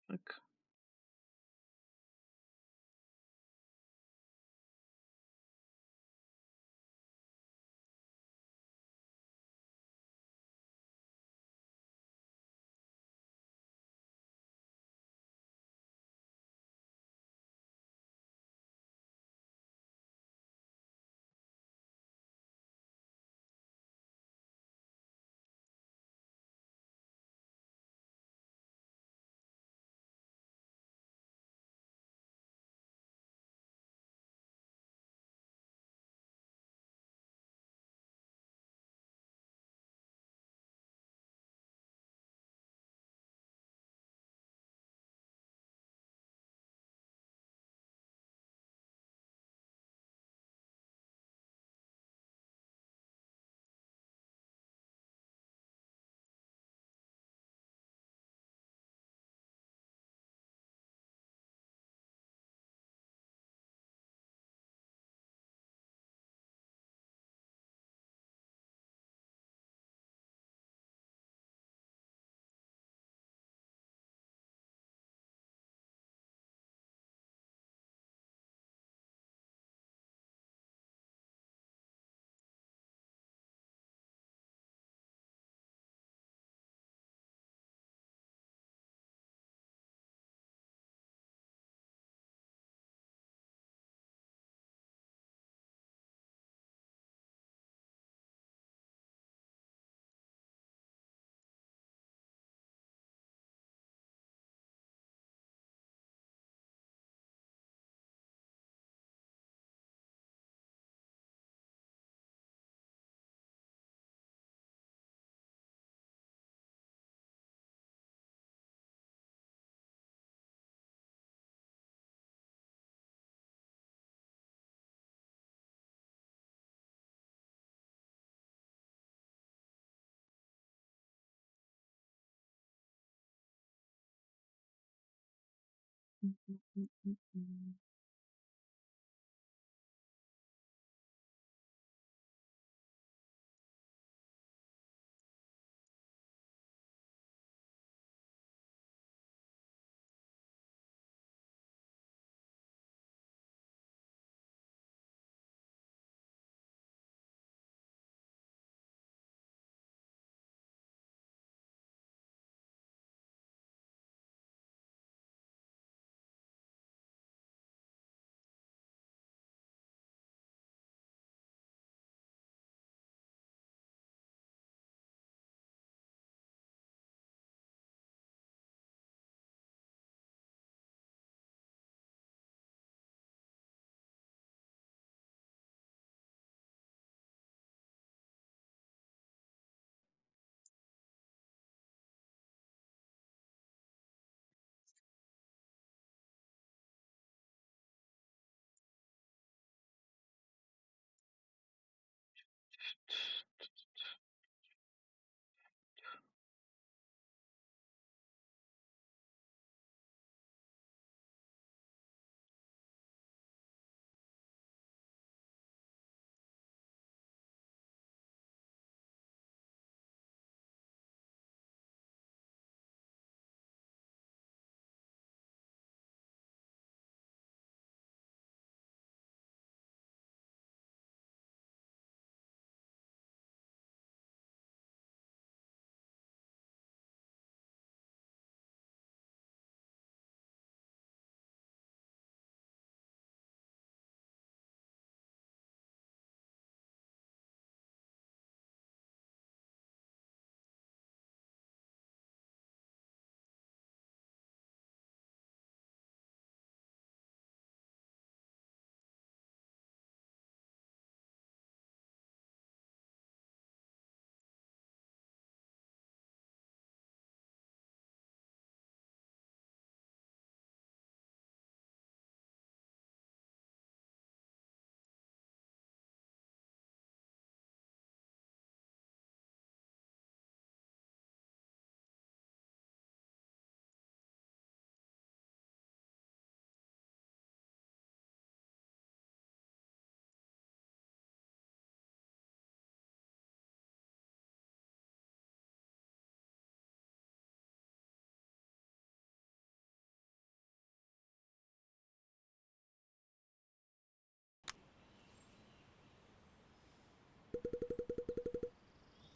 Fuck.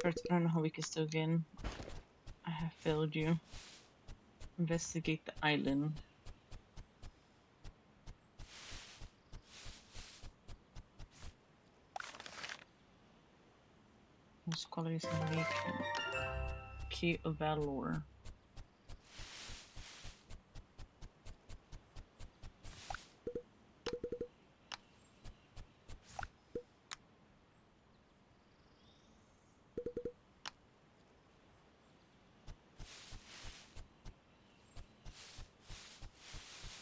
First, I don't know how we can still get in. I have failed you. Investigate the island. Most qualities and vacant. Key of Valor.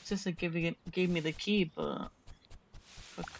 Just like gave me the key, but fuck.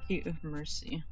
Key of Mercy.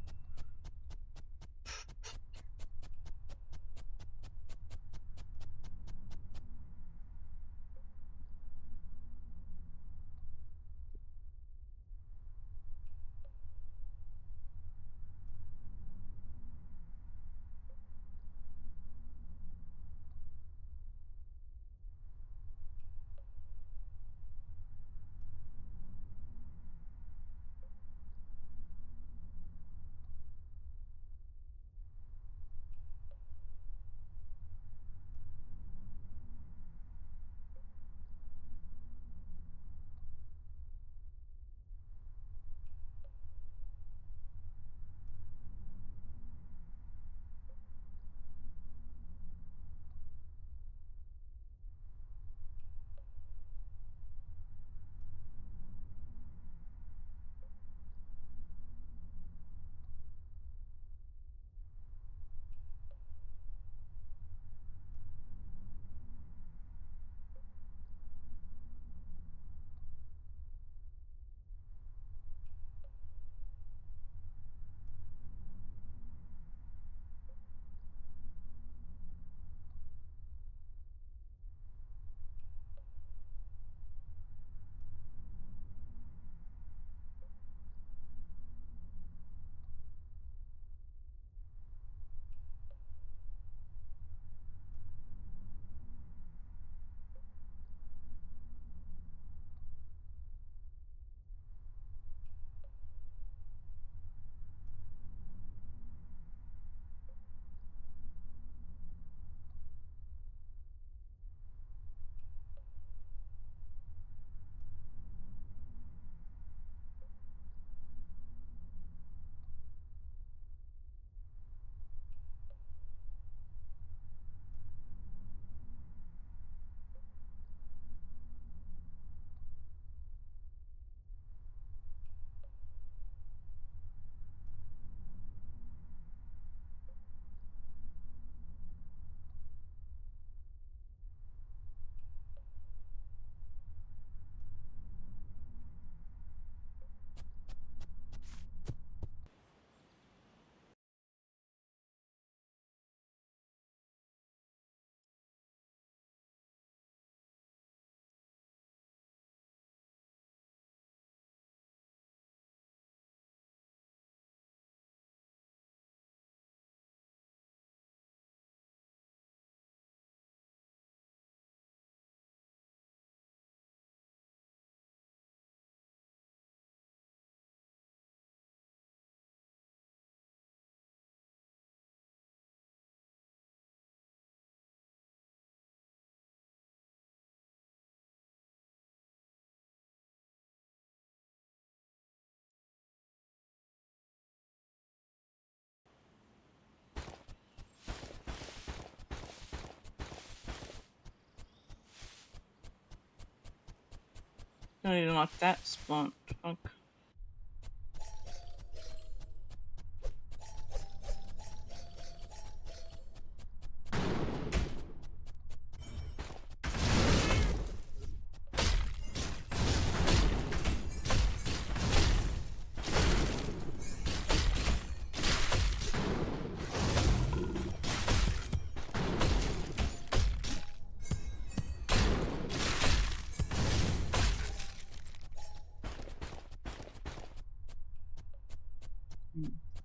I didn't lock that spot. Fuck.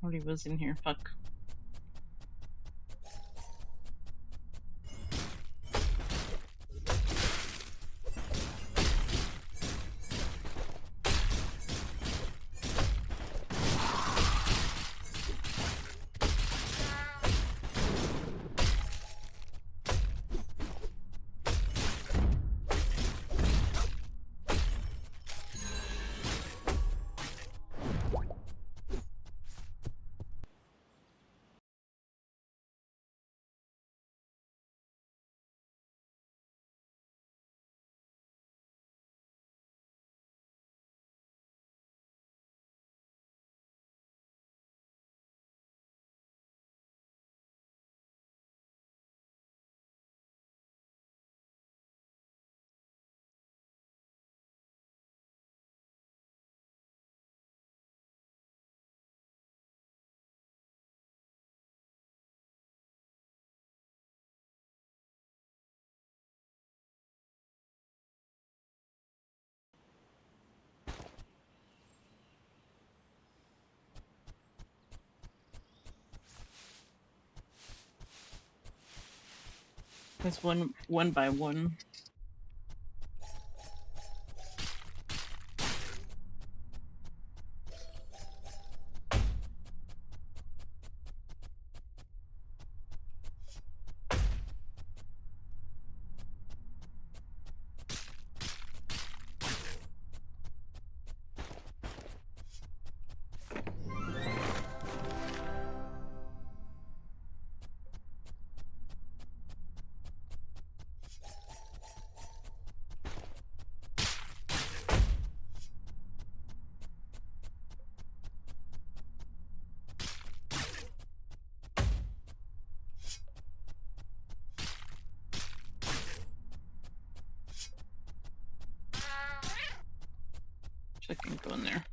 Already was in here. Fuck. It's one by one. So I can go in there.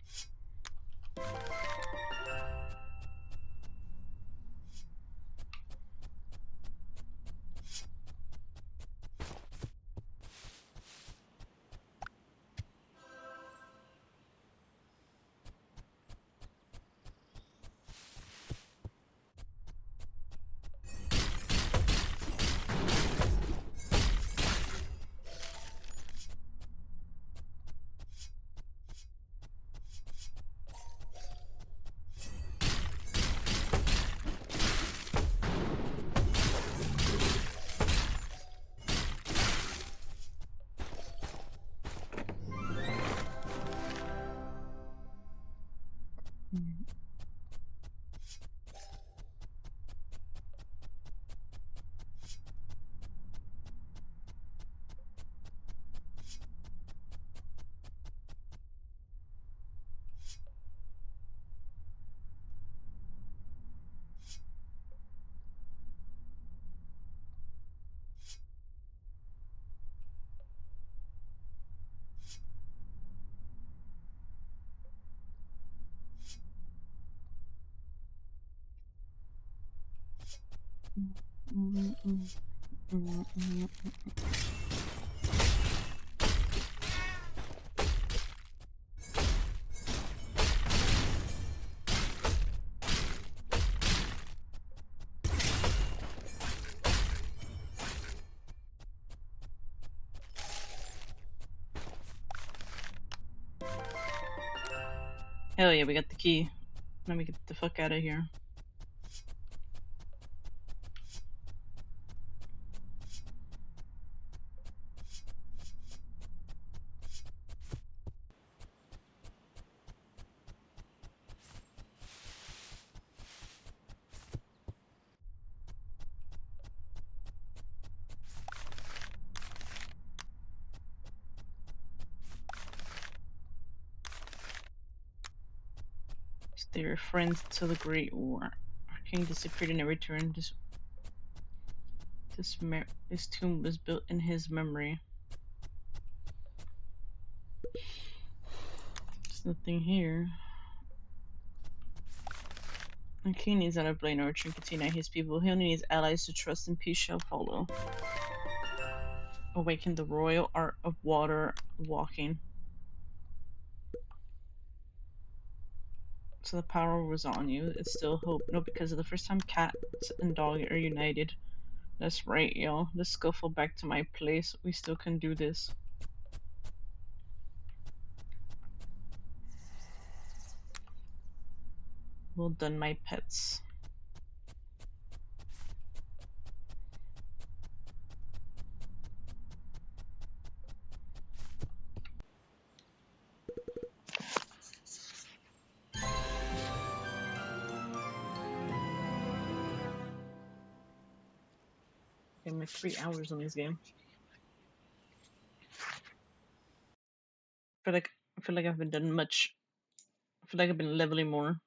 Hell yeah, we got the key. Let me get the fuck out of here. They were friends till the Great War. Our king disappeared and never returned. This tomb was built in his memory. There's nothing here. The king needs not a blade nor a trinket to unite his people. He only needs allies to trust, and peace shall follow. Awaken the royal art of water walking. So the power was on you. It's still hope. No, because of the first time cats and dog are united. That's right, y'all. Let's scuffle back to my place. We still can do this. Well done, my pets. Okay, I'm like 3 hours on this game. I feel like I haven't done much. I feel like I've been leveling more.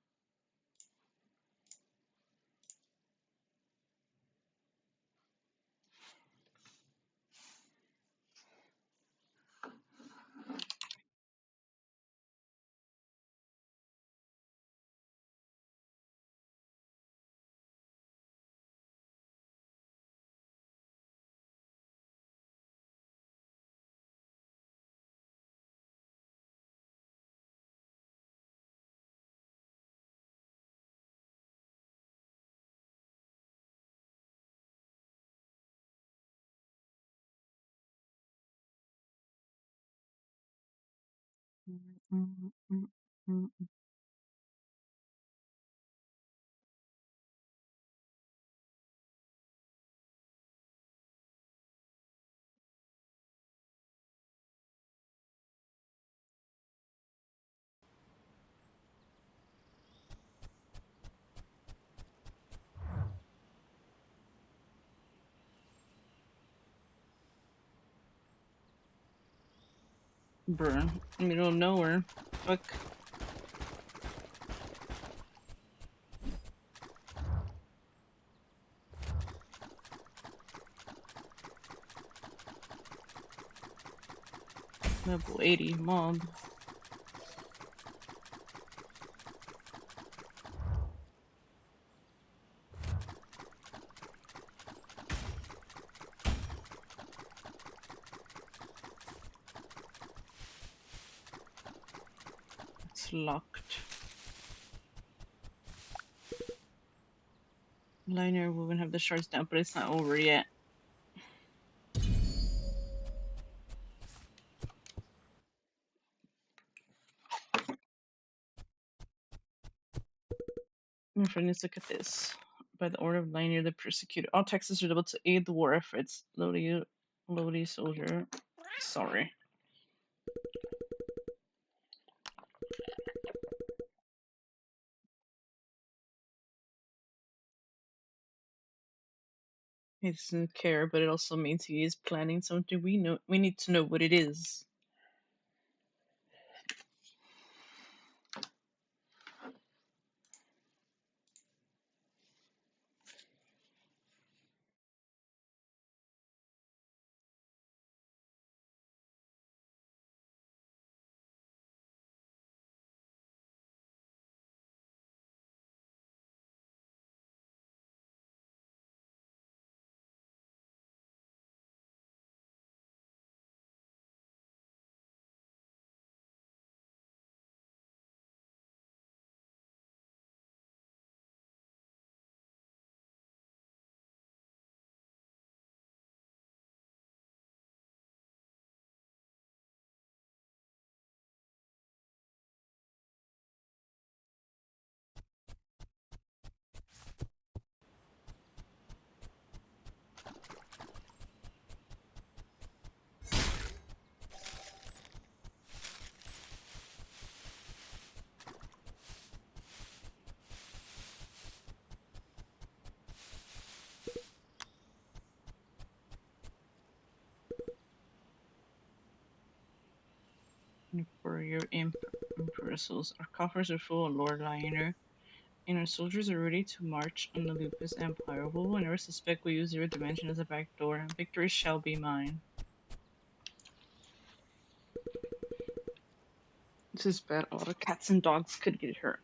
Bruh, in the middle of nowhere. Fuck. Level 80 mob. It's locked. Liner, we're gonna have the shards down, but it's not over yet. My friend, let's look at this. By the order of Liner, the persecuted. All Texans are able to aid the war efforts. Lodi soldier. Sorry. He doesn't care, but it also means he is planning something. We need to know what it is. for your impersals. Our coffers are full of Lord Lioner, and our soldiers are ready to march on the Lupus Empire. We will never suspect we use Zero Dimension as a backdoor. Victory shall be mine. This is bad. A lot of cats and dogs could get hurt.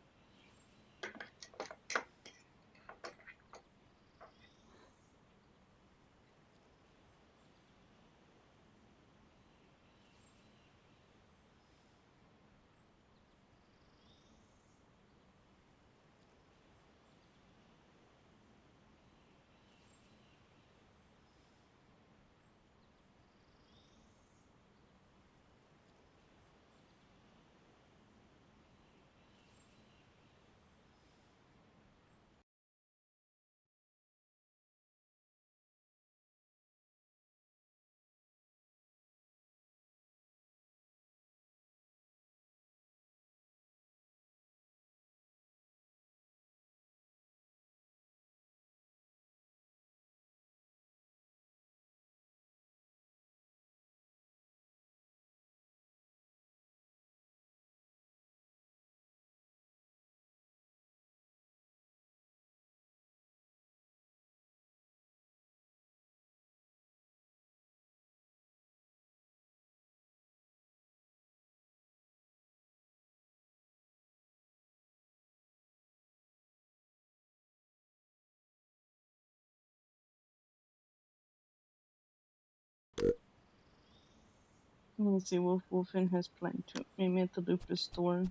Let's see, Wolfen has planned to meet me at the Lupus store.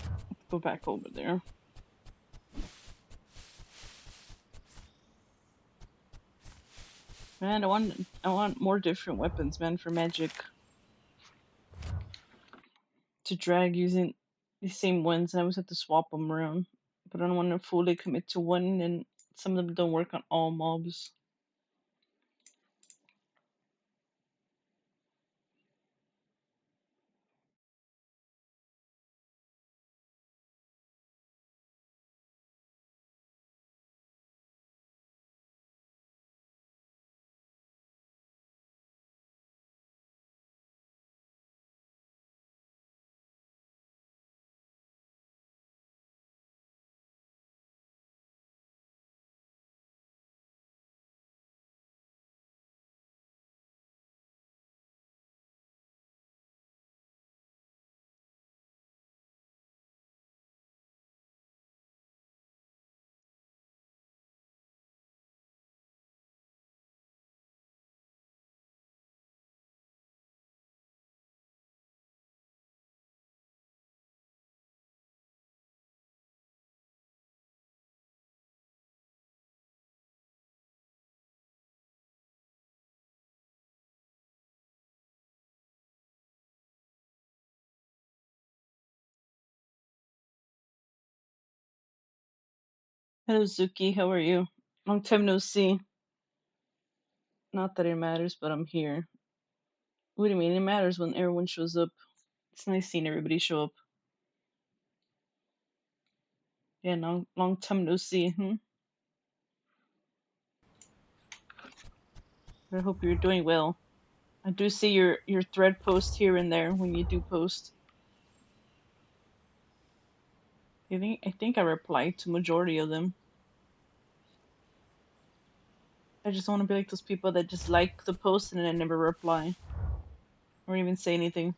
Let's go back over there. Man, I want more different weapons, man, for magic. To drag using the same ones, and I always have to swap them around. But I don't want to fully commit to one, and some of them don't work on all mobs. Hello, Zuki. How are you? Long time no see. Not that it matters, but I'm here. What do you mean? It matters when everyone shows up. It's nice seeing everybody show up. Yeah, long time no see. I hope you're doing well. I do see your thread post here and there when you do post. I think I replied to majority of them. I just want to be like those people that just like the post and then never reply or even say anything.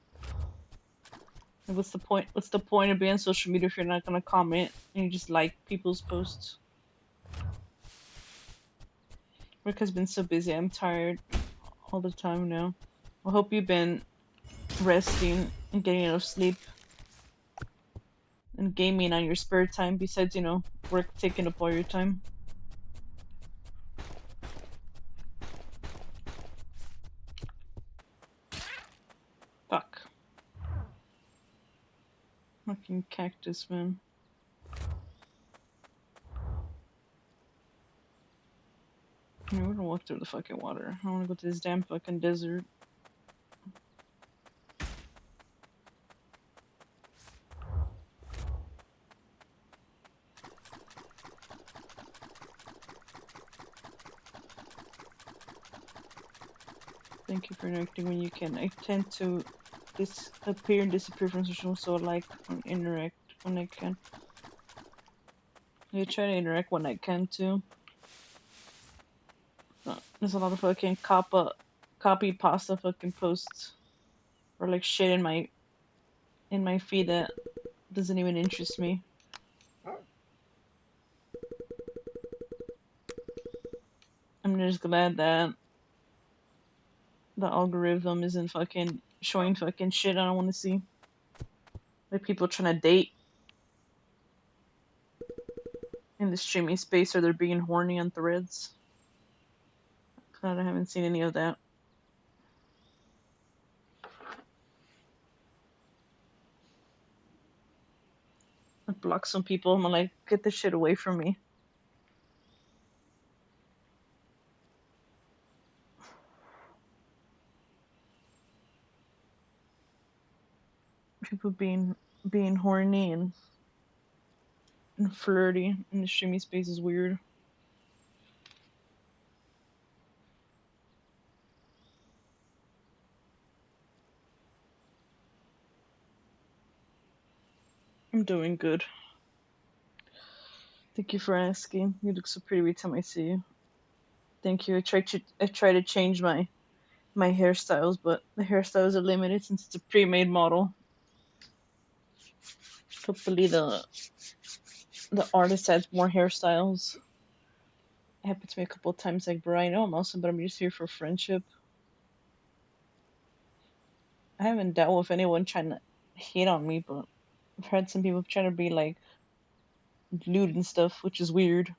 Like, what's the point? What's the point of being on social media if you're not gonna comment and you just like people's posts? Work has been so busy. I'm tired all the time now. I hope you've been resting and getting enough sleep and gaming on your spare time besides, work taking up all your time. Fuck. Fucking cactus, man. Yeah, we're gonna walk through the fucking water. I wanna go to this damn fucking desert. Thank you for interacting when you can. I tend to appear and disappear from social, so I like interact when I can. I try to interact when I can too. There's a lot of fucking copy pasta fucking posts or like shit in my feed that doesn't even interest me. I'm just glad that the algorithm isn't fucking showing fucking shit I don't want to see. Like people trying to date in the streaming space or they're being horny on threads. Glad I haven't seen any of that. I block some people. I'm like, get this shit away from me. People being horny and flirty in the streaming space is weird. I'm doing good. Thank you for asking. You look so pretty every time I see you. Thank you. I try to change my hairstyles, but the hairstyles are limited since it's a pre-made model. Hopefully the artist has more hairstyles. It happened to me a couple of times. Like, bro, I know I'm awesome, but I'm just here for friendship. I haven't dealt with anyone trying to hate on me, but I've heard some people trying to be like lewd and stuff, which is weird.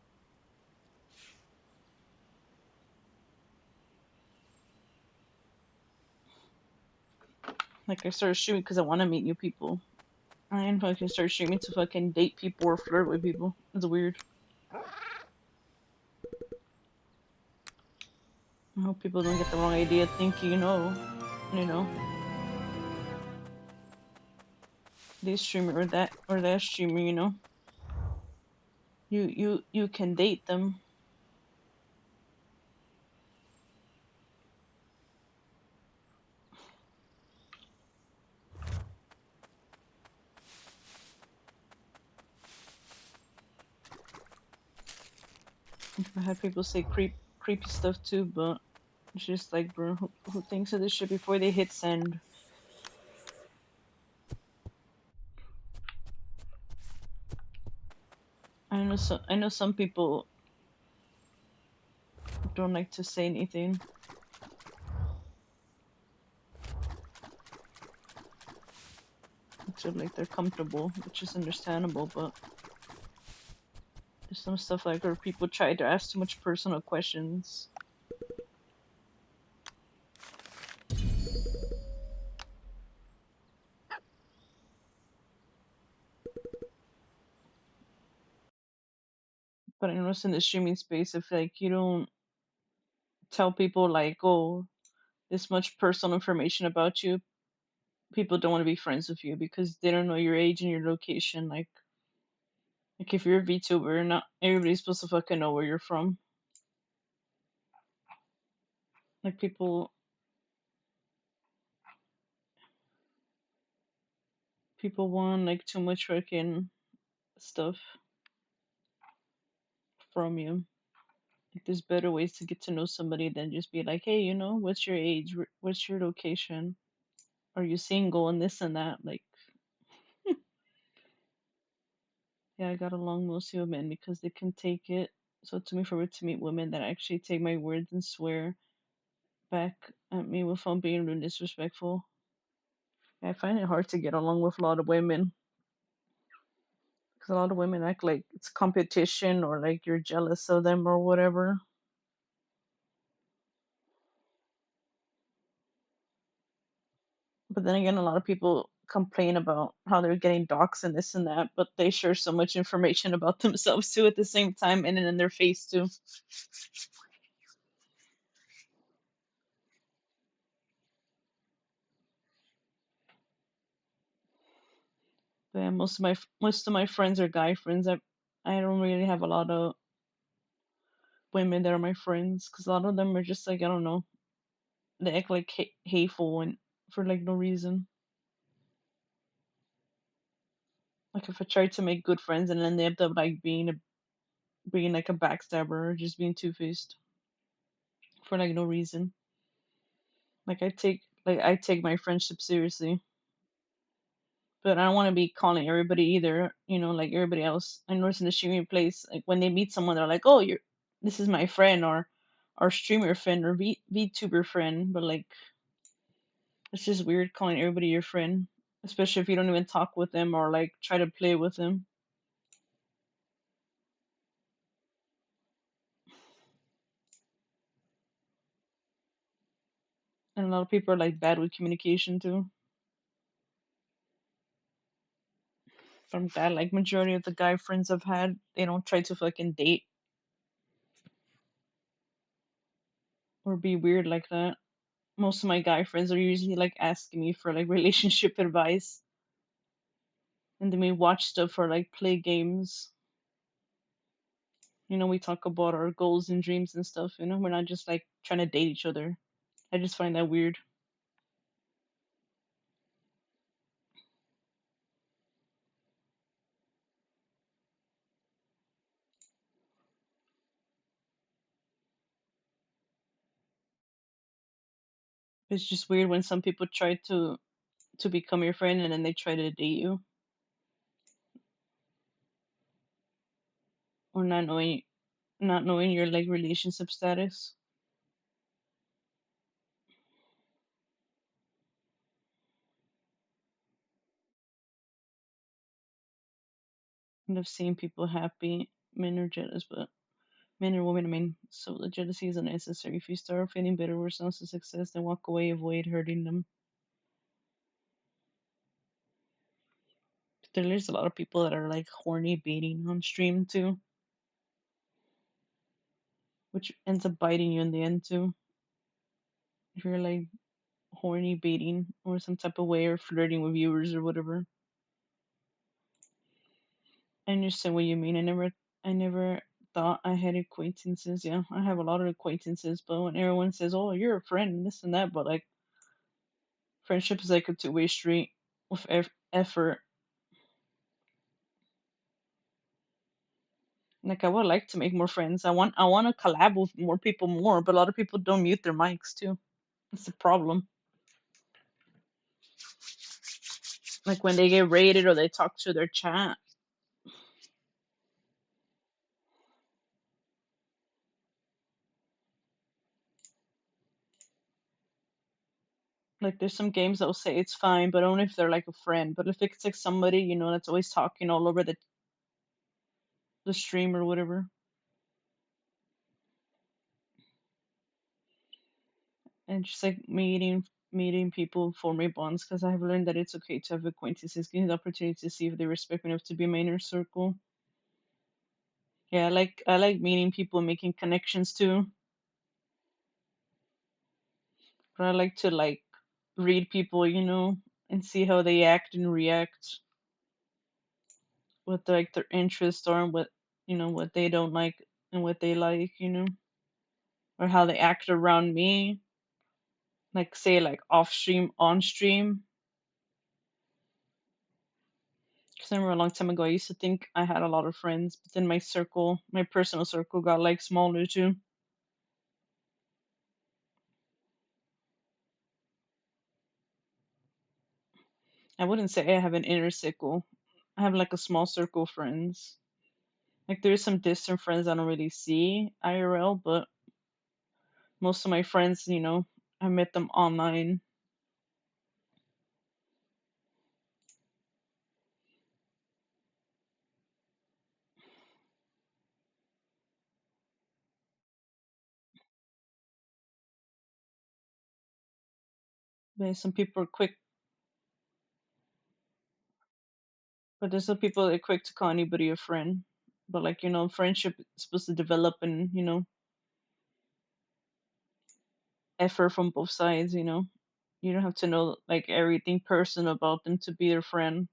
Like, I started streaming because I want to meet new people. I didn't fucking start streaming to fucking date people or flirt with people. It's weird. I hope people don't get the wrong idea thinking, you know, this streamer or that streamer, you can date them. I had people say creepy stuff too, but it's just like, bro, who thinks of this shit before they hit send? I know some people don't like to say anything. So like they're comfortable, which is understandable, but there's some stuff like where people try to ask too much personal questions. But I notice in the streaming space, if like you don't tell people like, oh, this much personal information about you, people don't want to be friends with you because they don't know your age and your location. Like if you're a VTuber, not everybody's supposed to fucking know where you're from. Like people want like too much fucking stuff from you. Like there's better ways to get to know somebody than just be like, hey, what's your age? What's your location? Are you single and this and that? Like, yeah, I got along mostly with men because they can take it. So to me, for it to meet women that actually take my words and swear back at me without being rude and disrespectful, I find it hard to get along with a lot of women because a lot of women act like it's competition or like you're jealous of them or whatever. But then again, a lot of people complain about how they're getting doxxed and this and that, but they share so much information about themselves too at the same time and in their face too. But yeah, most of my friends are guy friends. I don't really have a lot of women that are my friends because a lot of them are just like I don't know. they act like hateful and for like no reason. Like if I try to make good friends and then they end up like being like a backstabber or just being two faced for like no reason. Like I take my friendship seriously, but I don't want to be calling everybody either. Like everybody else. I notice in the streaming place, like when they meet someone, they're like, "Oh, this is my friend or streamer friend or VTuber friend," but like it's just weird calling everybody your friend, especially if you don't even talk with them or like try to play with them. And a lot of people are like bad with communication too. From that, like majority of the guy friends I've had, they don't try to fucking date or be weird like that. Most of my guy friends are usually like asking me for like relationship advice, and then we watch stuff or like play games. We talk about our goals and dreams and stuff. We're not just like trying to date each other. I just find that weird. It's just weird when some people try to become your friend and then they try to date you or not knowing your like relationship status. And I've seen people happy, men are jealous, but men or women, I mean, so the jealousy is unnecessary. If you start feeling bitter over someone's success, then walk away, avoid hurting them. But there's a lot of people that are like horny baiting on stream too, which ends up biting you in the end too. If you're like horny baiting or some type of way or flirting with viewers or whatever. I understand what you mean. I never thought I had acquaintances. Yeah, I have a lot of acquaintances, but when everyone says, "Oh, you're a friend," this and that, but like friendship is like a two-way street with effort. Like I would like to make more friends. I want to collab with more people more, but a lot of people don't mute their mics too. It's a problem. Like when they get rated or they talk to their chat. Like there's some games that'll say it's fine, but only if they're like a friend. But if it's like somebody that's always talking all over the stream or whatever, and just like meeting people forming bonds, because I've learned that it's okay to have acquaintances, getting the opportunity to see if they respect me enough to be in my inner circle. Yeah, I like meeting people and making connections too. But I like to like read people, and see how they act and react, what like their interests are and what they don't like and what they like, or how they act around me. Like say like off stream, on stream. Because I remember a long time ago, I used to think I had a lot of friends, but then my personal circle, got like smaller too. I wouldn't say I have an inner circle. I have like a small circle of friends. Like there's some distant friends I don't really see IRL, but most of my friends, I met them online. But some people are quick, but there's some people that are quick to call anybody a friend. But like friendship is supposed to develop and effort from both sides. You don't have to know like everything personal about them to be their friend.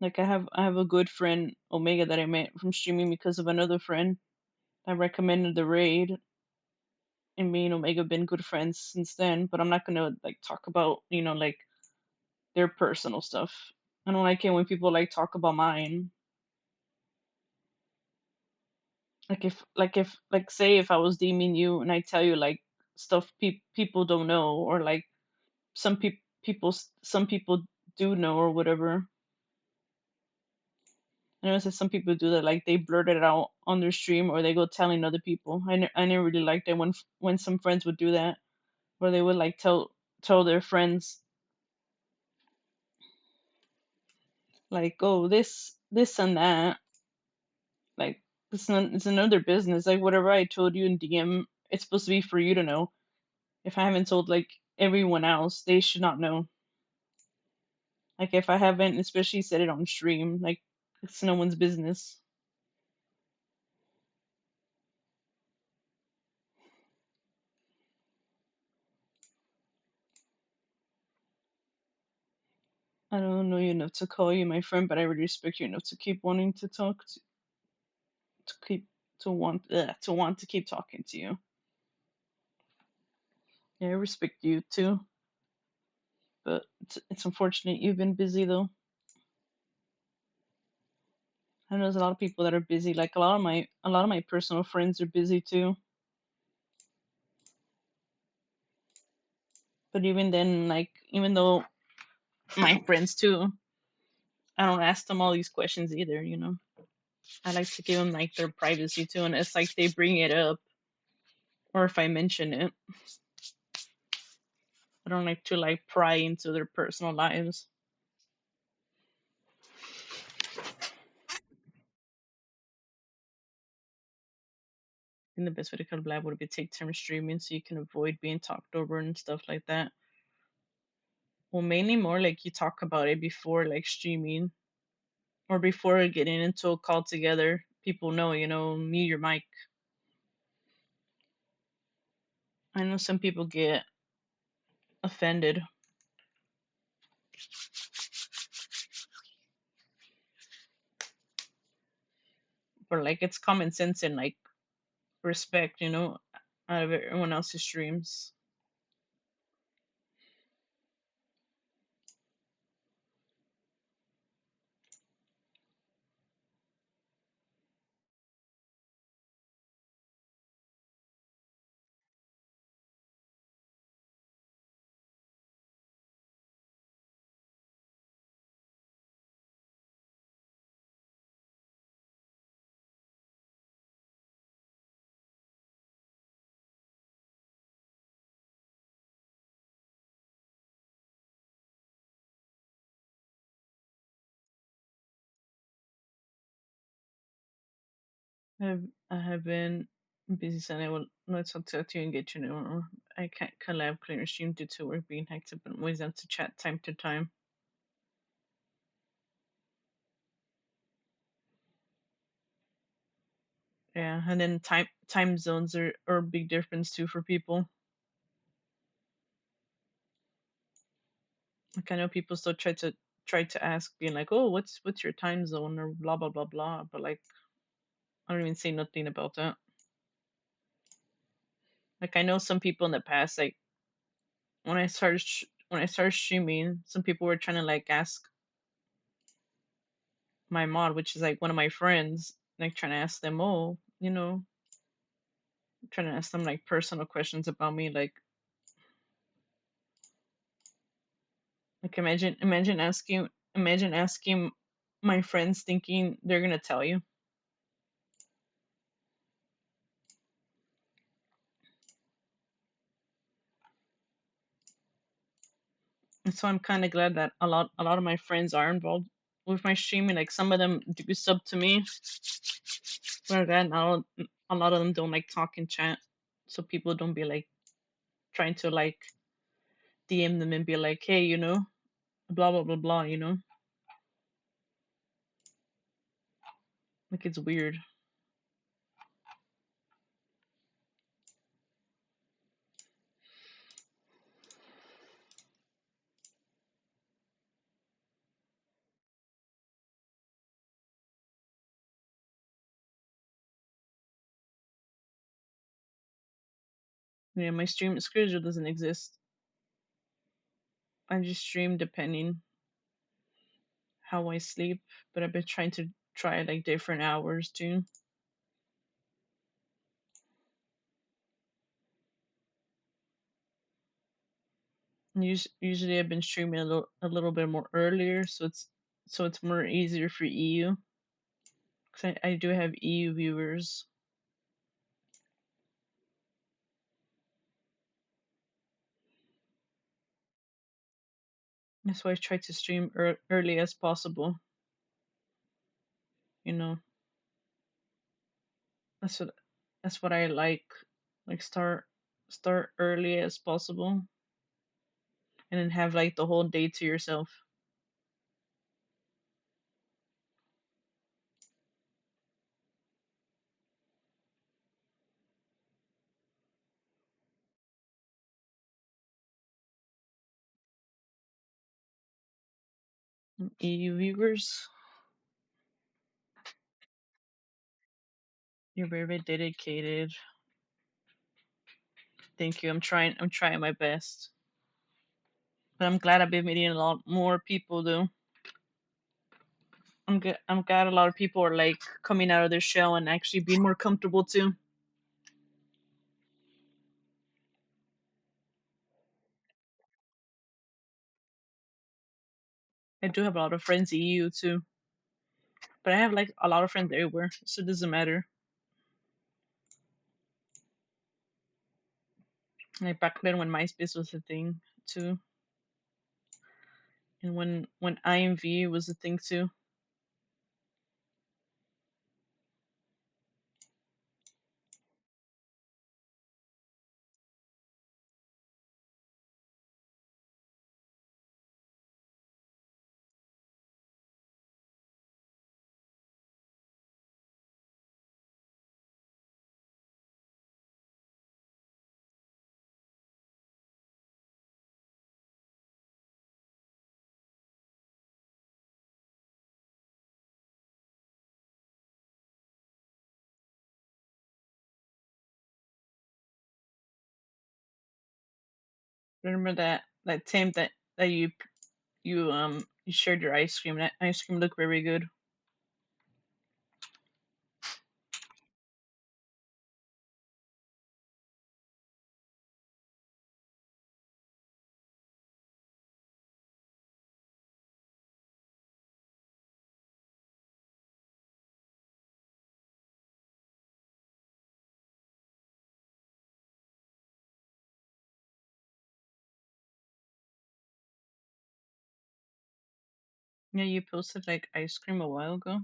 Like I have a good friend Omega that I met from streaming because of another friend. I recommended the raid, and me and Omega have been good friends since then. But I'm not gonna like talk about like their personal stuff. I don't like it when people like talk about mine. Like say if I was DMing you and I tell you like stuff people don't know, or like some people do know or whatever. I know that some people do that, like they blurt it out on their stream or they go telling other people. I never really liked it when some friends would do that, where they would like tell their friends like, oh, this and that, like it's none of their business. Like whatever I told you in DM, it's supposed to be for you to know. If I haven't told like everyone else, they should not know. Like if I haven't especially said it on stream, like it's no one's business. I don't know you enough to call you my friend, but I really respect you enough to keep wanting to talk to keep to want to keep talking to you. Yeah, I respect you too, but it's unfortunate you've been busy though. I know there's a lot of people that are busy. Like a lot of my personal friends are busy too. But even then, like even though my friends too, I don't ask them all these questions either. I like to give them like their privacy too, and it's like they bring it up or if I mention it. I don't like to like pry into their personal lives. And the best way to collab would be take turn streaming so you can avoid being talked over and stuff like that. Well, mainly more like you talk about it before like streaming or before getting into a call together. People know, mute your mic. I know some people get offended, but like it's common sense and like respect, out of everyone else's streams. I have been busy, so I will not talk to you and get you know. I can't collab clear stream due to work being hectic, but I'm always down to chat time to time. Yeah, and then time zones are a big difference too for people. Like I know people still try to ask, being like, "Oh, what's your time zone?" or blah blah blah blah. But like, I don't even say nothing about that. Like I know some people in the past, like when I started streaming, some people were trying to like ask my mod, which is like one of my friends, like trying to ask them, oh, trying to ask them like personal questions about me, like imagine asking my friends thinking they're gonna tell you. And so I'm kind of glad that a lot of my friends are involved with my streaming. Like some of them do sub to me, but again, a lot of them don't like talk in chat, so people don't be like trying to like DM them and be like, hey, blah blah blah blah, like it's weird. Yeah, my stream schedule doesn't exist. I just stream depending how I sleep, but I've been trying to try like different hours too. Usually I've been streaming a little bit more earlier, so it's more easier for EU. Cause I do have EU viewers. That's why I try to stream early as possible. You know, that's what that's what I like. Like start early as possible, and then have like the whole day to yourself. EU viewers, you're very dedicated. Thank you. I'm trying my best. But I'm glad I've been meeting a lot more people though. I'm glad a lot of people are like coming out of their shell and actually being more comfortable too. I do have a lot of friends in EU too. But I have like a lot of friends everywhere, so it doesn't matter. Like back then when MySpace was a thing too. And when IMV was a thing too. Remember that time that you shared your ice cream. That ice cream looked very good. Yeah, you posted like ice cream a while ago.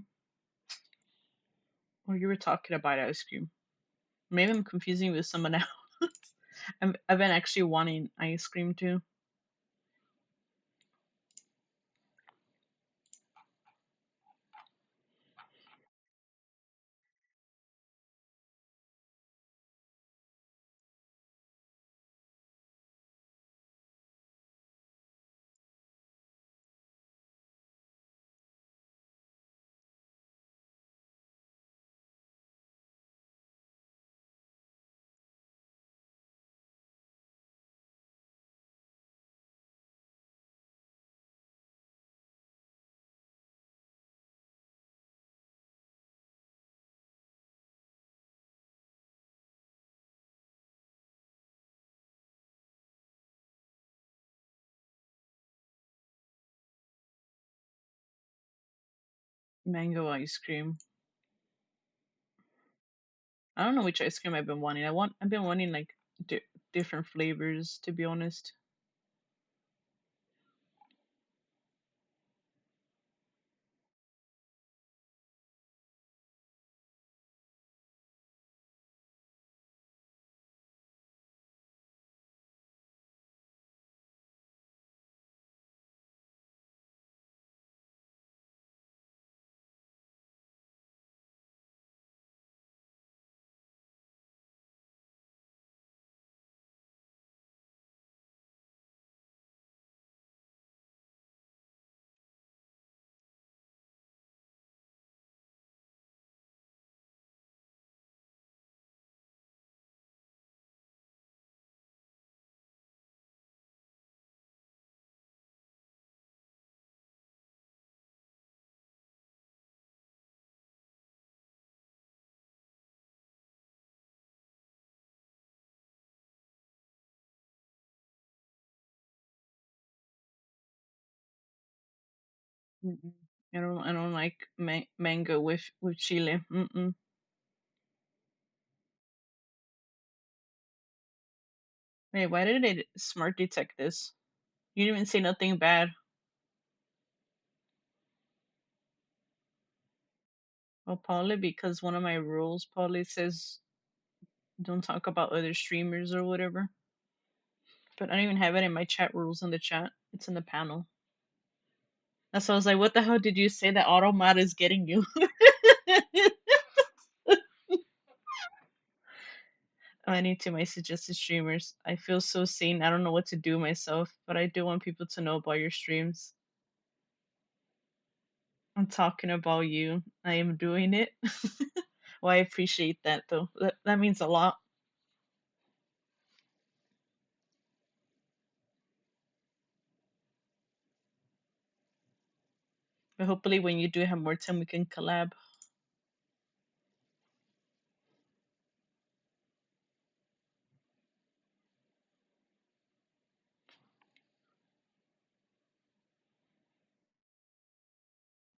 Or you were talking about ice cream. Maybe I'm confusing you with someone else. I've been actually wanting ice cream too. Mango ice cream. I don't know which ice cream I've been wanting. I've been wanting like different flavors to be honest. Mm-mm. I don't like mango with chile. Mm-mm. Wait, why did it smart detect this? You didn't even say nothing bad. Well, probably because one of my rules probably says don't talk about other streamers or whatever. But I don't even have it in my chat rules in the chat. It's in the panel. That's why I was like, what the hell did you say that Automat is getting you? I need to my suggested streamers. I feel so seen. I don't know what to do myself, but I do want people to know about your streams. I'm talking about you. I am doing it. Well, I appreciate that though. That means a lot. But hopefully, when you do have more time, we can collab.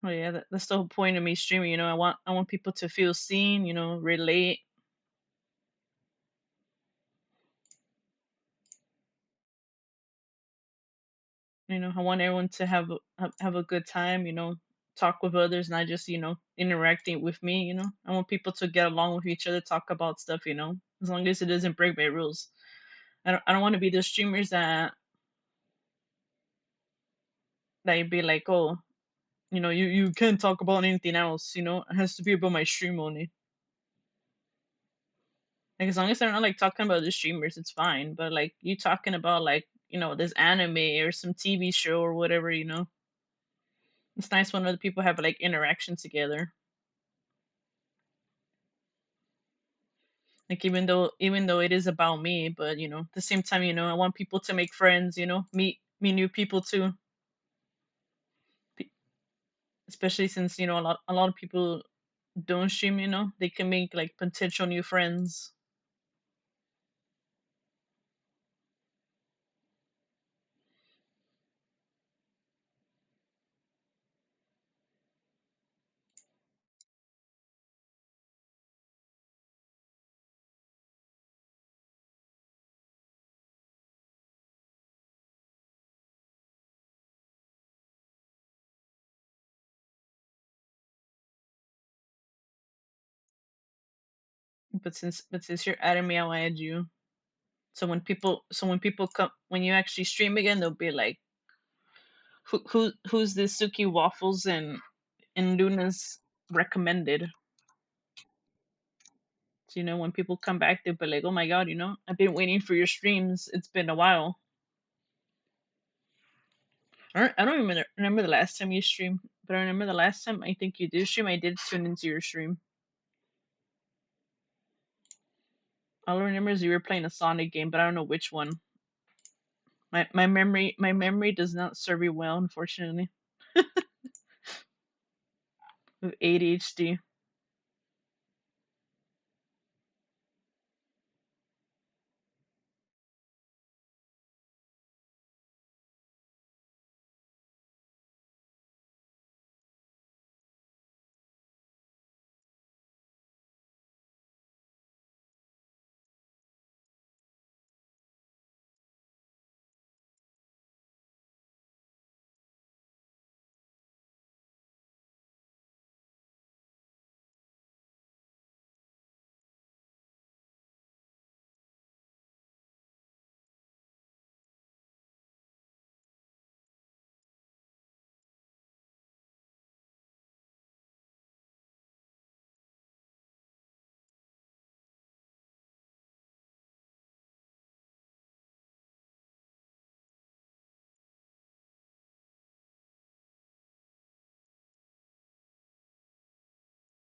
Oh yeah, that's the whole point of me streaming. I want people to feel seen. Relate. I want everyone to have a good time. Talk with others, not just interacting with me. I want people to get along with each other, talk about stuff. As long as it doesn't break my rules. I don't want to be those streamers that be like, oh, you can't talk about anything else. It has to be about my stream only. Like as long as they're not like talking about the streamers, it's fine. But like you talking about like this anime or some TV show or whatever. It's nice when other people have like interaction together. Like even though it is about me, but at the same time, I want people to make friends. Meet new people too. Pe- Especially since a lot of people don't stream. They can make like potential new friends. But since you're adding me, I'll add you. So when people come, when you actually stream again, they'll be like, who's this Suki Waffles and Luna's recommended. So, when people come back, they'll be like, oh my god, I've been waiting for your streams. It's been a while. I don't remember the last time you streamed, but I remember the last time I think you did stream. I did tune into your stream. All I remember is you were playing a Sonic game, but I don't know which one. My memory does not serve me well, unfortunately, with ADHD.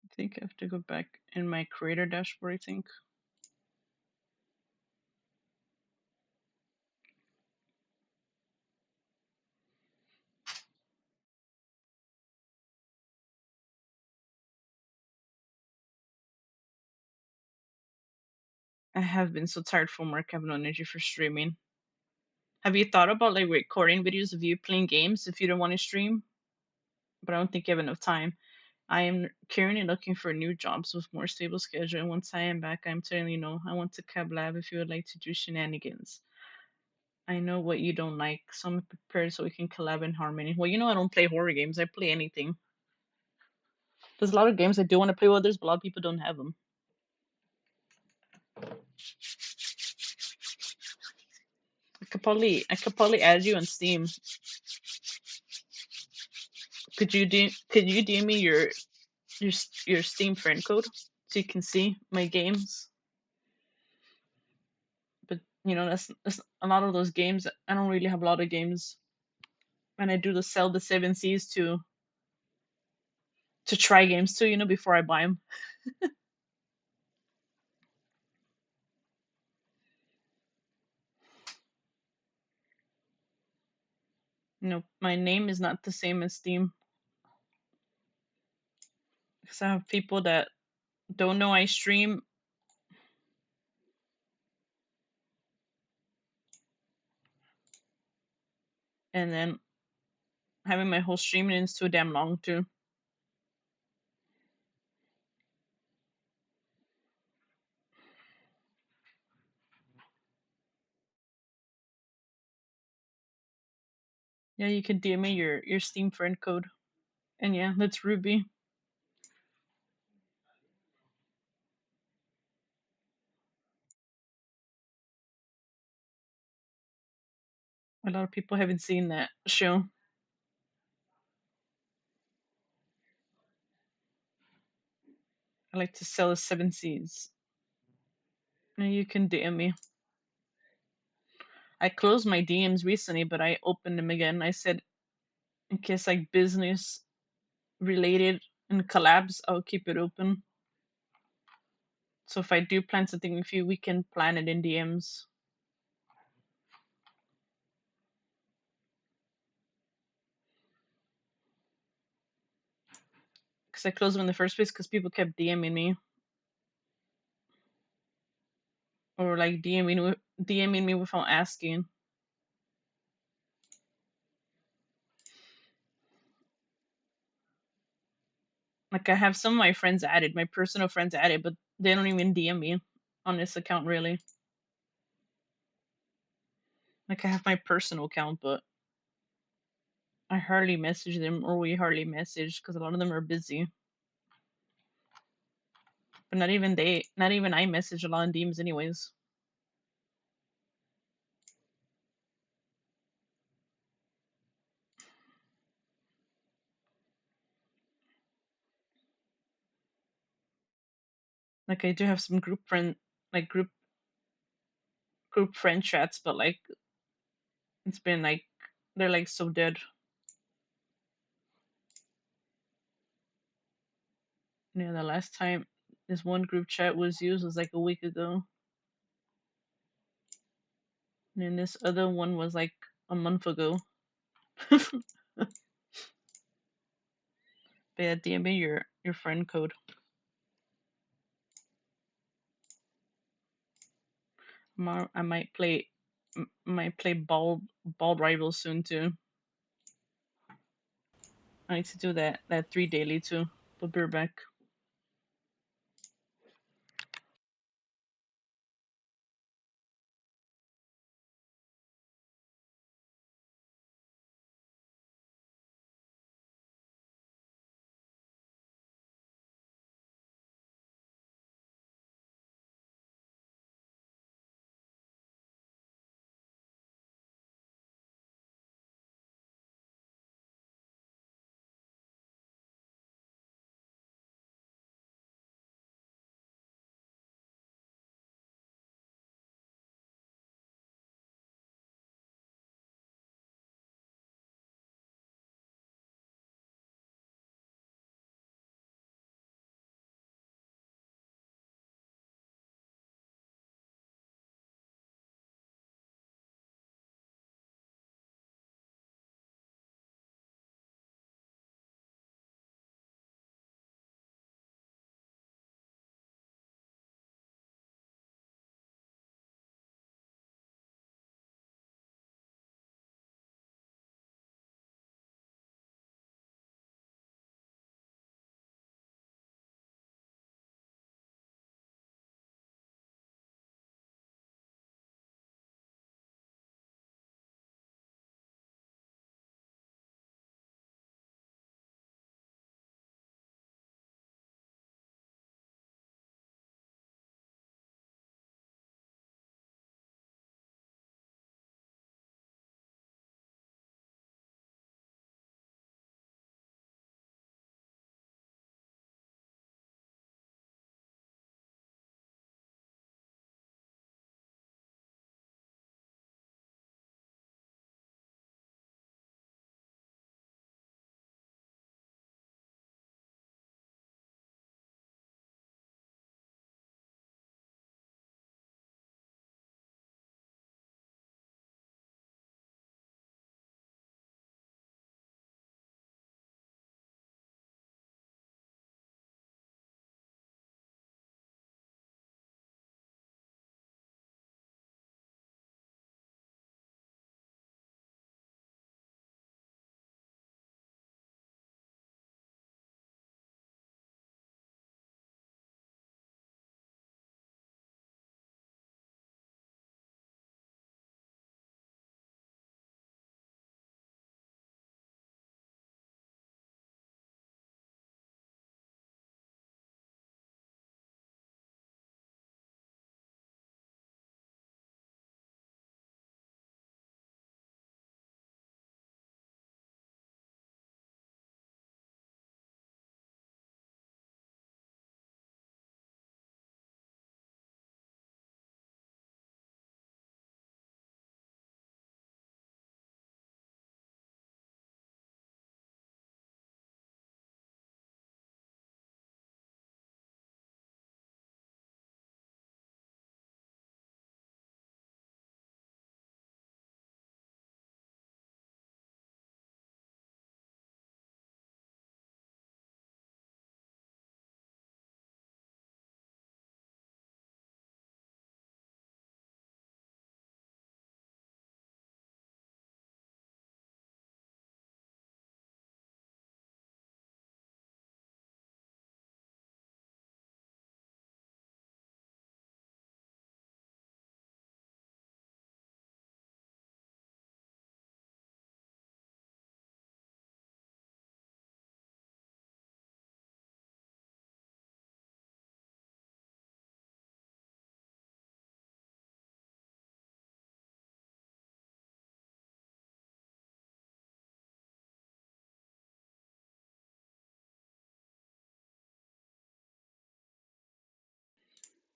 I think I have to go back in my creator dashboard. I think I have been so tired from work. I have no energy for streaming. Have you thought about like recording videos of you playing games if you don't want to stream? but I don't think I have enough time. I am currently looking for new jobs with more stable schedule, and once I am back, I'm telling you no. I want to cab lab if you would like to do shenanigans. I know what you don't like, so I'm prepared so we can collab in harmony. Well, you know I don't play horror games. I play anything. There's a lot of games I do want to play with others, but a lot of people don't have them. I could probably add you on Steam. Could you DM me your Steam friend code so you can see my games? But you know that's a lot of those games. I don't really have a lot of games, and I do the sell the 7Cs to try games too. You know, before I buy them. No, my name is not the same as Steam because I have people that don't know I stream, and then having my whole stream name's too damn long too. Yeah, you can DM me your Steam friend code, and yeah, that's Ruby. A lot of people haven't seen that show. I like to sell the 7Cs. Yeah, you can DM me. I closed my DMs recently, but I opened them again. I said in case like business related and collabs, I'll keep it open. So if I do plan something with you, we can plan it in DMs. Because I closed them in the first place because people kept DMing me. Or like DMing me without asking. Like I have some of my friends added, my personal friends added, but they don't even DM me on this account really. Like I have my personal account, but I hardly message them, or we hardly message because a lot of them are busy. But not even I message a lot in DMs anyways. Like I do have some like group friend chats, but like it's been like they're like so dead. Yeah, the last time this one group chat was used was like a week ago. And then this other one was like a month ago. But yeah, DM me your friend code. I might play bald rivals soon too. I need to do that 3 daily too. But be back.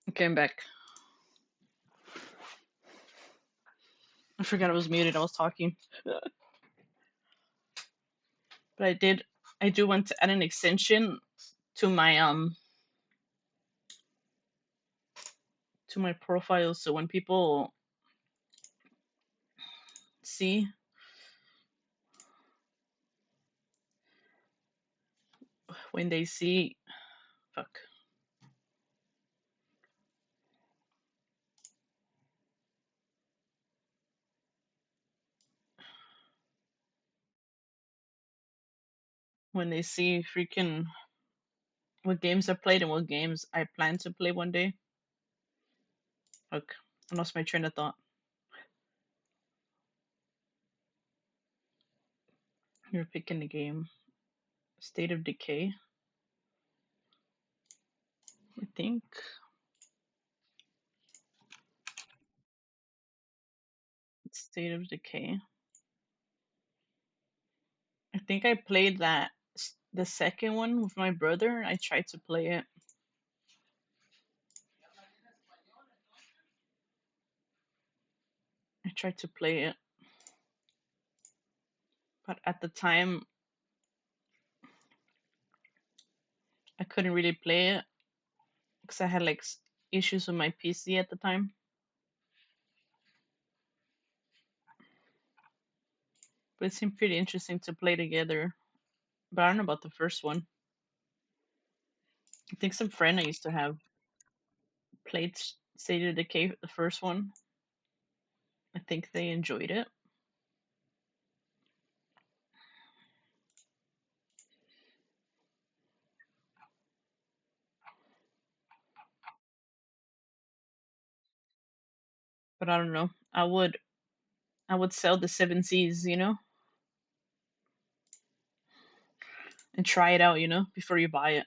Okay, I'm back. I forgot I was muted. I was talking, but I do want to add an extension to my profile, so when people see when they see fuck when they see freaking what games I played and what games I plan to play one day. Fuck, I lost my train of thought. You're picking the game. State of Decay, I think. State of Decay. I think I played the second one with my brother. I tried to play it. I tried to play it, but at the time I couldn't really play it because I had like issues with my PC at the time. But it seemed pretty interesting to play together. But I don't know about the first one. I think some friend I used to have played State of Decay, the first one. I think they enjoyed it. But I don't know. I would sell the Seven Seas, and try it out, before you buy it.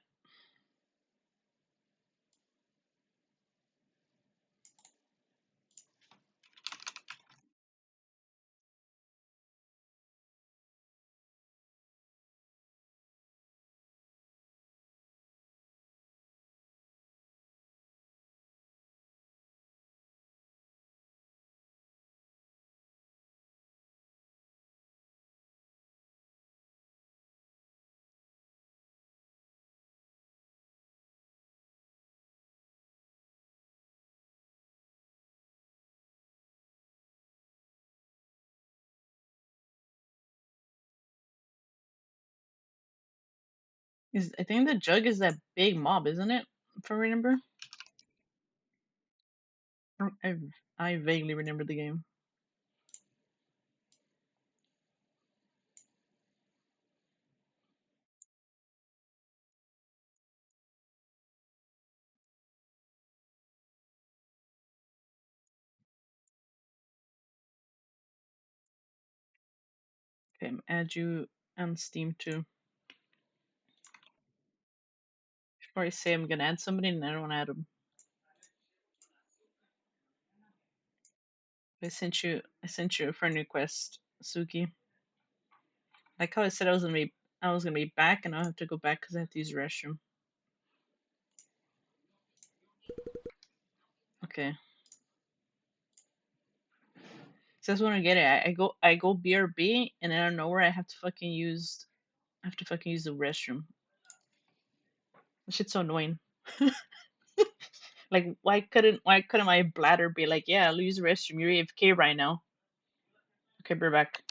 I think the jug is that big mob, isn't it? If I remember. I I vaguely remember the game. Okay, add you on Steam too. Before I say I'm gonna add somebody, and I don't want to add them. I sent you a friend request, Suki. Like how I said I was gonna be back, and I'll have to go back because I have to use the restroom. Okay. So that's when I get it. I go BRB, and I don't know where I have to fucking use. I have to fucking use the restroom. That shit's so annoying. Like why couldn't my bladder be like, yeah, I'll use the restroom. You're AFK right now. Okay, we're back.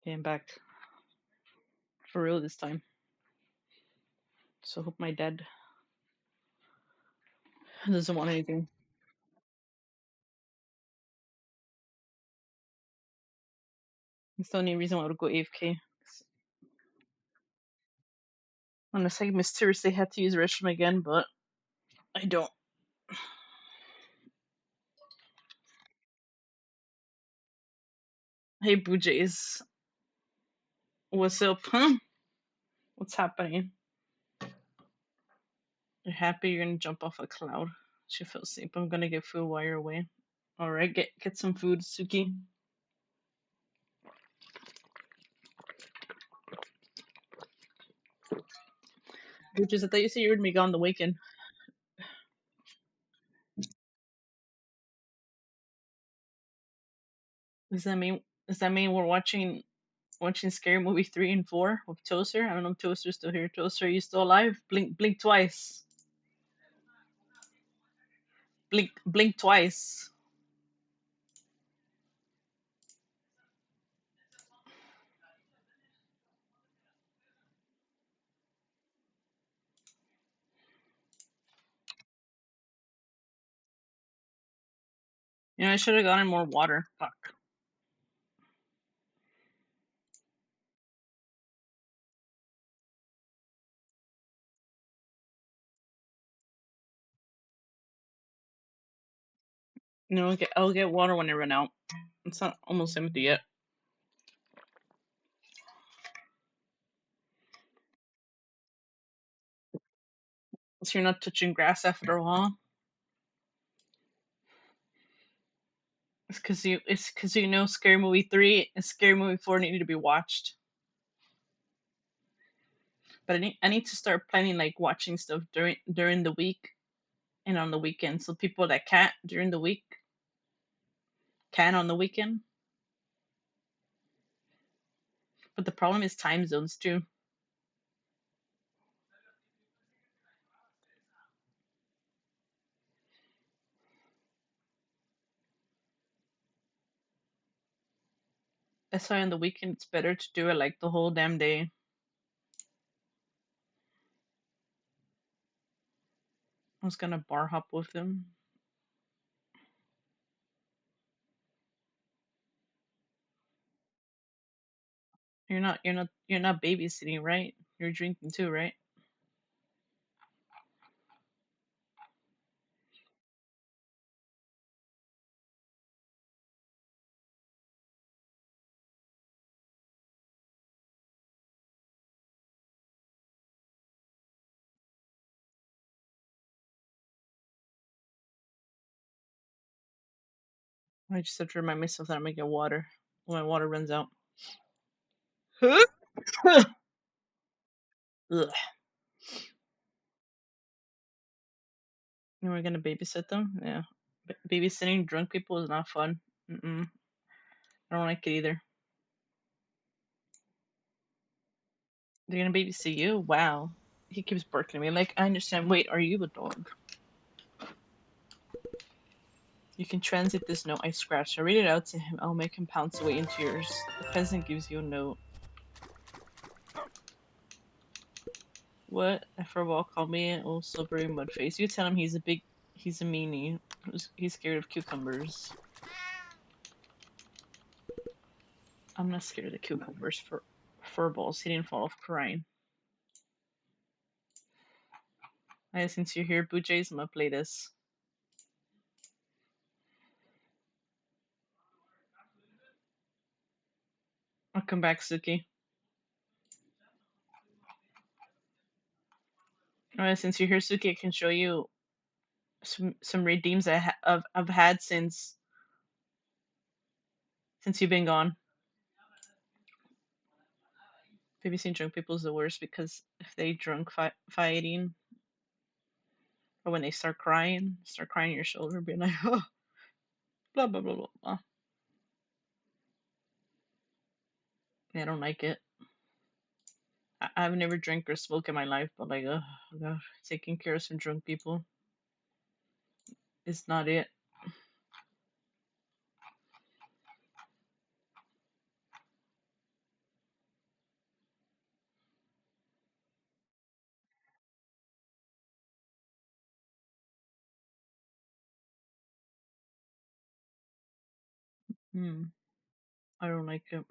Came back for real this time. So hope my dad doesn't want anything. It's the only reason why I would go AFK. Unless I mysteriously had to use the restroom again, but I don't. Hey, Boo Jays. What's up, huh? What's happening? You're happy you're gonna jump off a cloud. She fell asleep. I'm gonna get food while you're away. Alright, get some food, Suki. Boo Jays, I thought you said you were gonna be gone the weekend. Does that mean we're watching Scary Movie 3 and 4 with Toaster? I don't know if Toaster's still here. Toaster, are you still alive? Blink twice. Blink twice. You know, I should have gotten more water. Fuck. No, I'll get water when I run out. It's not almost empty yet. So you're not touching grass after a while. It's cause you know Scary Movie 3 and Scary Movie 4 need to be watched. But I need to start planning like watching stuff during the week and on the weekend. So people that can't during the week can on the weekend. But the problem is time zones too. That's why on the weekend it's better to do it like the whole damn day. I was gonna bar hop with them. You're not babysitting, right? You're drinking too, right? I just have to remind myself that I'm gonna get water when my water runs out. Ugh. And we're gonna babysit them? Yeah. Babysitting drunk people is not fun. Mm-mm. I don't like it either. They're gonna babysit you? Wow. He keeps barking at me. Like, I understand. Wait, are you a dog? You can translate this note I scratched. I read it out to him. I'll make him pounce away into yours. The peasant gives you a note. What? Everwall called me an old slippery mud face. You tell him he's a meanie. He's scared of cucumbers. I'm not scared of cucumbers. Furballs. He didn't fall off crying. Since you're here, Boo Jays, I'm gonna play this. I'll come back, Suki. Since you're here, Suki, I can show you some redeems I've had since you've been gone. Babysitting drunk people is the worst because if they drunk fighting, or when they start crying your shoulder, being like, oh, blah blah blah blah blah. Yeah, I don't like it. I've never drank or smoked in my life, but like, taking care of some drunk people is not it. Hmm. I don't like it.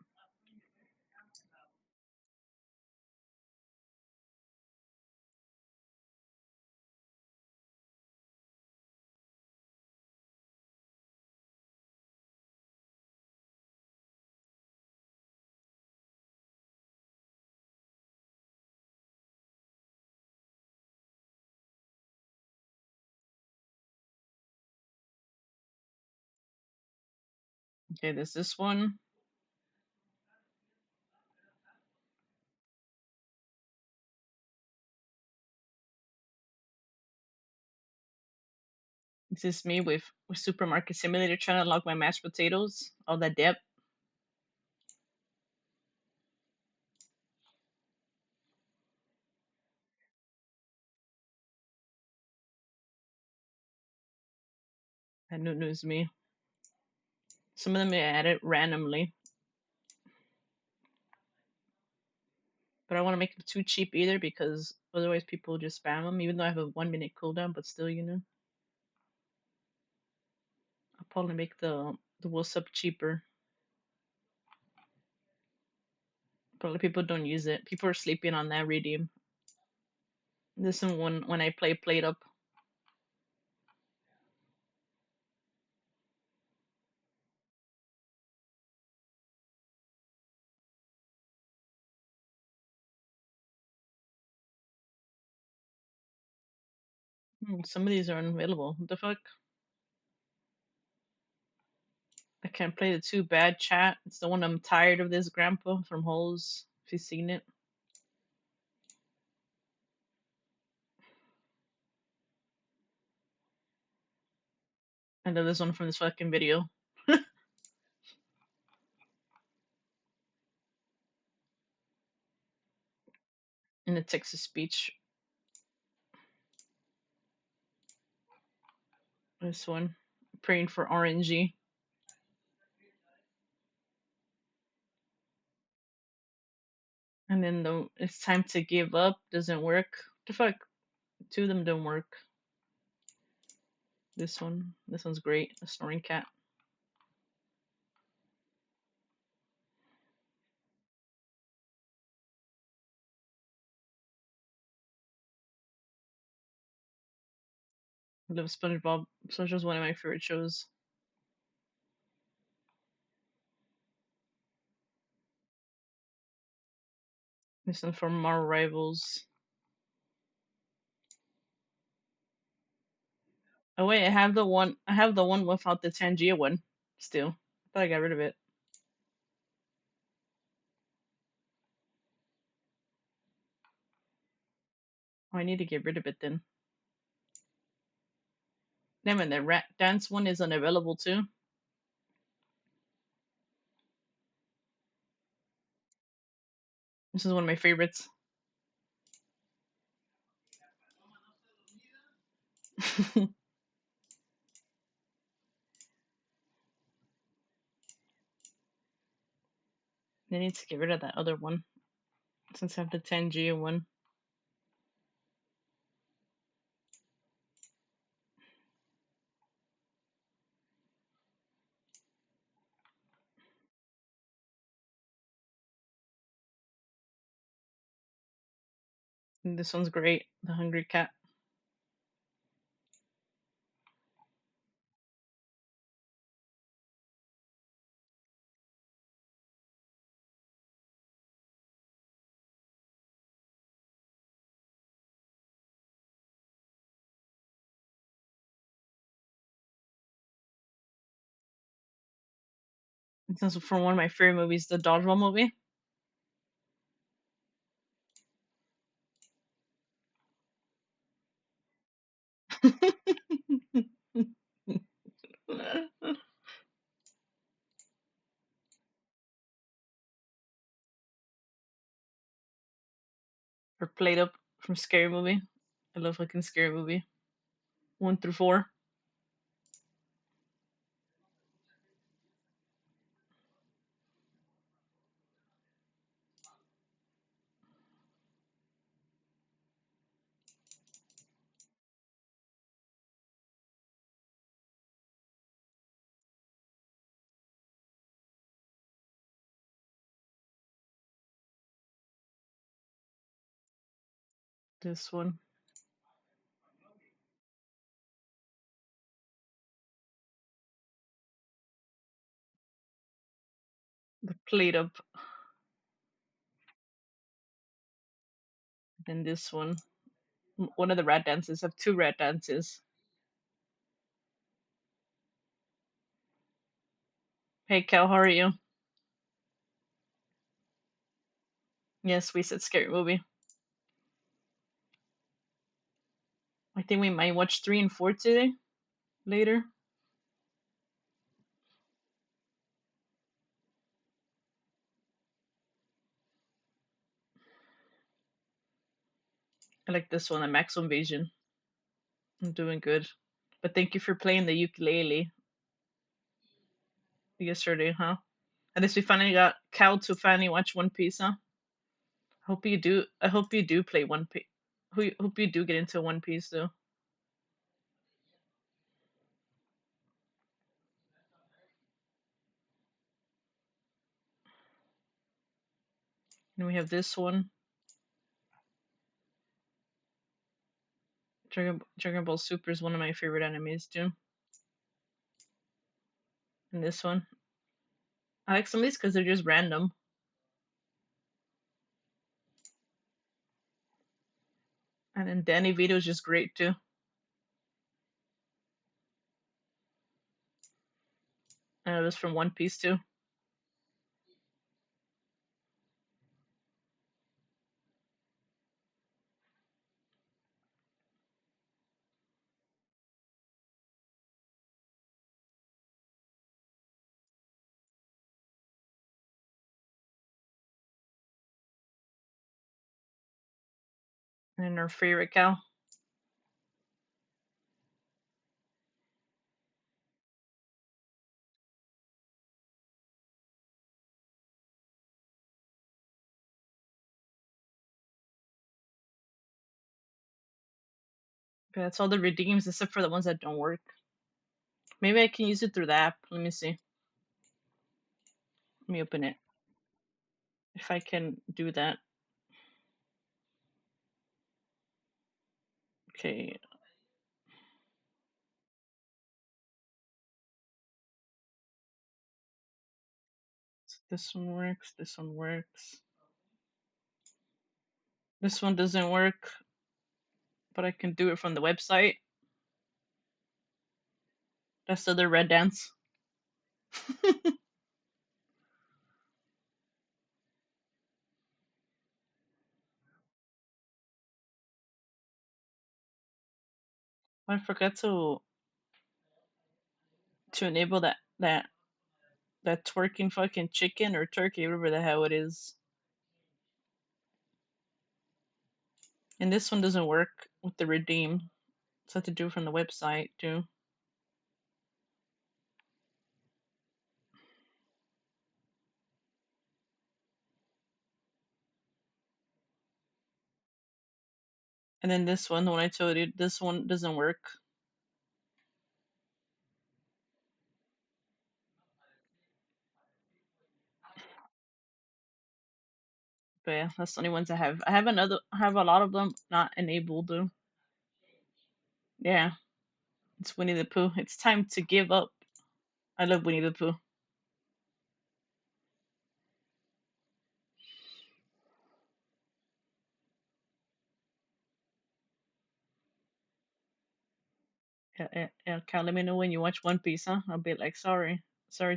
Okay, there's this one. This is me with Supermarket Simulator trying to unlock my mashed potatoes. All that depth. That new news me. Some of them I added randomly, but I don't want to make them too cheap either because otherwise people just spam them. Even though I have a 1 minute cooldown, but still, I'll probably make the wool sub cheaper. Probably people don't use it. People are sleeping on that redeem. This one when I play PlateUp. Some of these are unavailable. What the fuck? I can't play the too bad chat. It's the one I'm tired of this grandpa from Holes. If you've seen it. I know this one from this fucking video. In the Texas speech. This one. Praying for RNG. And then the it's time to give up doesn't work. What the fuck? Two of them don't work. This one. This one's great. A snoring cat. I love SpongeBob. SpongeBob's one of my favorite shows. This one from Marvel Rivals. Oh wait, I have the one. I have the one without the Tangia one. Still, I thought I got rid of it. Oh, I need to get rid of it then. Damn it, the rat dance one is unavailable too. This is one of my favorites. I need to get rid of that other one since I have the Tangia one. And this one's great. The Hungry Cat. This is from one of my favorite movies, the Dodgeball movie. Or Played Up from Scary Movie. I love fucking Scary Movie. 1 through 4. This one. The plate up. Then this one. One of the rat dances. I have two rat dances. Hey Cal, how are you? Yes, we said scary movie. I think we might watch 3 and 4 today. Later. I like this one, the Max Invasion. I'm doing good. But thank you for playing the ukulele yesterday, huh? At least we finally got Cal to finally watch One Piece, huh? Hope you do. I hope you do play One Piece. Hope you do get into One Piece though. And we have this one, Dragon Ball Super is one of my favorite animes too. And this one, I like some of these because they're just random. And then Danny Vito is just great too. And it was from One Piece too. And our favorite Cal. Okay, that's all the redeems except for the ones that don't work. Maybe I can use it through the app. Let me see. Let me open it. If I can do that. Okay. So this one works. This one works. This one doesn't work, but I can do it from the website. That's the other red dance. I forgot to enable that twerking fucking chicken or turkey, whatever the hell it is. And this one doesn't work with the redeem. So I have to do it from the website too. And then this one, the one I told you, this one doesn't work. But yeah, that's the only ones I have. I have a lot of them not enabled though. Yeah, it's Winnie the Pooh. It's time to give up. I love Winnie the Pooh. Yeah, Cal, let me know when you watch One Piece, huh? I'll be like, sorry,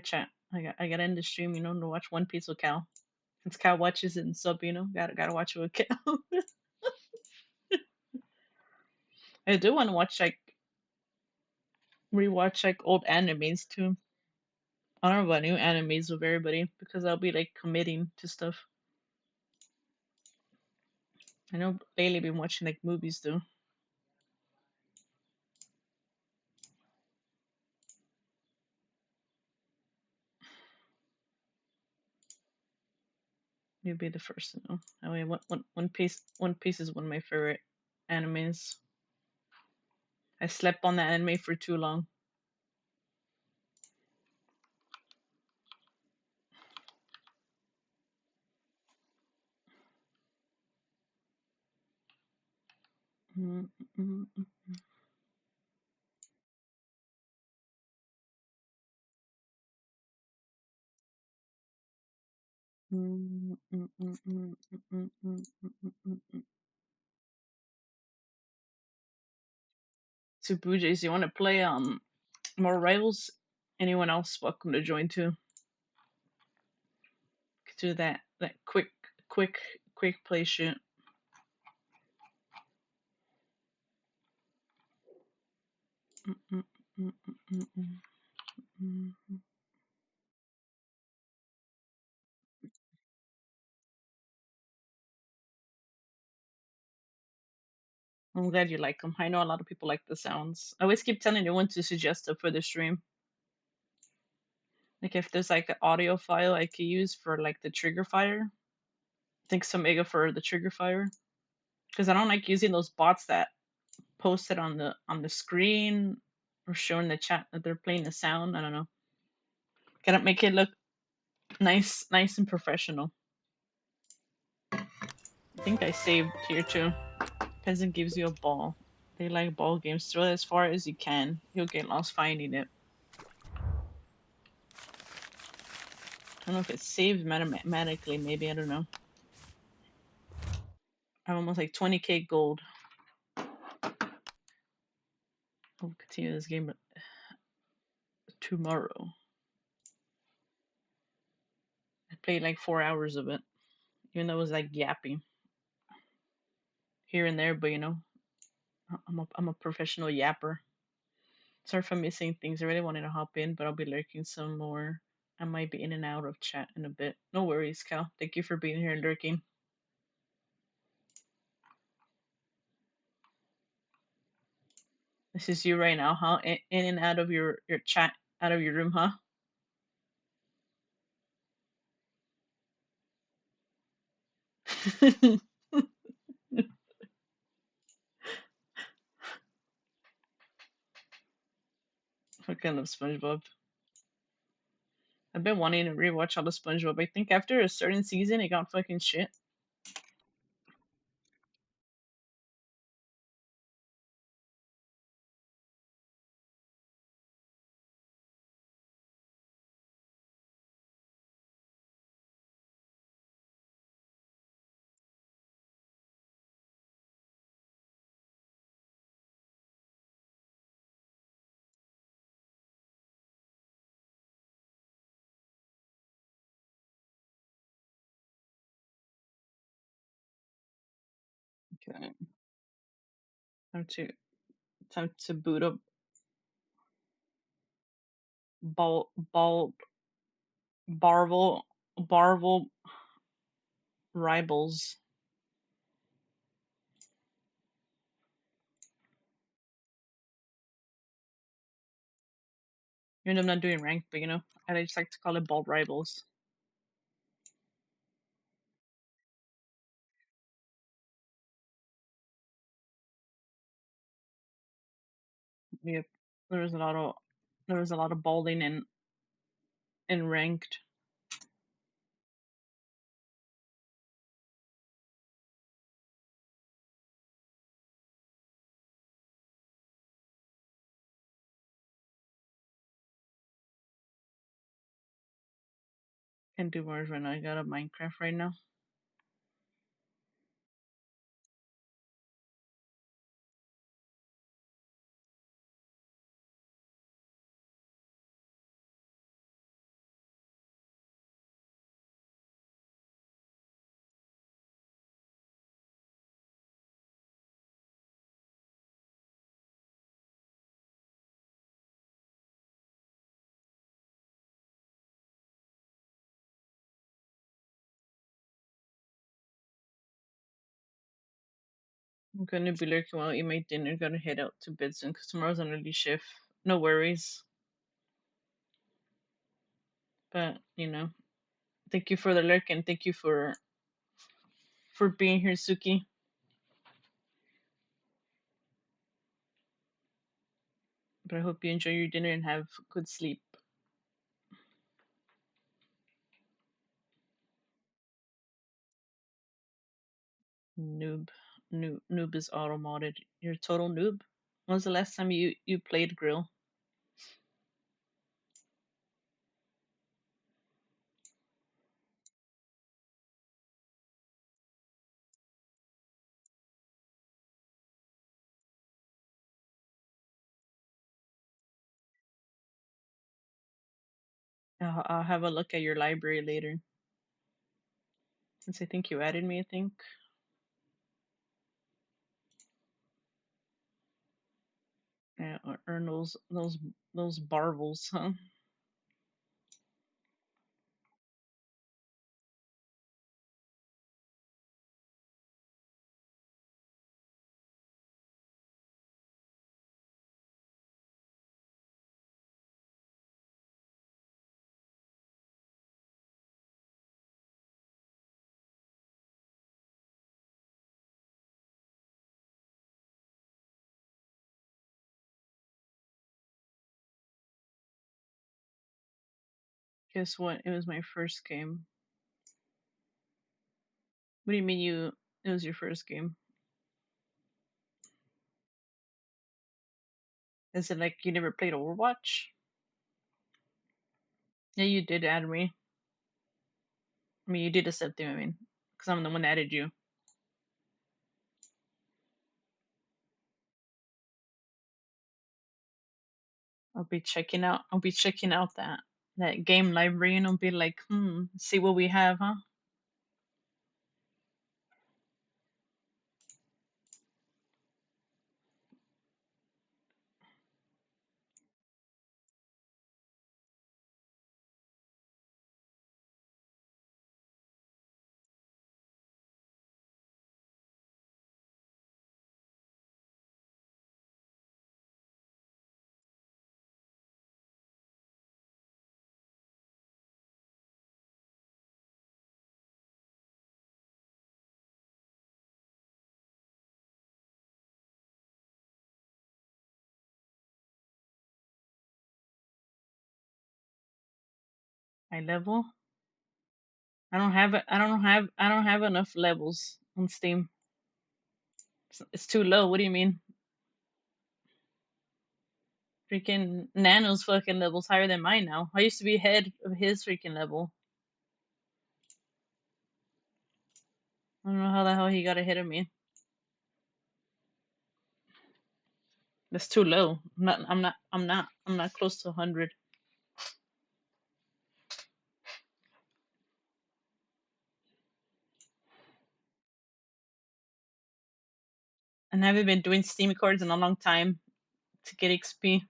chat. I got to end the stream, to watch One Piece with Cal. Since Cal watches it and sub, gotta watch it with Cal. I do want to watch like rewatch like old animes too. I don't know about new animes with everybody because I'll be like committing to stuff. I know lately been watching like movies though. You'll be the first to know. I mean, One Piece is one of my favorite animes. I slept on that anime for too long. Mm, mm, mm, mm, mm, mm, mm, mm, mm, mm, mm, mm. So Blue Jays, you want to play more rivals? Anyone else welcome to join too? Could do that quick quick play shoot. Mm, mm, mm, mm, mm, mm, mm. I'm glad you like them. I know a lot of people like the sounds. I always keep telling everyone to suggest it for the stream. Like if there's like an audio file I could use for like the trigger fire, I think some mega for the trigger fire. Because I don't like using those bots that post it on the screen or show in the chat that they're playing the sound. I don't know. Gotta make it look nice and professional. I think I saved here too. Peasant gives you a ball. They like ball games. Throw it as far as you can. You'll get lost finding it. I don't know if it's saved mathematically. Maybe I don't know. I'm almost like 20k gold. I'll continue this game tomorrow. I played like 4 hours of it, even though it was like yapping here and there. But you know, I'm a professional yapper. Sorry for missing things. I really wanted to hop in, but I'll be lurking some more. I might be in and out of chat in a bit. No worries, Cal. Thank you for being here and lurking. This is you right now, huh? In and out of your chat, out of your room, huh? Fucking love SpongeBob. I've been wanting to rewatch all the SpongeBob. I think after a certain season, it got fucking shit. Okay. Time to boot up ball Barvel Barvel Rivals. Even though I'm not doing ranked, but you know, I just like to call it bald rivals. Yep. There was a lot of balding in ranked. Can't do more right now. I got a Minecraft right now. I'm gonna be lurking while I eat my dinner. Gonna head out to bed soon because tomorrow's an early shift. No worries. But you know, thank you for the lurk and thank you for being here, Suki. But I hope you enjoy your dinner and have good sleep. Noob. Noob is auto modded. You're a total noob. When was the last time you played Grill? I'll have a look at your library later. Since I think you added me, I think. Yeah, earn those barbles, huh? Guess what? It was my first game. What do you mean it was your first game? Is it like you never played Overwatch? Yeah, you did add me. I mean, you did accept me, I mean, because I'm the one that added you. I'll be checking out that game library and I'll be like, see what we have, huh? My level? I don't have enough levels on Steam. It's too low. What do you mean? Freaking Nano's fucking level's higher than mine now. I used to be ahead of his freaking level. I don't know how the hell he got ahead of me. That's too low. I'm not close to 100. And I haven't been doing Steam cards in a long time to get XP.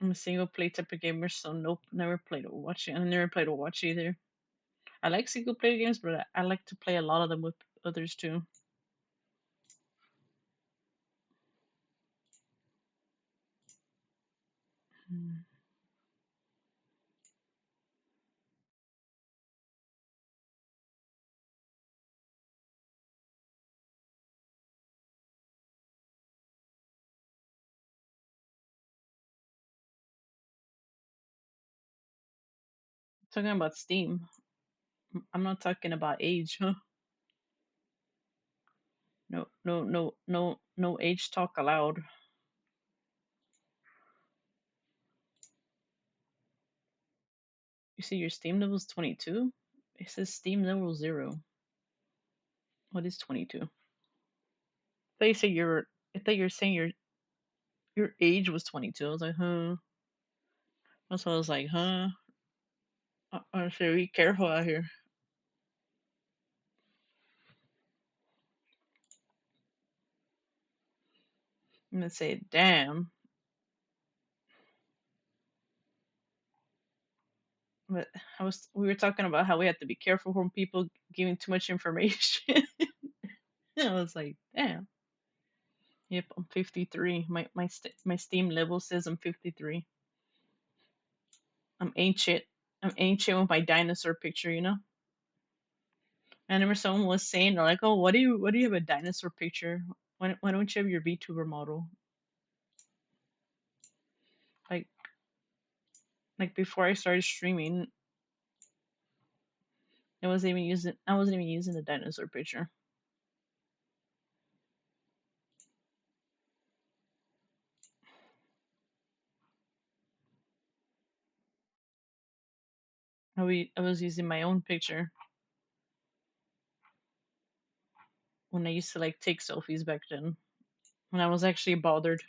I'm a single play type of gamer, so nope, never played Overwatch. I never played Overwatch either. I like single player games, but I like to play a lot of them with others too. Hmm. Talking about Steam. I'm not talking about age, huh? No age talk allowed. You see your Steam level's 22? It says Steam level 0. What is 22? I thought you were saying your age was 22. I was like, huh. That's why I was like, huh. I should be careful out here. I'm gonna say, damn. But we were talking about how we have to be careful from people giving too much information. I was like, damn. Yep, I'm 53. My Steam level says I'm 53. I'm ancient. I'm ancient with my dinosaur picture, you know. I remember someone was saying like, "Oh, what do you have a dinosaur picture? Why don't you have your VTuber model?" Like like before I started streaming, I wasn't even using the dinosaur picture. I was using my own picture when I used to like take selfies back then. When I was actually bothered.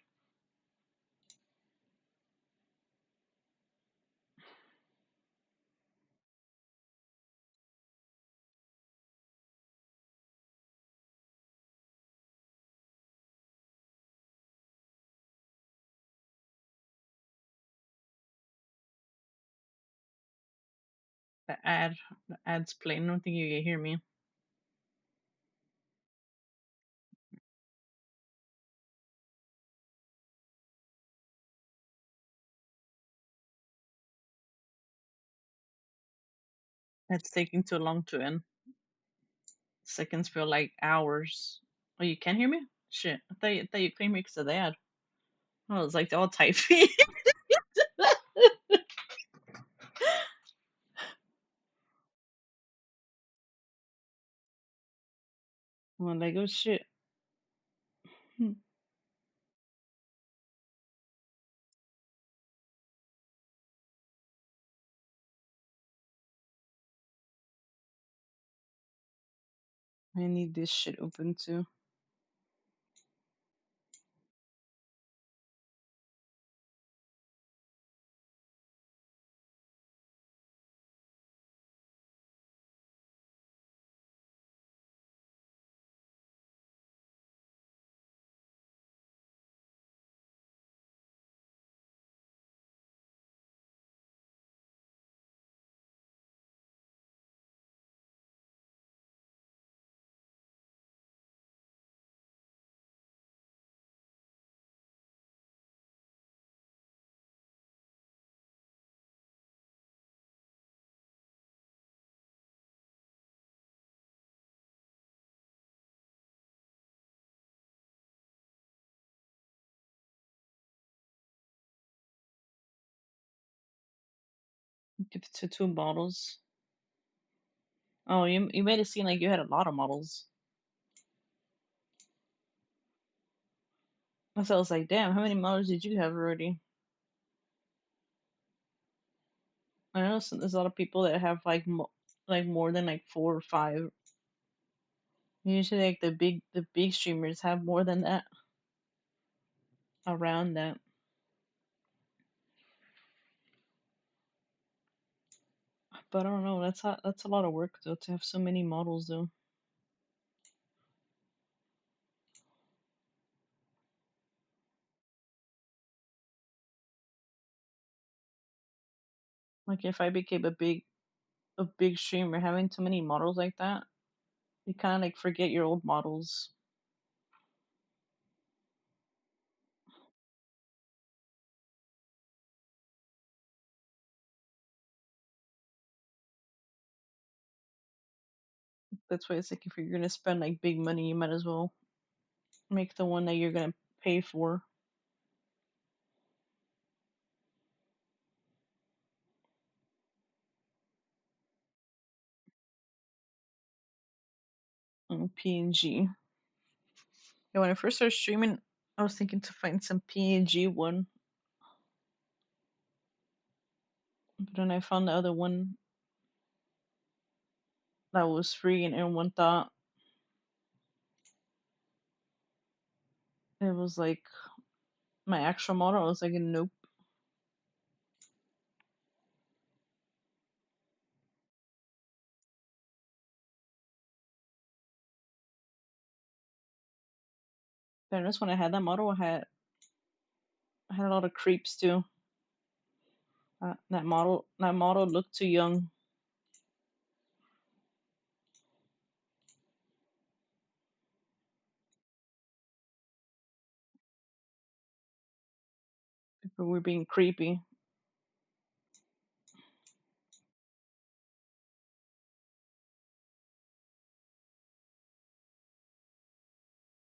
The ad's playing. I don't think you can hear me. It's taking too long to end. Seconds feel like hours. Oh, you can hear me? Shit, I thought you couldn't hear me because of the ad. Oh, it's like all typing. I'm like, oh shit. Hmm. I need this shit open too. Give it to two bottles. Oh, you made it seem like you had a lot of models. So I was like, damn, how many models did you have already? I know there's a lot of people that have like more than like 4 or 5. Usually, like the big streamers have more than that, around that. But I don't know. That's a lot of work though to have so many models though. Like if I became a big streamer, having too many models like that, you kind of like forget your old models. That's why it's like if you're gonna spend like big money, you might as well make the one that you're gonna pay for. PNG. Yeah, when I first started streaming, I was thinking to find some PNG one, but then I found the other one that was free, and everyone thought it was like my actual model. I was like, nope. Fairness, when I had that model, I had a lot of creeps too. That model looked too young. People were being creepy.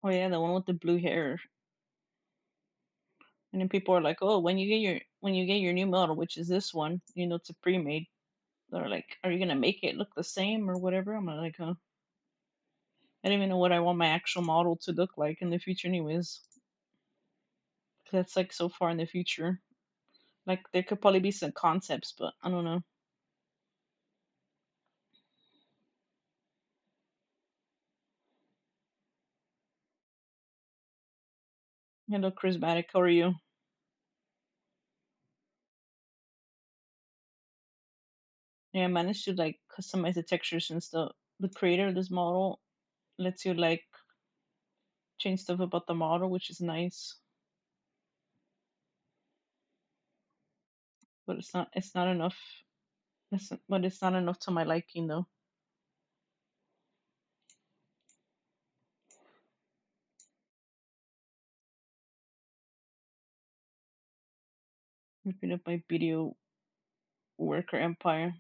Oh yeah, the one with the blue hair. And then people are like, "Oh, when you get your new model, which is this one, it's a pre-made." They're like, "Are you gonna make it look the same or whatever?" I'm like, "Huh." I don't even know what I want my actual model to look like in the future, anyways. 'Cause that's like so far in the future. Like there could probably be some concepts, but I don't know. Hello, Charismatic. How are you? Yeah, I managed to like customize the textures and stuff. The creator of this model lets you like change stuff about the model, which is nice. But it's not enough. But it's not enough to my liking though. Repeat up my video worker empire.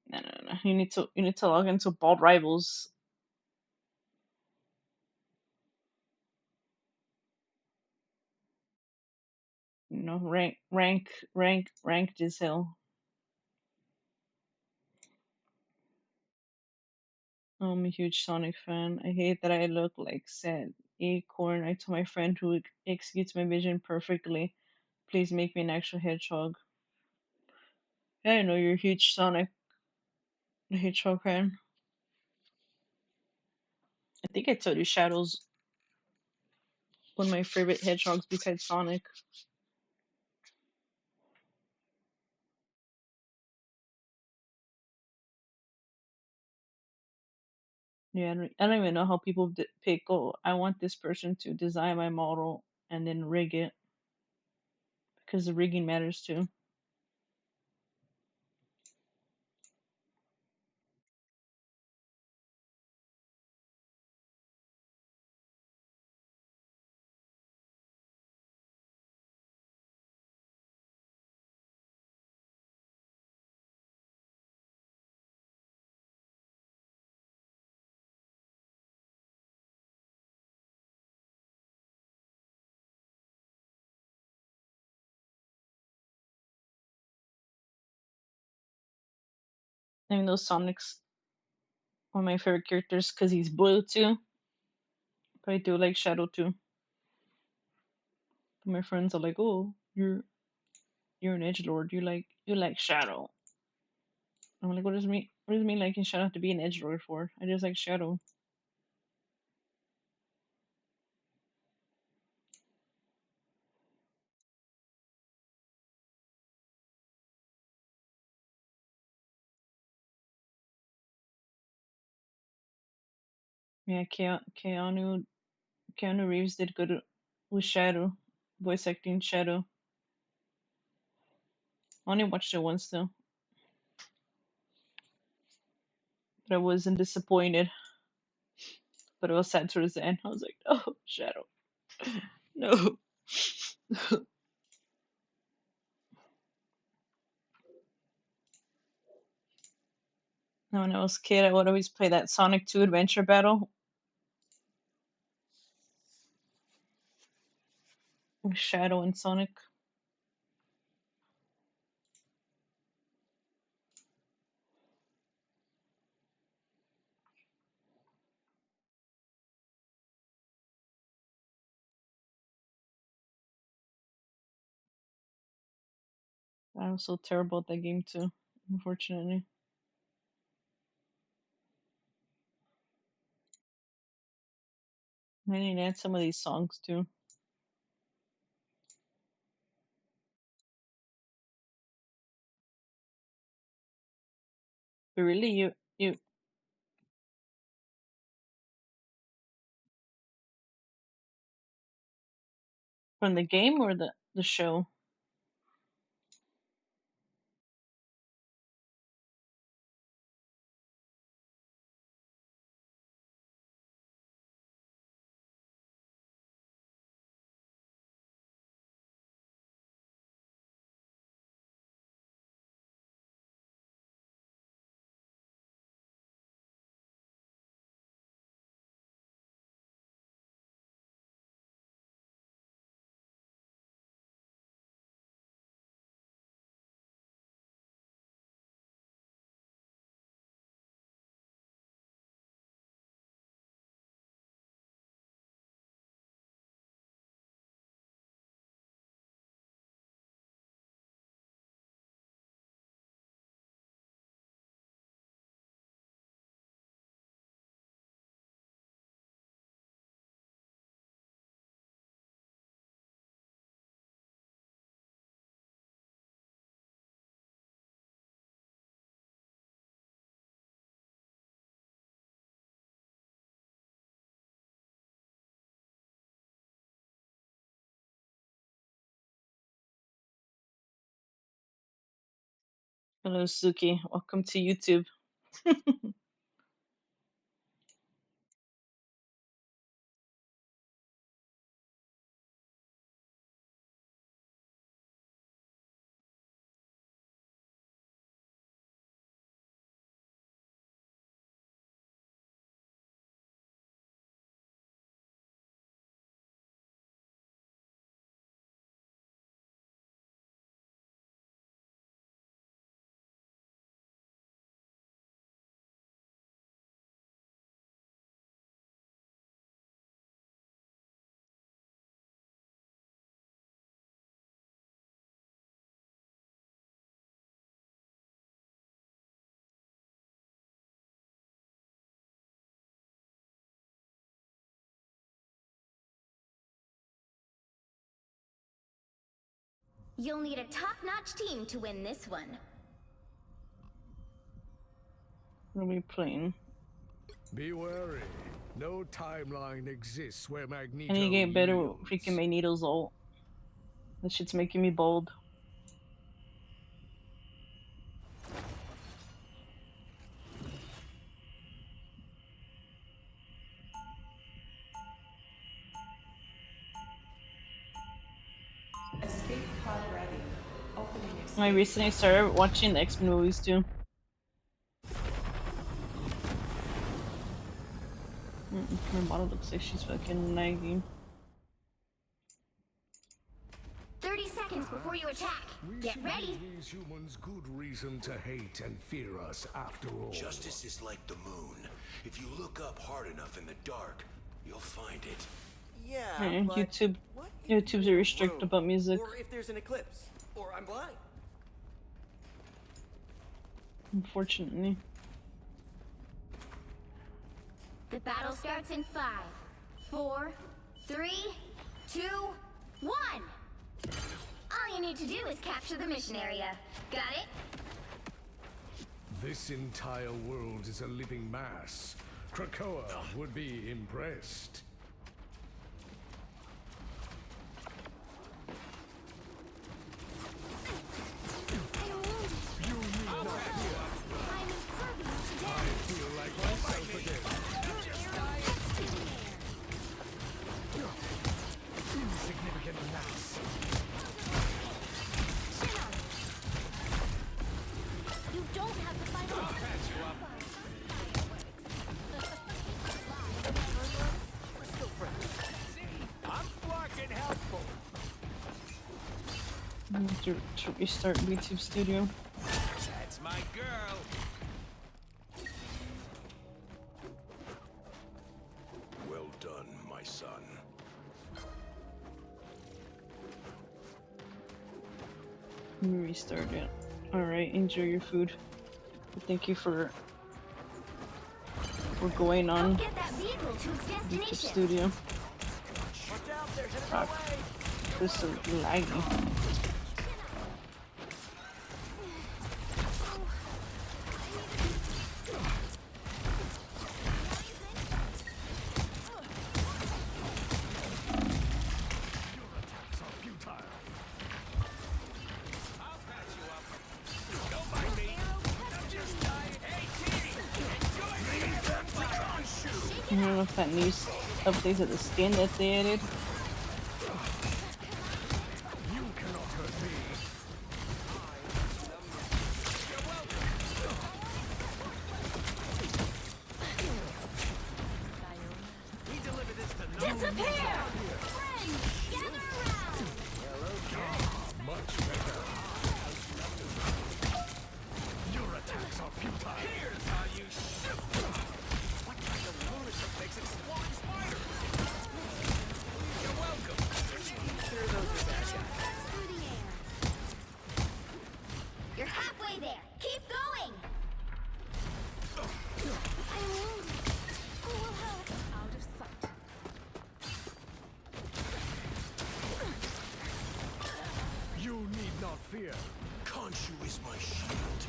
No, no, no. You need to log into Bald Rivals. You know, ranked as hell. I'm a huge Sonic fan. I hate that I look like said acorn. I told my friend who executes my vision perfectly, please make me an actual hedgehog. I didn't know you're a huge Sonic the Hedgehog fan. I think I told you Shadow's one of my favorite hedgehogs besides Sonic. Yeah, I don't even know how people pick. Oh, I want this person to design my model and then rig it because the rigging matters too. I mean, those Sonic's one of my favorite characters because he's blue too. But I do like Shadow too. My friends are like, "Oh, you're an edge lord. You like Shadow." I'm like, "What does me what does me liking Shadow have to be an edge lord for? I just like Shadow." Yeah, Keanu Reeves did good with Shadow, voice acting Shadow. I only watched it once though, but I wasn't disappointed. But it was sad towards the end. I was like, "Oh, Shadow, no." Now, when I was a kid, I would always play that Sonic 2 Adventure Battle with Shadow and Sonic. I was so terrible at that game too, unfortunately. I need to add some of these songs too. But really, you from the game or the show? Hello, Suki. Welcome to YouTube. You'll need a top-notch team to win this one. What are we playing? Be wary. No timeline exists where Magneto I need to get better yields. with freaking Magneto's ult. That shit's making me bold. Escape pod ready. Opening escape. I recently started watching the X-Men movies too. My bottle looks like she's fucking nagging. 30 seconds before you attack. We Get should ready. give these humans good reason to hate and fear us after all. Justice is like the moon. If you look up hard enough in the dark, you'll find it. Yeah, Hey, but what if YouTube's you're very strict alone? about music. Or if there's an eclipse. Or I'm blind. Unfortunately. The battle starts in 5, 4, 3, 2, 1. All you need to do is capture the mission area. Got it? This entire world is a living mass. Krakoa would be impressed. I feel like myself again. Insignificant mass. You don't have to fight all. I'm fucking helpful. I need to restart YouTube Studio. That's my girl. Well done, my son. Let me restart it. Alright, enjoy your food. Thank you for going I'll on get that vehicle to its YouTube destination. Studio. Watch out, there's an Fuck. way. This is laggy. Attacks are futile. I'll patch you up. Don't mind me. I'm just tired. Hey, I don't know if that new update to the skin that they added. you cannot hurt me. We deliver this to no Disappear! Friends, gather around! much better. Your attacks are futile. Here's how you shoot. What kind of lunatic makes exploding spiders? You're welcome. Sure, those are bad guys. Through the air. You're halfway there. Keep going. I'm wounded. Who will help? Out of sight. You need not fear. Khonshu is my shield.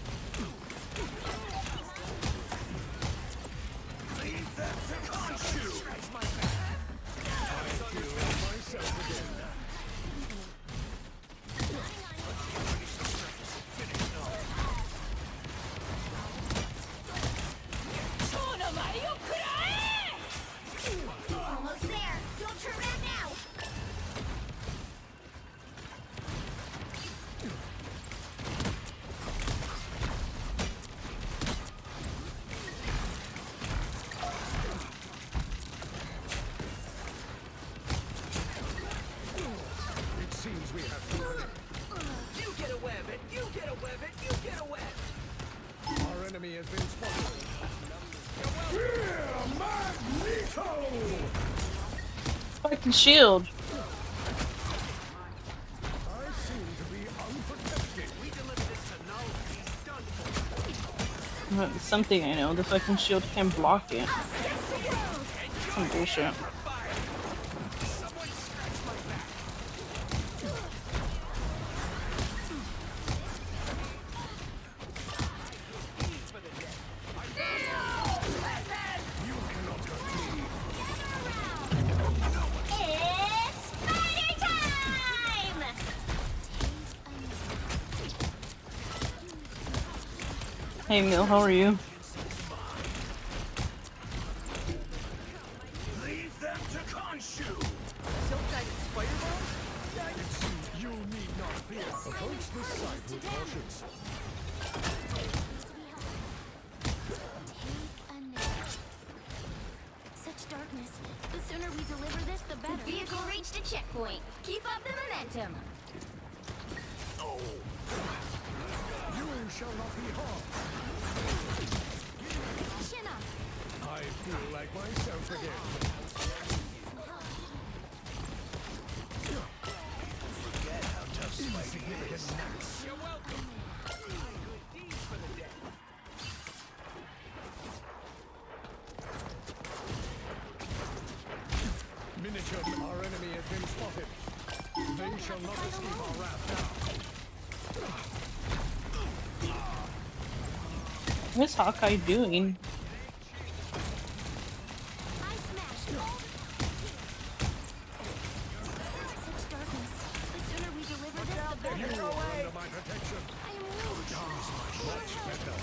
Fucking shield. Something I know. The fucking shield can't block it. Some bullshit. It's spider time! Hey Mil, how are you? Leave them to Khonshu! Silk-guided spider bombs? You need not fear. Approach this site with caution. Such darkness. The sooner we deliver this, the better. The vehicle reached a checkpoint. Keep up the momentum. You shall not be harmed. Chin up. I feel like myself again. Forget how tough Spidey is. You're welcome. Miniature, our enemy has been spotted. They shall not escape our wrath now. What's Hawkeye doing? I smashed all the... Such darkness. The sooner we deliver this, the better. You are under my protection. I am weak. Much better.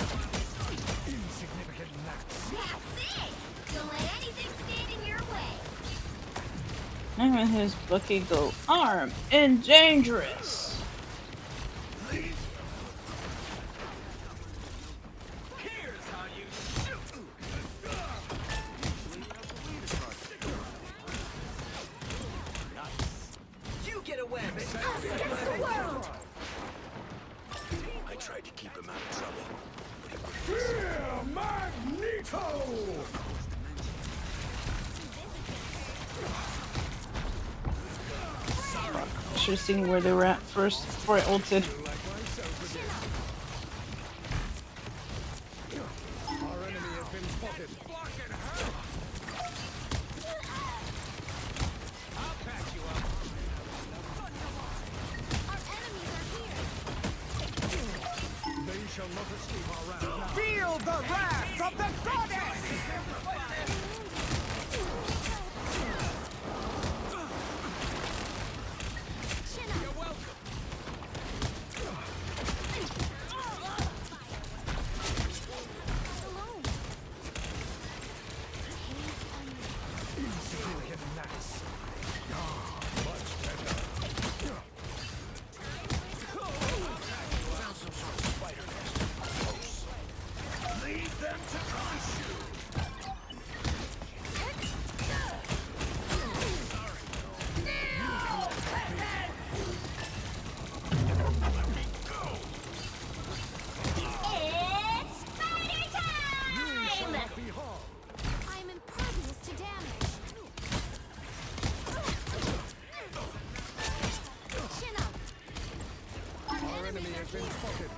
Insignificant gnats. That's it! Don't let anything stand in your way. I'm in his Bucky go armed and dangerous. Here's how you shoot. You get away! Us against the world! I tried to keep him out of trouble, but he Magneto! I should have seen where they were at first before I ulted. Like myself again. Our enemy has been spotted. Blocking her. I'll patch you up. Our enemies are here. They shall not escape our wrath now. Feel the wrath of the goddess! Chin up. You're welcome. Alone. Insignificant gnats. Much better. found some sort of spider nest. Close. Lead them to Khonshu! It's spider time! Be harmed. I'm impervious to damage. Chin up. Our enemy has been spotted.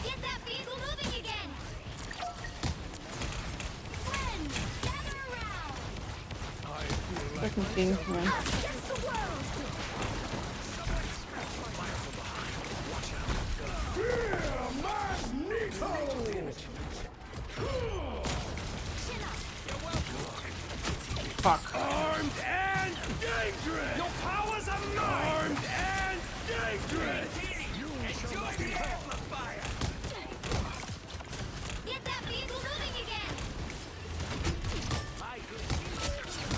Get that vehicle moving again! Friends, gather around! I feel like Fucking thing, man. Us against the world! Chin up. Fuck. Armed and dangerous! Your powers are mine! Armed and dangerous! enjoy the amplifier. Get that vehicle moving again!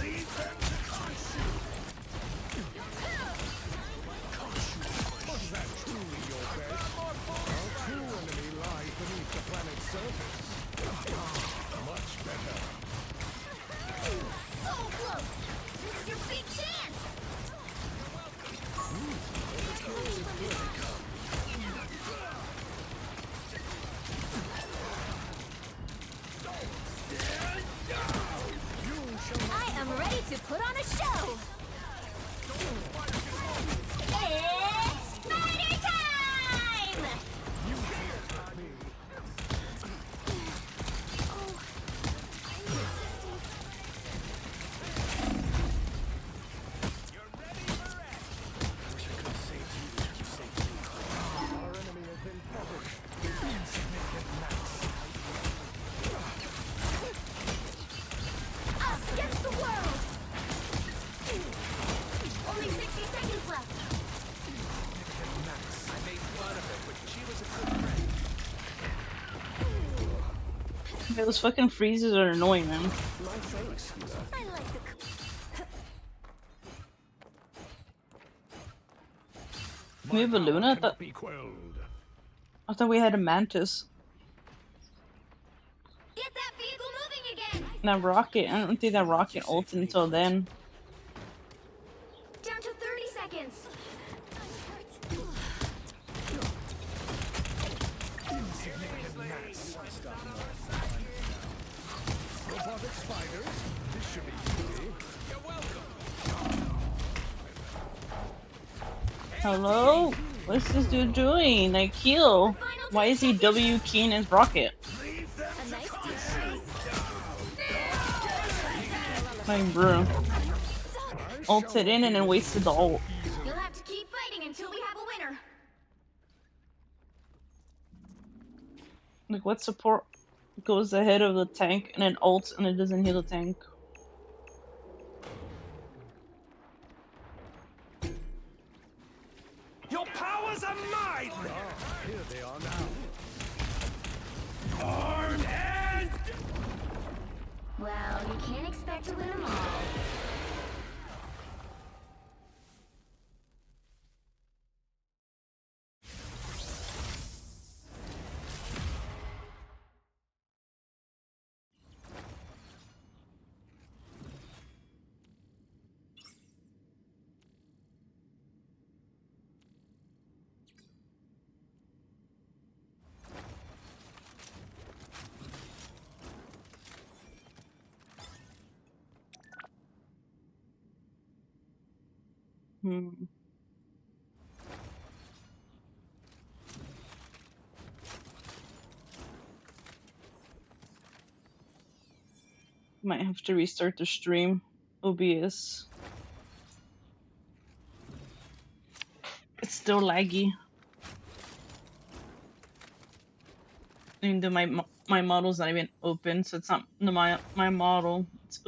Lead them to Khonshu! Those fucking freezes are annoying, man. My thanks, Hina. I like the We have a Luna? I thought, Be quelled. I thought we had a Mantis. Get that vehicle moving again! That rocket, I don't think that rocket ults until then. Down to 30 seconds. Robotic spiders. This should be easy. You're welcome. Hello? What's this dude doing? Like, heal. Why is he W keying his rocket? A nice decrease. Like, bro. Ulted in and then wasted the ult. You'll have to keep fighting until we have a winner. Like, what support goes ahead of the tank and then ults and it doesn't heal the tank? Your powers are mine! Ah, here they are now. Armed and... Well, you can't expect to win them all. Hmm. Might have to restart the stream. OBS. It's still laggy. And my model's not even open, so it's not my model. It's